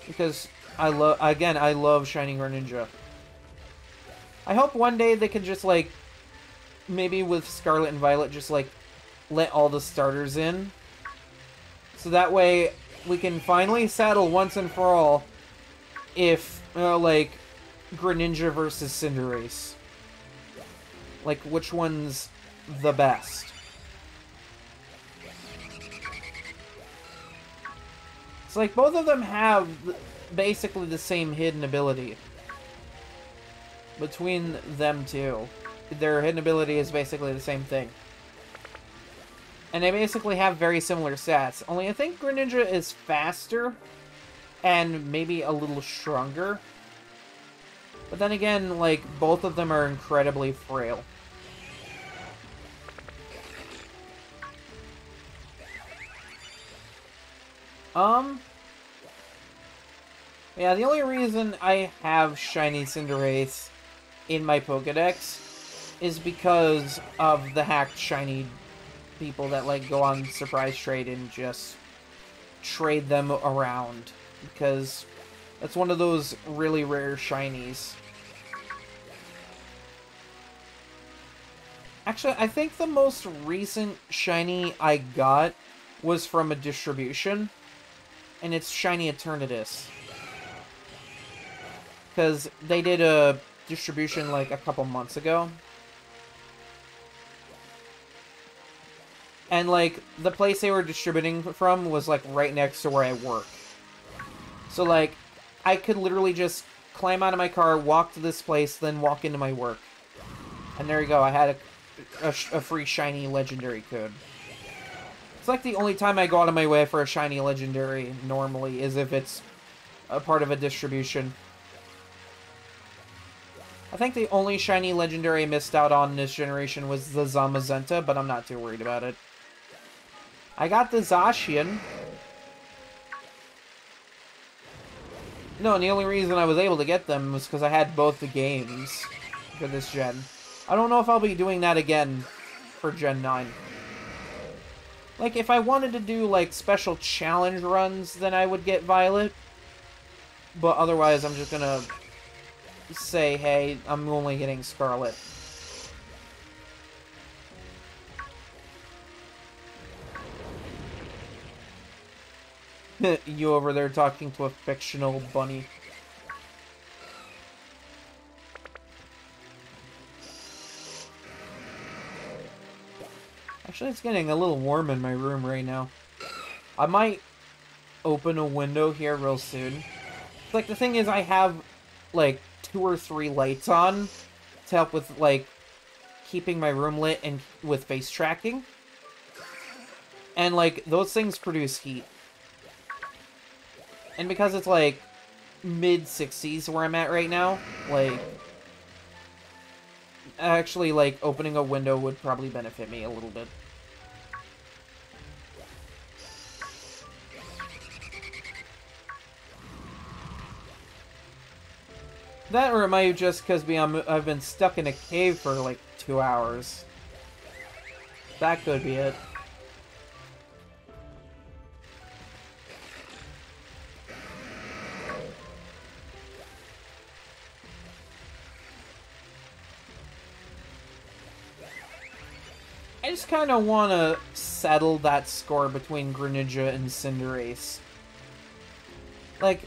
Because I love shiny Greninja. I hope one day they can just, like, maybe with Scarlet and Violet, just, like, let all the starters in. So that way, we can finally settle once and for all if, like, Greninja versus Cinderace. Like, which one's the best. It's like both of them have basically the same hidden ability. Between them two, their hidden ability is basically the same thing. And they basically have very similar stats. Only I think Greninja is faster and maybe a little stronger. But then again, like, both of them are incredibly frail. Yeah, the only reason I have Shiny Cinderace in my Pokedex is because of the hacked Shiny people that, like, go on Surprise Trade and just trade them around. Because that's one of those really rare Shinies. Actually, I think the most recent Shiny I got was from a distribution. And it's Shiny Eternatus. Because they did a distribution like a couple months ago. And like, the place they were distributing from was like right next to where I work. So like, I could literally just climb out of my car, walk to this place, then walk into my work. And there you go, I had a free shiny legendary code. It's like the only time I go out of my way for a shiny legendary normally is if it's a part of a distribution. I think the only shiny legendary I missed out on this generation was the Zamazenta, but I'm not too worried about it. I got the Zacian. No, and the only reason I was able to get them was because I had both the games for this gen. I don't know if I'll be doing that again for Gen 9. Like, if I wanted to do, like, special challenge runs, then I would get Violet. But otherwise, I'm just gonna say, hey, I'm only getting Scarlet. You over there talking to a fictional bunny. Actually, it's getting a little warm in my room right now. I might open a window here real soon. Like, the thing is, I have, like, 2 or 3 lights on to help with, like, keeping my room lit and with face tracking. And, like, those things produce heat. And because it's, like, mid-60s where I'm at right now, like, actually, like, opening a window would probably benefit me a little bit. That or it might just because I've been stuck in a cave for, like, 2 hours. That could be it. I just kind of want to settle that score between Greninja and Cinderace. Like,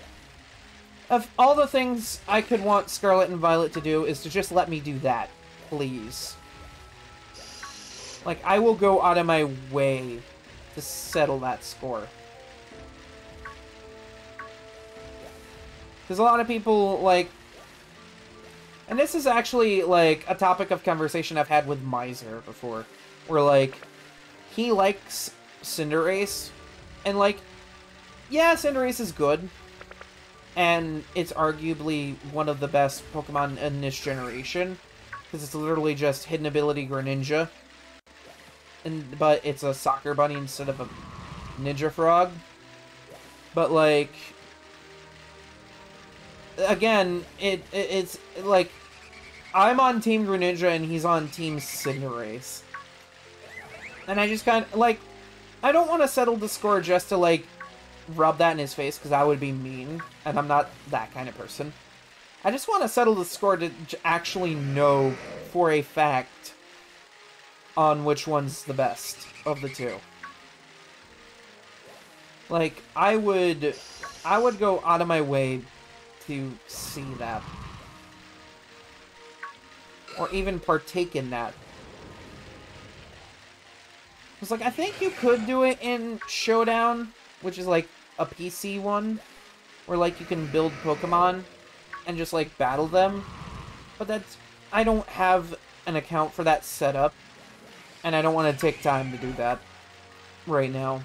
of all the things I could want Scarlet and Violet to do is to just let me do that, please. Like, I will go out of my way to settle that score. Because a lot of people, like... And this is actually, like, a topic of conversation I've had with Miser before. Where, like, he likes Cinderace. And, like, yeah, Cinderace is good. And it's arguably one of the best Pokemon in this generation. Because it's literally just hidden ability Greninja. But it's a soccer bunny instead of a ninja frog. But, like... Again, it's, like... I'm on Team Greninja and he's on Team Cinderace. And I just kind of, like... I don't want to settle the score just to, like... rub that in his face, because that would be mean. And I'm not that kind of person. I just want to settle the score to actually know for a fact on which one's the best of the two. Like, I would go out of my way to see that. Or even partake in that. It's like, I think you could do it in Showdown, which is like a PC one, where like you can build Pokemon and just like battle them. But that's, I don't have an account for that set up, and I don't want to take time to do that right now.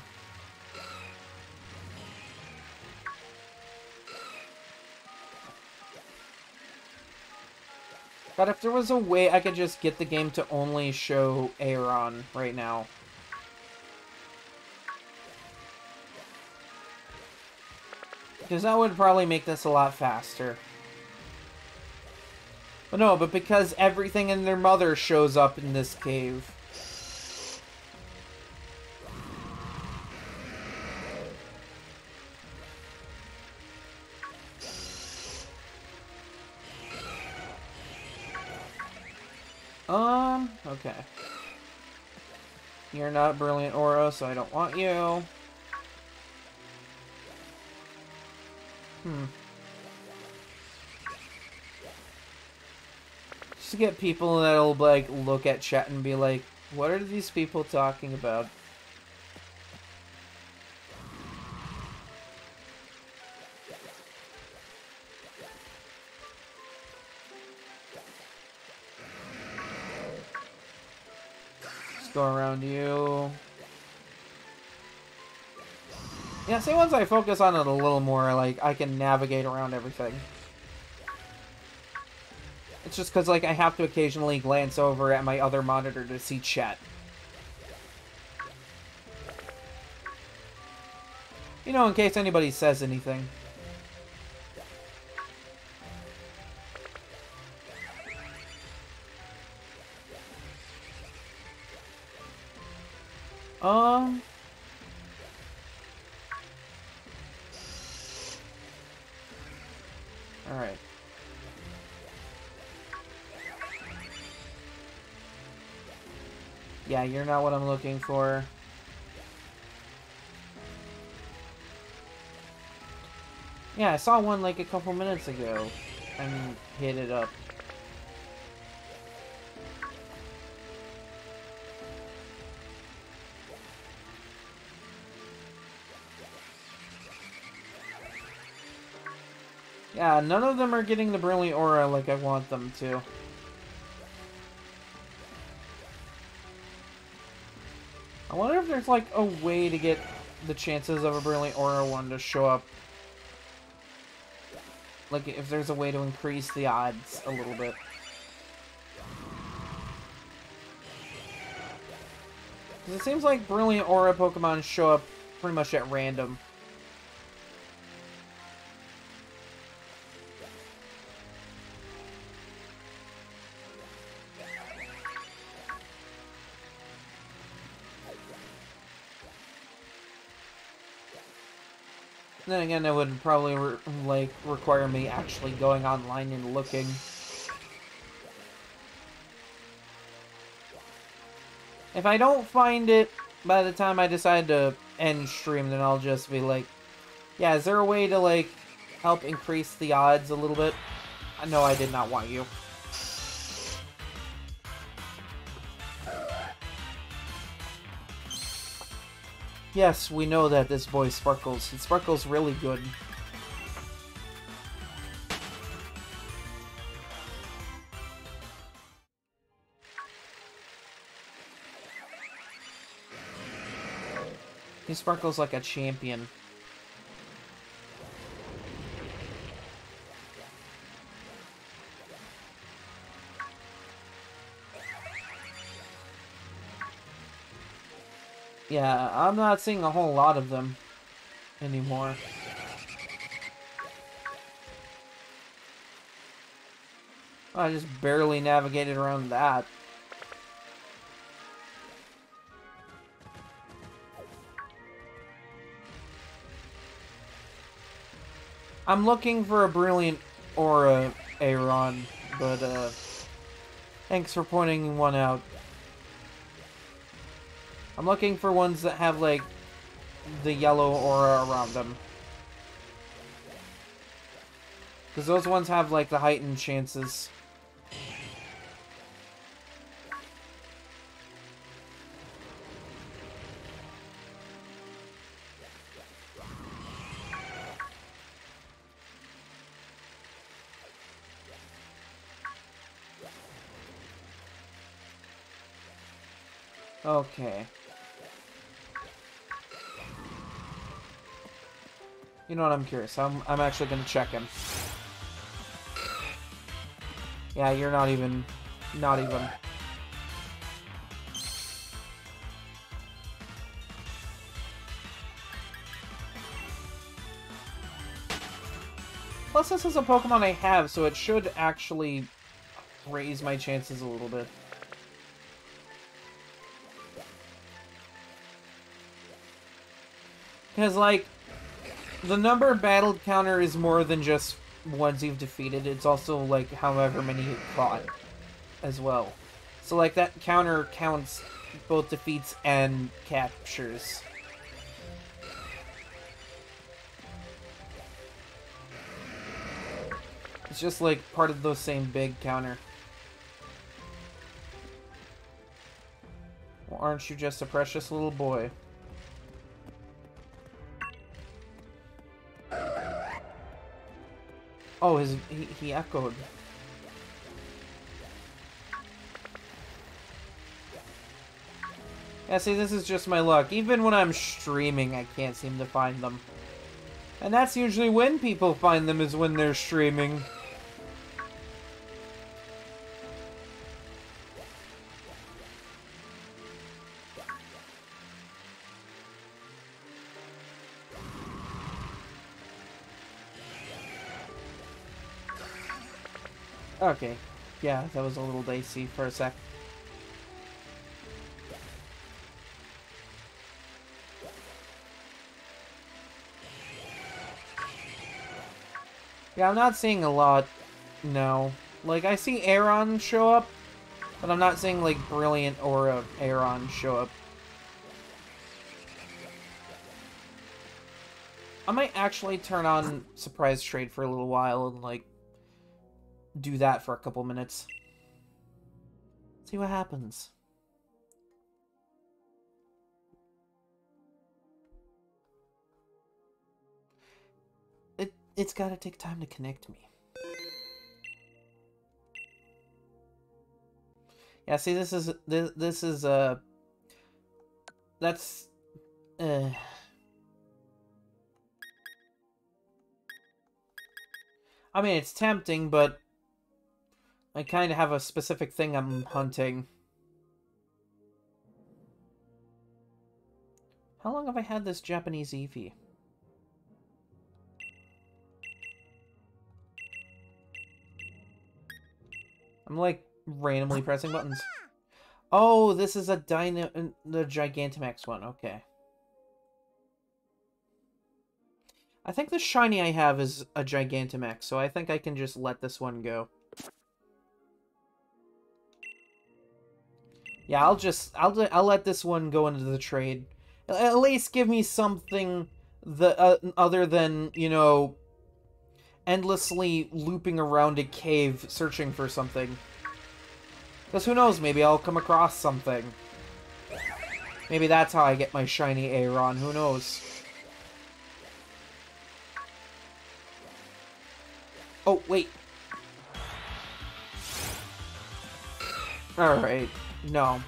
God, if there was a way I could just get the game to only show Aron right now. Because that would probably make this a lot faster. But no, but because everything and their mother shows up in this cave. Okay. You're not Brilliant Aura, so I don't want you. Just to get people that'll, like, look at chat and be like, what are these people talking about? Just go around you. Yeah, see, once I focus on it a little more, like, I can navigate around everything. It's just because, like, I have to occasionally glance over at my other monitor to see chat. You know, in case anybody says anything. Alright. Yeah, you're not what I'm looking for. Yeah, I saw one like a couple minutes ago and hit it up. Yeah, none of them are getting the Brilliant Aura like I want them to. I wonder if there's like a way to get the chances of a Brilliant Aura one to show up. Like if there's a way to increase the odds a little bit. Because it seems like Brilliant Aura Pokemon show up pretty much at random. Then again, it would probably require me actually going online and looking. If I don't find it by the time I decide to end stream, then I'll just be like, yeah, is there a way to like help increase the odds a little bit? No, I did not want you. Yes, we know that this boy sparkles. He sparkles really good. He sparkles like a champion. Yeah, I'm not seeing a whole lot of them anymore. I just barely navigated around that. I'm looking for a Brilliant Aura Aron, but thanks for pointing one out. I'm looking for ones that have, like, the yellow aura around them. Because those ones have, like, the heightened chances. Okay. You know what, I'm curious. I'm actually gonna check him. Yeah, you're not even... Not even... Plus, this is a Pokemon I have, so it should actually raise my chances a little bit. Because, like, the number battled counter is more than just ones you've defeated. It's also, like, however many you've fought as well. So, like, that counter counts both defeats and captures. It's just, like, part of the same big counter. Well, aren't you just a precious little boy? Oh, he echoed. Yeah, see, this is just my luck. Even when I'm streaming, I can't seem to find them. And that's usually when people find them, is when they're streaming. Okay. Yeah, that was a little dicey for a sec. Yeah, I'm not seeing a lot, no. Like, I see Aron show up, but I'm not seeing, like, Brilliant or Aron show up. I might actually turn on Surprise Trade for a little while and, like, do that for a couple minutes. See what happens. It's gotta take time to connect me. Yeah, see, this is that's I mean, it's tempting, but I kind of have a specific thing I'm hunting. How long have I had this Japanese Eevee? I'm, like, randomly pressing buttons. Oh, this is a the Gigantamax one, okay. I think the shiny I have is a Gigantamax, so I think I can just let this one go. Yeah, I'll let this one go into the trade. At least give me something that other than, you know, endlessly looping around a cave searching for something. Because who knows, maybe I'll come across something. Maybe that's how I get my shiny Aron, who knows. Oh, wait. Alright, no.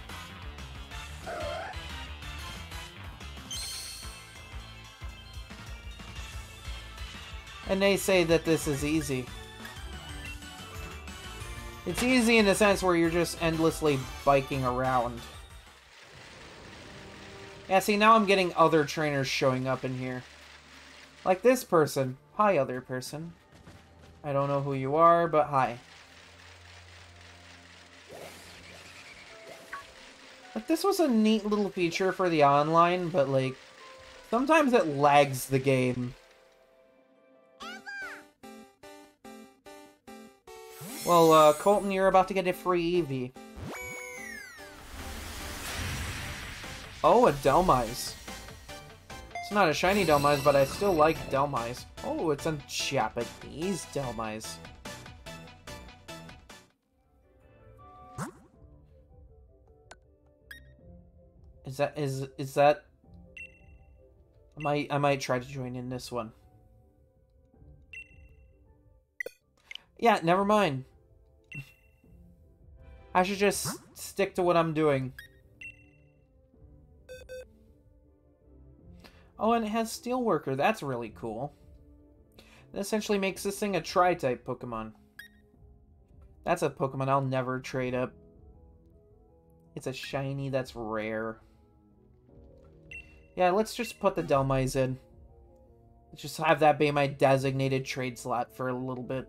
And they say that this is easy. It's easy in the sense where you're just endlessly biking around. Yeah, see, now I'm getting other trainers showing up in here. Like this person. Hi, other person. I don't know who you are, but hi. Like, this was a neat little feature for the online, but, like, sometimes it lags the game. Well, Colton, you're about to get a free Eevee. Oh, a Delmise. It's not a shiny Delmise, but I still like Delmise. Oh, it's a Japanese Delmise. Is that... I might try to join in this one. Yeah, never mind. I should just stick to what I'm doing. Oh, and it has Steelworker. That's really cool. That essentially makes this thing a Tri-type Pokemon. That's a Pokemon I'll never trade up. It's a shiny that's rare. Yeah, let's just put the Dhelmise in. Let's just have that be my designated trade slot for a little bit.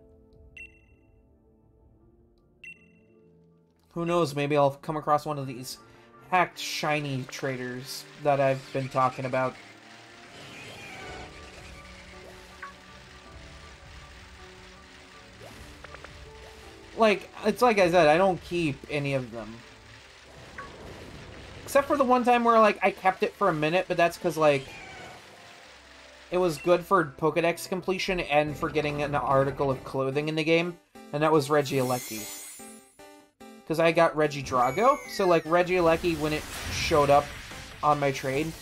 Who knows, maybe I'll come across one of these hacked shiny traders that I've been talking about. Like, it's like I said, I don't keep any of them. Except for the one time where, like, I kept it for a minute, but that's because, like, it was good for Pokedex completion and for getting an article of clothing in the game, and that was Regieleki. Because I got Regidrago, so, like, Regieleki, when it showed up on my trade,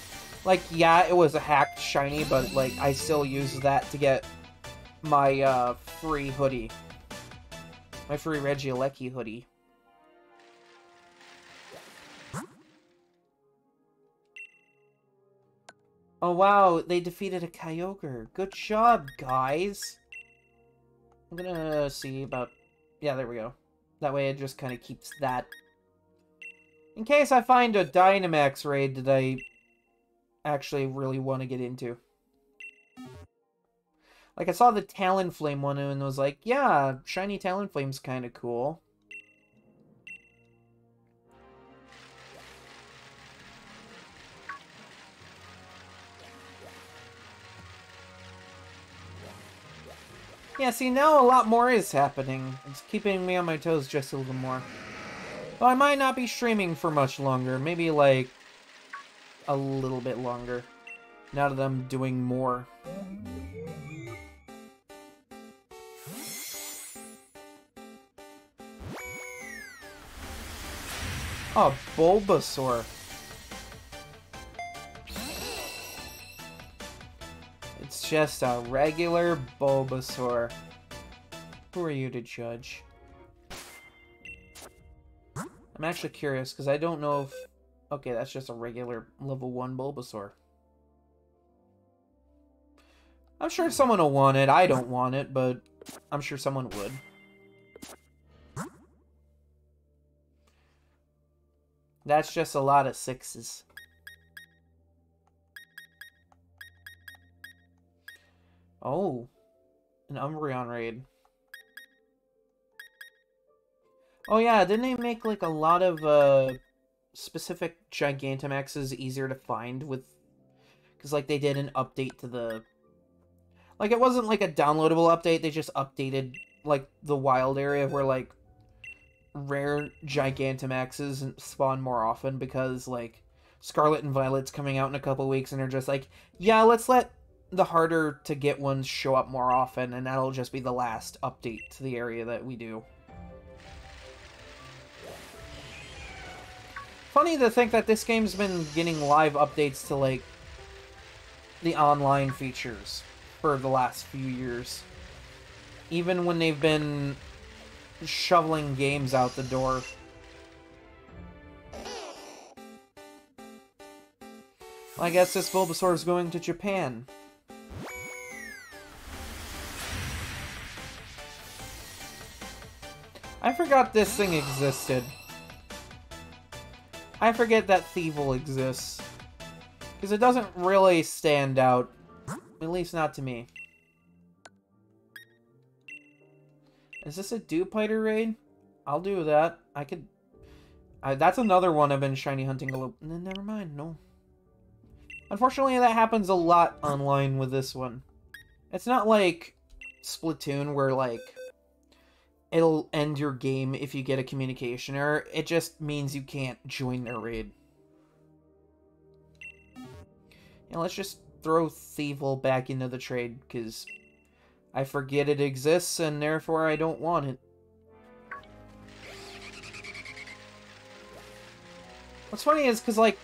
like, yeah, it was a hacked shiny, but, like, I still used that to get my, free hoodie. My free Regieleki hoodie. Oh wow, they defeated a Kyogre. Good job, guys. I'm gonna see about... Yeah, there we go. That way it just kind of keeps that. In case I find a Dynamax raid that I actually really want to get into. Like, I saw the Talonflame one and was like, yeah, shiny Talonflame's kind of cool. Yeah, see, now a lot more is happening. It's keeping me on my toes just a little more. But I might not be streaming for much longer. Maybe, like, a little bit longer. Now that I'm doing more. Oh, Bulbasaur. It's just a regular Bulbasaur. Who are you to judge? I'm actually curious, because I don't know if... Okay, that's just a regular level 1 Bulbasaur. I'm sure someone will want it. I don't want it, but I'm sure someone would. That's just a lot of 6s. Oh, an Umbreon raid. Oh yeah, didn't they make like a lot of specific Gigantamaxes easier to find with... Because like they did an update to the... Like it wasn't like a downloadable update, they just updated like the wild area where like rare Gigantamaxes spawn more often because like Scarlet and Violet's coming out in a couple weeks and they're just like, yeah, let's let the harder to get ones show up more often and that'll just be the last update to the area that we do. Funny to think that this game's been getting live updates to like the online features for the last few years. Even when they've been shoveling games out the door. I guess this Bulbasaur is going to Japan. I forgot this thing existed. I forget that Thievul exists. Because it doesn't really stand out. At least not to me. Is this a Dewpider raid? I'll do that. I could... that's another one I've been shiny hunting a little... Never mind, no. Unfortunately, that happens a lot online with this one. It's not like Splatoon where, like, it'll end your game if you get a communication error. It just means you can't join their raid. Yeah, let's just throw Thievul back into the trade, because I forget it exists, and therefore I don't want it. What's funny is, because, like,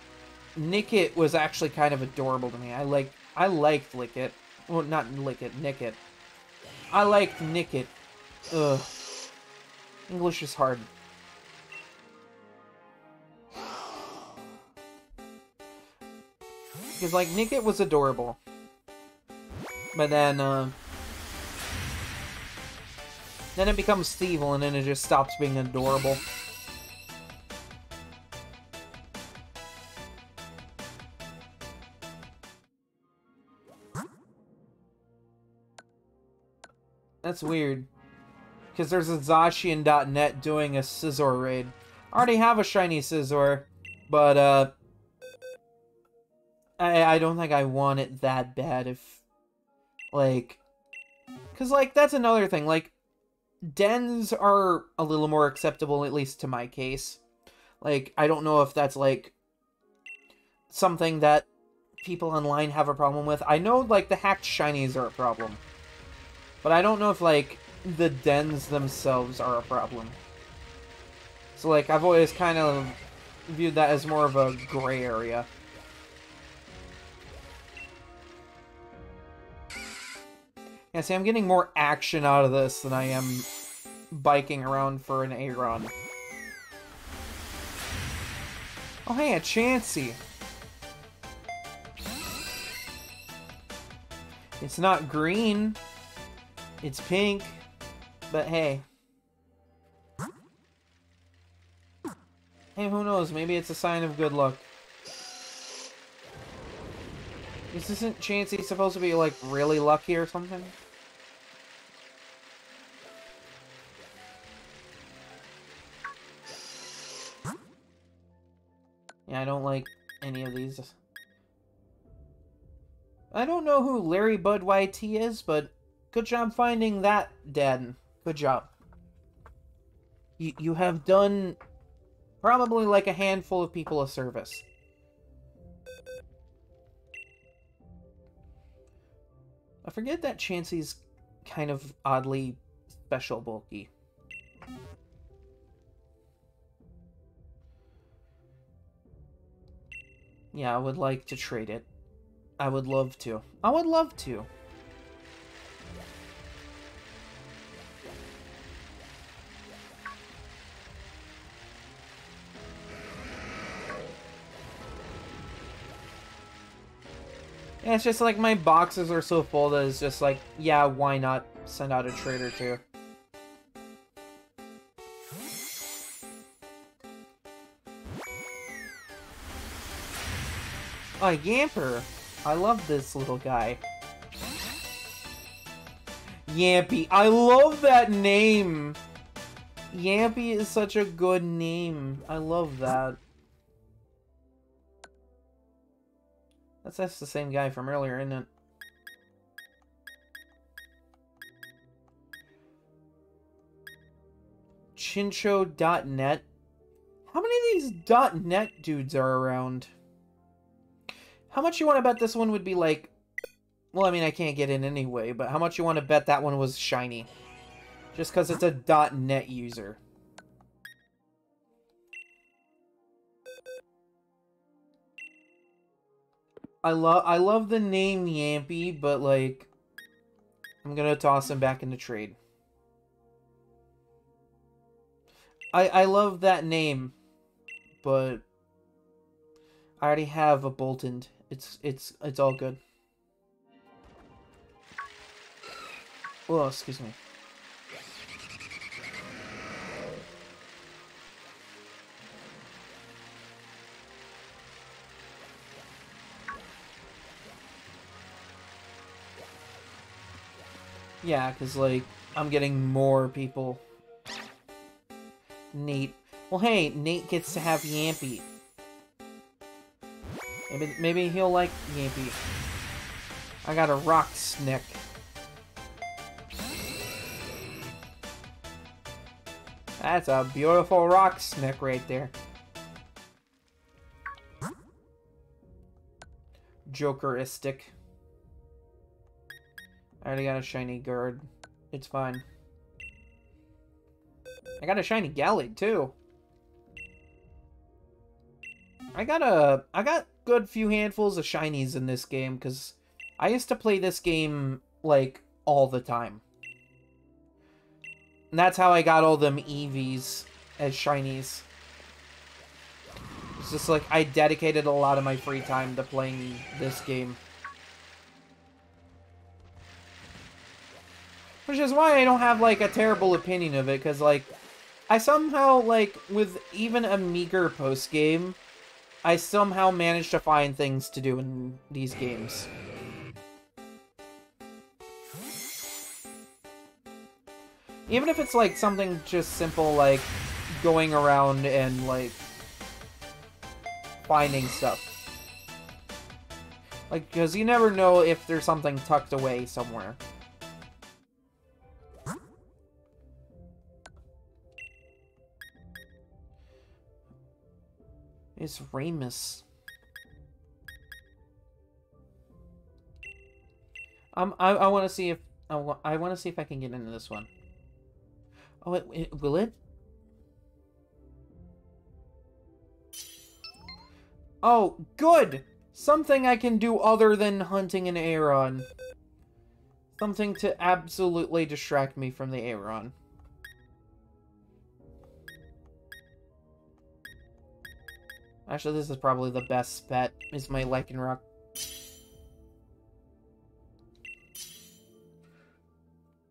Nickit was actually kind of adorable to me. I liked Lickit. Well, not Lickit, Nickit. I liked Nickit. Ugh. English is hard. Because, like, Nickit was adorable. But then it becomes evil, and then it just stops being adorable. That's weird. Because there's a Zacian.net doing a Scizor raid. I already have a shiny Scizor, but, I don't think I want it that bad if, like... Because, like, that's another thing. Like, dens are a little more acceptable, at least to my case. Like, I don't know if that's, like, something that people online have a problem with. I know, like, the hacked shinies are a problem. But I don't know if, like, the dens themselves are a problem. So, like, I've always kind of viewed that as more of a gray area. Yeah, see, I'm getting more action out of this than I am biking around for an Aron. Oh, hey, a Chansey. It's not green. It's pink. But hey. Hey, who knows? Maybe it's a sign of good luck. Isn't Chansey supposed to be, like, really lucky or something? Yeah, I don't like any of these. I don't know who Larry Bud YT is, but good job finding that, Dad. Good job. You have done probably like a handful of people a service. I forget that Chansey's kind of oddly special bulky. Yeah, I would like to trade it. I would love to. I would love to. Yeah, it's just like my boxes are so full that it's just like, yeah, why not send out a trade or two? Oh, Yamper! I love this little guy. Yampy. I love that name! Yampy is such a good name. I love that. That's the same guy from earlier, isn't it? Chincho.net. How many of these .net dudes are around? How much you want to bet this one would be like... Well, I mean, I can't get in anyway, but how much you want to bet that one was shiny? Just because it's a .net user. I love the name Yampy, but, like... I'm gonna toss him back into trade. I love that name, but... I already have a Bolton. It's all good. Oh, excuse me. Yeah, because, like, I'm getting more people. Nate. Well, hey, Nate gets to have Yampy. Maybe he'll like Yampy. I got a Rock Snick. That's a beautiful Rock Snick right there. Jokeristic. I already got a shiny guard. It's fine. I got a shiny Gallade too. I got good few handfuls of shinies in this game because I used to play this game like all the time. And that's how I got all them EVs as shinies. It's just like I dedicated a lot of my free time to playing this game. Which is why I don't have, like, a terrible opinion of it, because, like, I somehow, like, with even a meager post-game, I somehow managed to find things to do in these games. Even if it's, like, something just simple, like, going around and, like, finding stuff. Like, because you never know if there's something tucked away somewhere. It's Ramus. I want to see if I want to see if I can get into this one. Oh, will it? Oh, good! Something I can do other than hunting an Aron. Something to absolutely distract me from the Aron. Actually, this is probably the best bet, is my Lycanroc.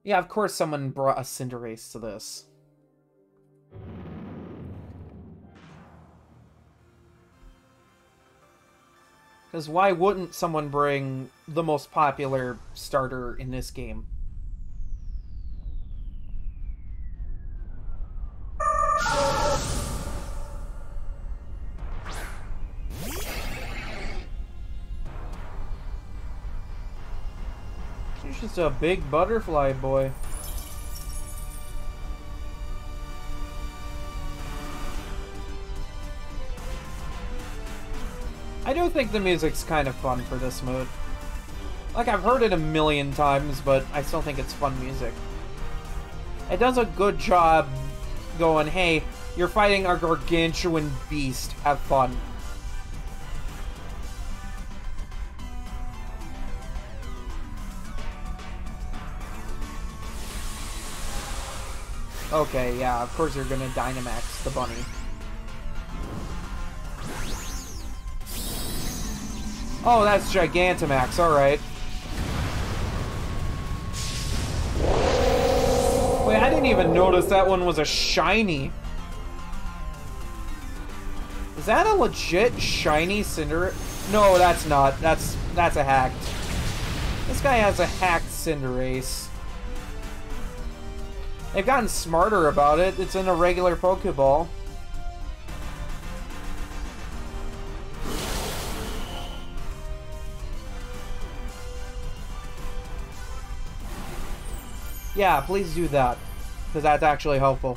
Yeah, of course someone brought a Cinderace to this. Because why wouldn't someone bring the most popular starter in this game? She's just a big butterfly boy. I do think the music's kind of fun for this mode. Like, I've heard it a million times, but I still think it's fun music. It does a good job going, hey, you're fighting a gargantuan beast, have fun. Okay, yeah, of course you're gonna Dynamax the bunny. Oh, that's Gigantamax, alright. Wait, I didn't even notice that one was a shiny. Is that a legit shiny Cinder? No, that's not. That's a hacked. This guy has a hacked Cinderace. They've gotten smarter about it. It's in a regular Pokeball. Yeah, please do that, because that's actually helpful.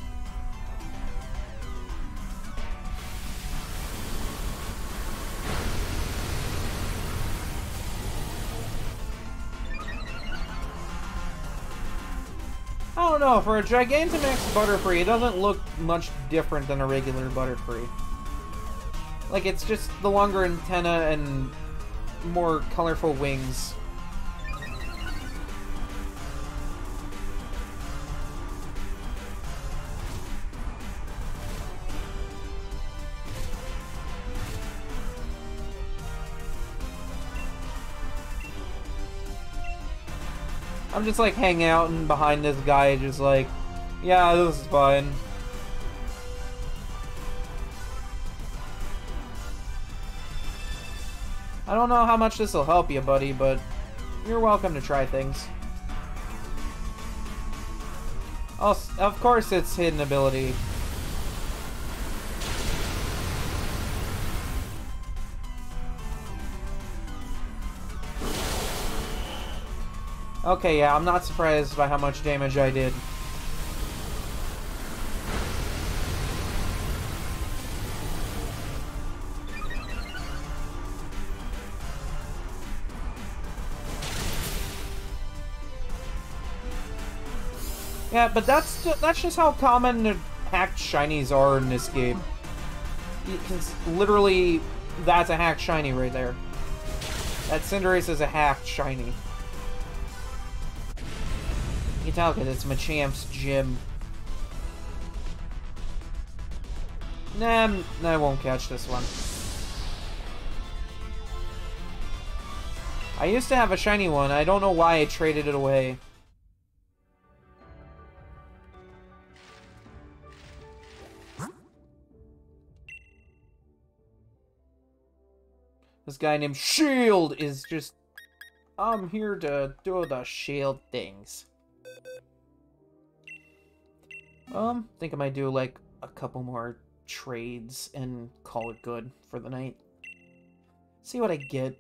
I don't know, for a Gigantamax Butterfree, it doesn't look much different than a regular Butterfree. Like, it's just the longer antenna and more colorful wings. I'm just like hanging out and behind this guy, just like, yeah, this is fine. I don't know how much this will help you, buddy, but you're welcome to try things. Oh, of course it's hidden ability. Okay, yeah, I'm not surprised by how much damage I did. Yeah, but that's just how common hacked shinies are in this game. Because literally, that's a hacked shiny right there. That Cinderace is a hacked shiny. You can tell because it's Machamp's gym. Nah, I won't catch this one. I used to have a shiny one. I don't know why I traded it away. This guy named Shield is just... I'm here to do the shield things. Think I might do, like, a couple more trades and call it good for the night. See what I get.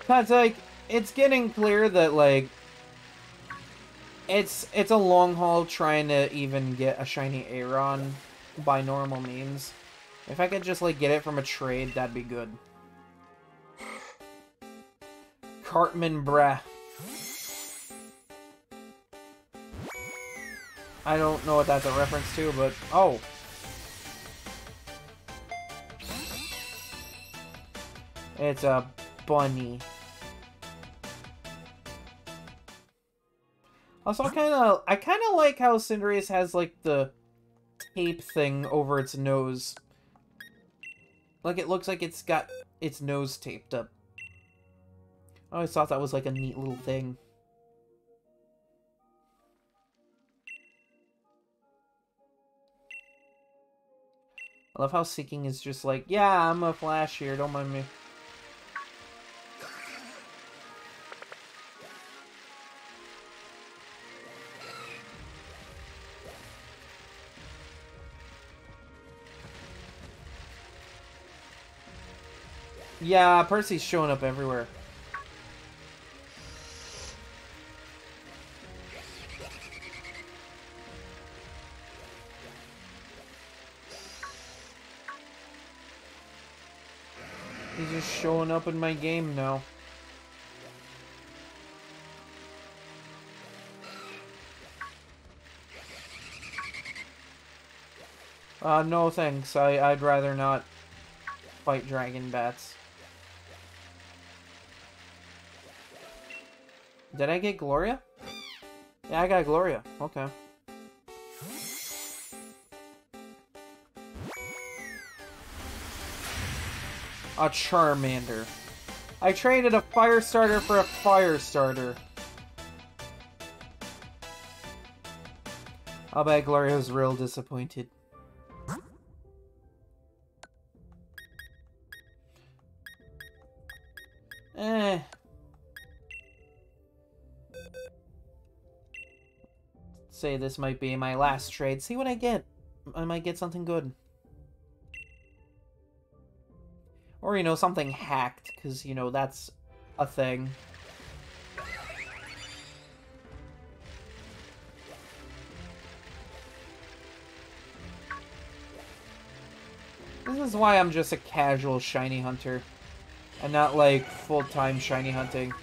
Cause, like, it's getting clear that, like, it's a long haul trying to even get a shiny Aron by normal means. If I could just, like, get it from a trade, that'd be good. Cartman Brah. I don't know what that's a reference to, but... Oh! It's a bunny. Also, I kind of like how Cinderace has, like, the tape thing over its nose. Like, it looks like it's got its nose taped up. I always thought that was, like, a neat little thing. I love how Seeking is just like, yeah, I'm a Flash here, don't mind me. Yeah, Percy's showing up everywhere. He's just showing up in my game now. No thanks. I'd rather not fight dragon bats. Did I get Gloria? Yeah, I got Gloria. Okay. A Charmander. I traded a fire starter for a fire starter. I'll bet Gloria's real disappointed. Say this might be my last trade. See what I get. I might get something good. Or, you know, something hacked, because, you know, that's a thing. This is why I'm just a casual shiny hunter. And not, like, full-time shiny hunting.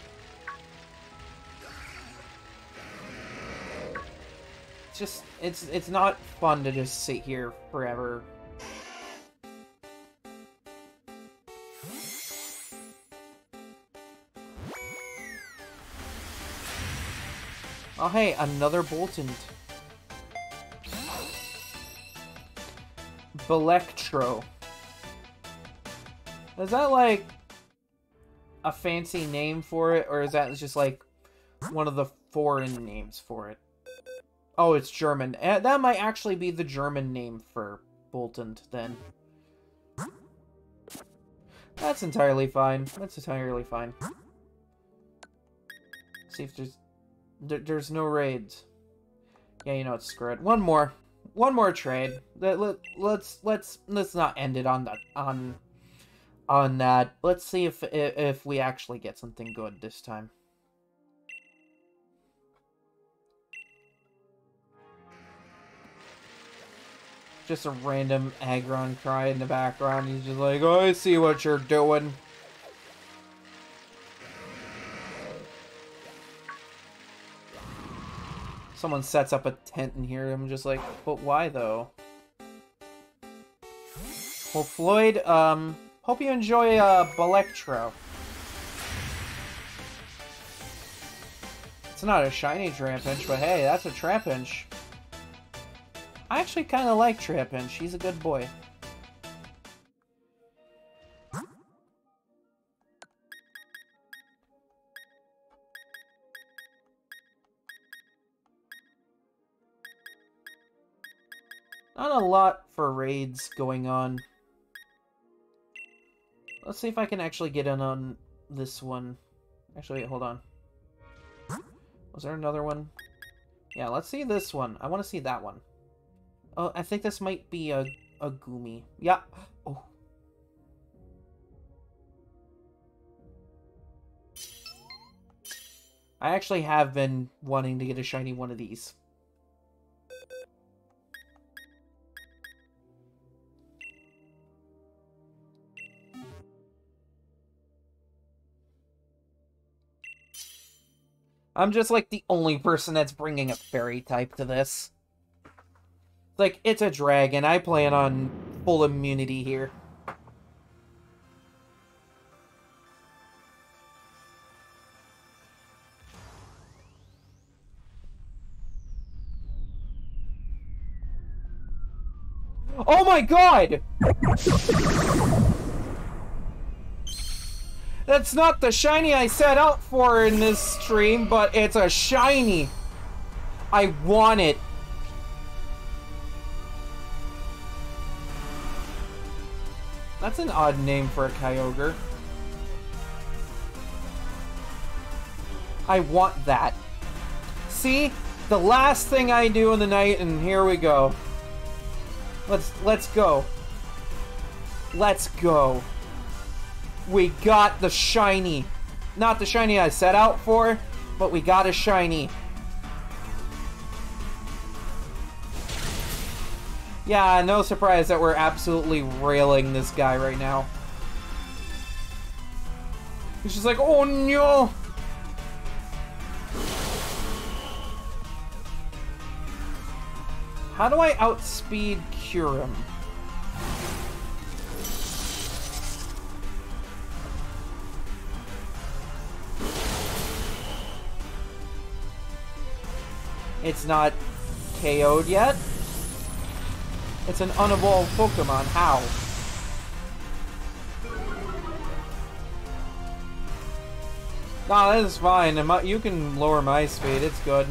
It's just, it's not fun to just sit here forever. Oh hey, another Boltund. Belectro. Is that like a fancy name for it, or is that just like one of the foreign names for it? Oh, it's German. That might actually be the German name for Boltund, then. That's entirely fine. That's entirely fine. See if there's no raids. Yeah, you know it's screwed. One more trade. Let's not end it on that. Let's see if we actually get something good this time. Just a random Aggron cry in the background. He's just like, oh, I see what you're doing. Someone sets up a tent in here. I'm just like, but why though? Well, Floyd, hope you enjoy Belectro. It's not a shiny Trapinch, but hey, that's a Trapinch. I actually kind of like Trippin. She's a good boy. Not a lot for raids going on. Let's see if I can actually get in on this one. Actually, wait, hold on. Was there another one? Yeah, let's see this one. I want to see that one. Oh, I think this might be a Gumi. Yeah. Oh. I actually have been wanting to get a shiny one of these. I'm just like the only person that's bringing a fairy type to this. Like, it's a dragon. I plan on full immunity here. Oh my god! That's not the shiny I set out for in this stream, but it's a shiny. I want it. That's an odd name for a Kyogre. I want that. See? The last thing I do in the night, and here we go. Let's go. Let's go. We got the shiny. Not the shiny I set out for, but we got a shiny. Yeah, no surprise that we're absolutely railing this guy right now. He's just like, oh no! How do I outspeed Kyurem? It's not KO'd yet. It's an unevolved Pokemon. How? Nah, that is fine. You can lower my speed. It's good.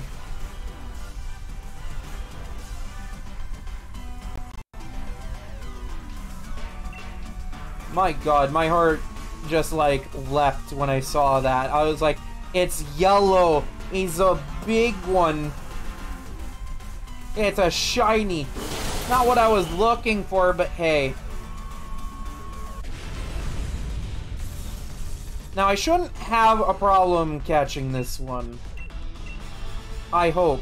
My god, my heart just, like, leapt when I saw that. I was like, it's yellow. He's a big one. It's a shiny. Not what I was looking for, but hey. Now, I shouldn't have a problem catching this one. I hope.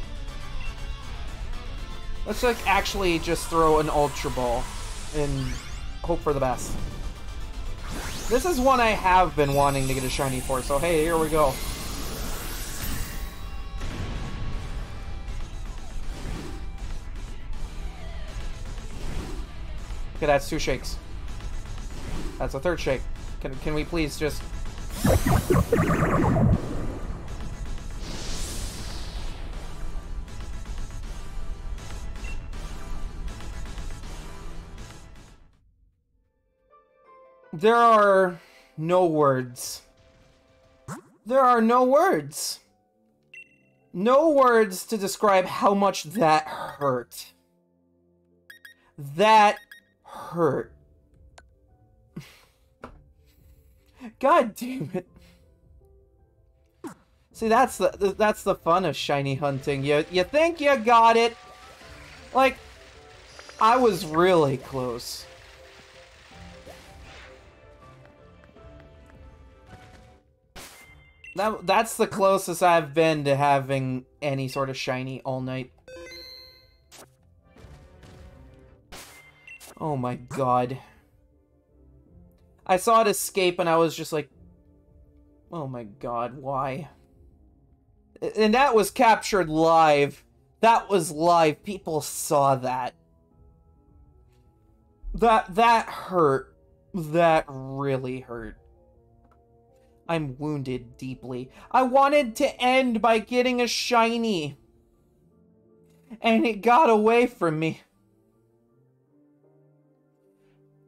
Let's, like, actually just throw an Ultra Ball and hope for the best. This is one I have been wanting to get a shiny for, so hey, here we go. Okay, that's 2 shakes. That's a 3rd shake. Can we please just... There are no words. There are no words. No words to describe how much that hurt. That hurt. God damn it. See, that's the fun of shiny hunting. You think you got it. Like, I was really close. That's the closest I've been to having any sort of shiny all night. Oh my god. I saw it escape and I was just like, oh my god, why? And that was captured live. That was live. People saw that. That hurt. That really hurt. I'm wounded deeply. I wanted to end by getting a shiny. and it got away from me.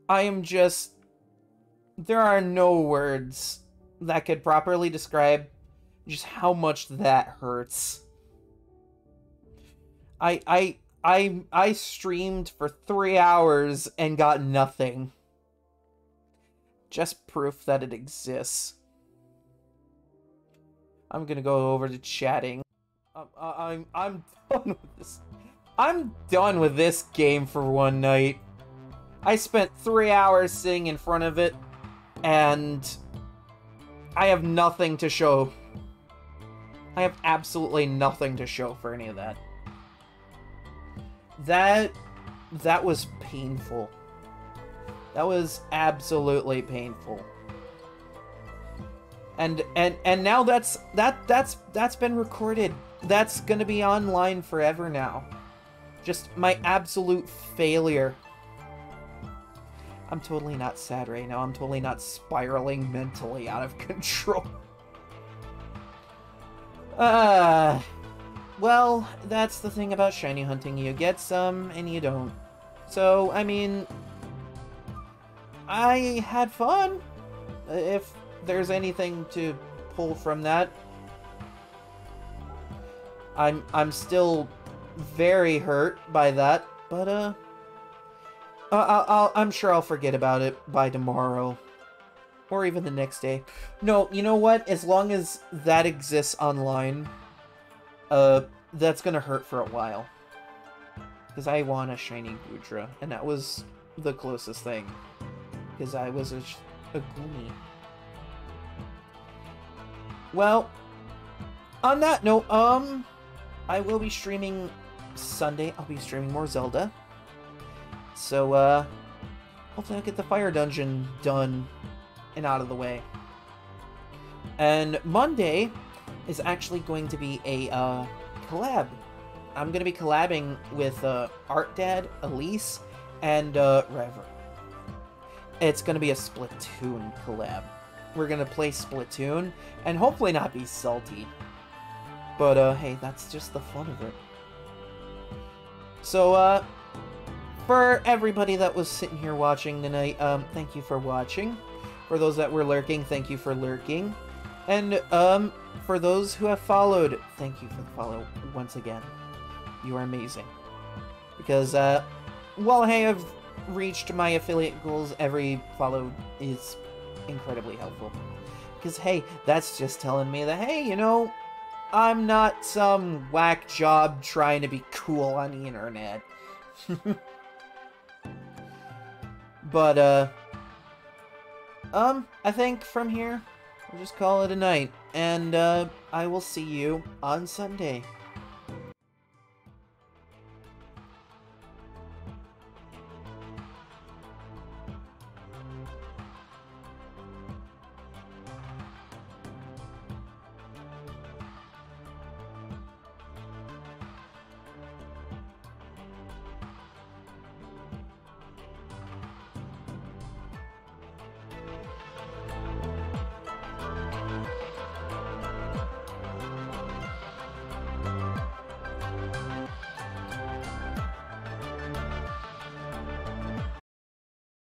I am just... There are no words that could properly describe just how much that hurts. I streamed for 3 hours and got nothing. Just proof that it exists. I'm gonna go over to chatting. I'm done with this. I'm done with this game for one night. I spent 3 hours sitting in front of it, and I have nothing to show. I have absolutely nothing to show for any of that. That was painful. That was absolutely painful. And now that's been recorded. That's gonna be online forever now. Just my absolute failure. I'm totally not sad right now. I'm totally not spiraling mentally out of control. Well, that's the thing about shiny hunting. You get some, and you don't. So, I mean, I had fun. If there's anything to pull from that. I'm still very hurt by that, but, I'm sure I'll forget about it by tomorrow. Or even the next day. No, you know what? As long as that exists online, that's gonna hurt for a while. Because I want a shiny Gudra, and that was the closest thing. Because I was a Goonie. Well, on that note, I will be streaming Sunday. I'll be streaming more Zelda. So, hopefully I'll get the fire dungeon done and out of the way. And Monday is actually going to be a, collab. I'm going to be collabing with, Art Dad, Elise, and, Rever. It's going to be a Splatoon collab. We're going to play Splatoon, and hopefully not be salty. But, hey, that's just the fun of it. So, for everybody that was sitting here watching tonight, thank you for watching. For those that were lurking, thank you for lurking. And, for those who have followed, thank you for the follow once again. You are amazing. Because, well, hey, I've reached my affiliate goals. Every follow is incredibly helpful. Because, hey, that's just telling me that, hey, you know, I'm not some whack job trying to be cool on the internet. But, I think from here, we'll just call it a night. And, I will see you on Sunday.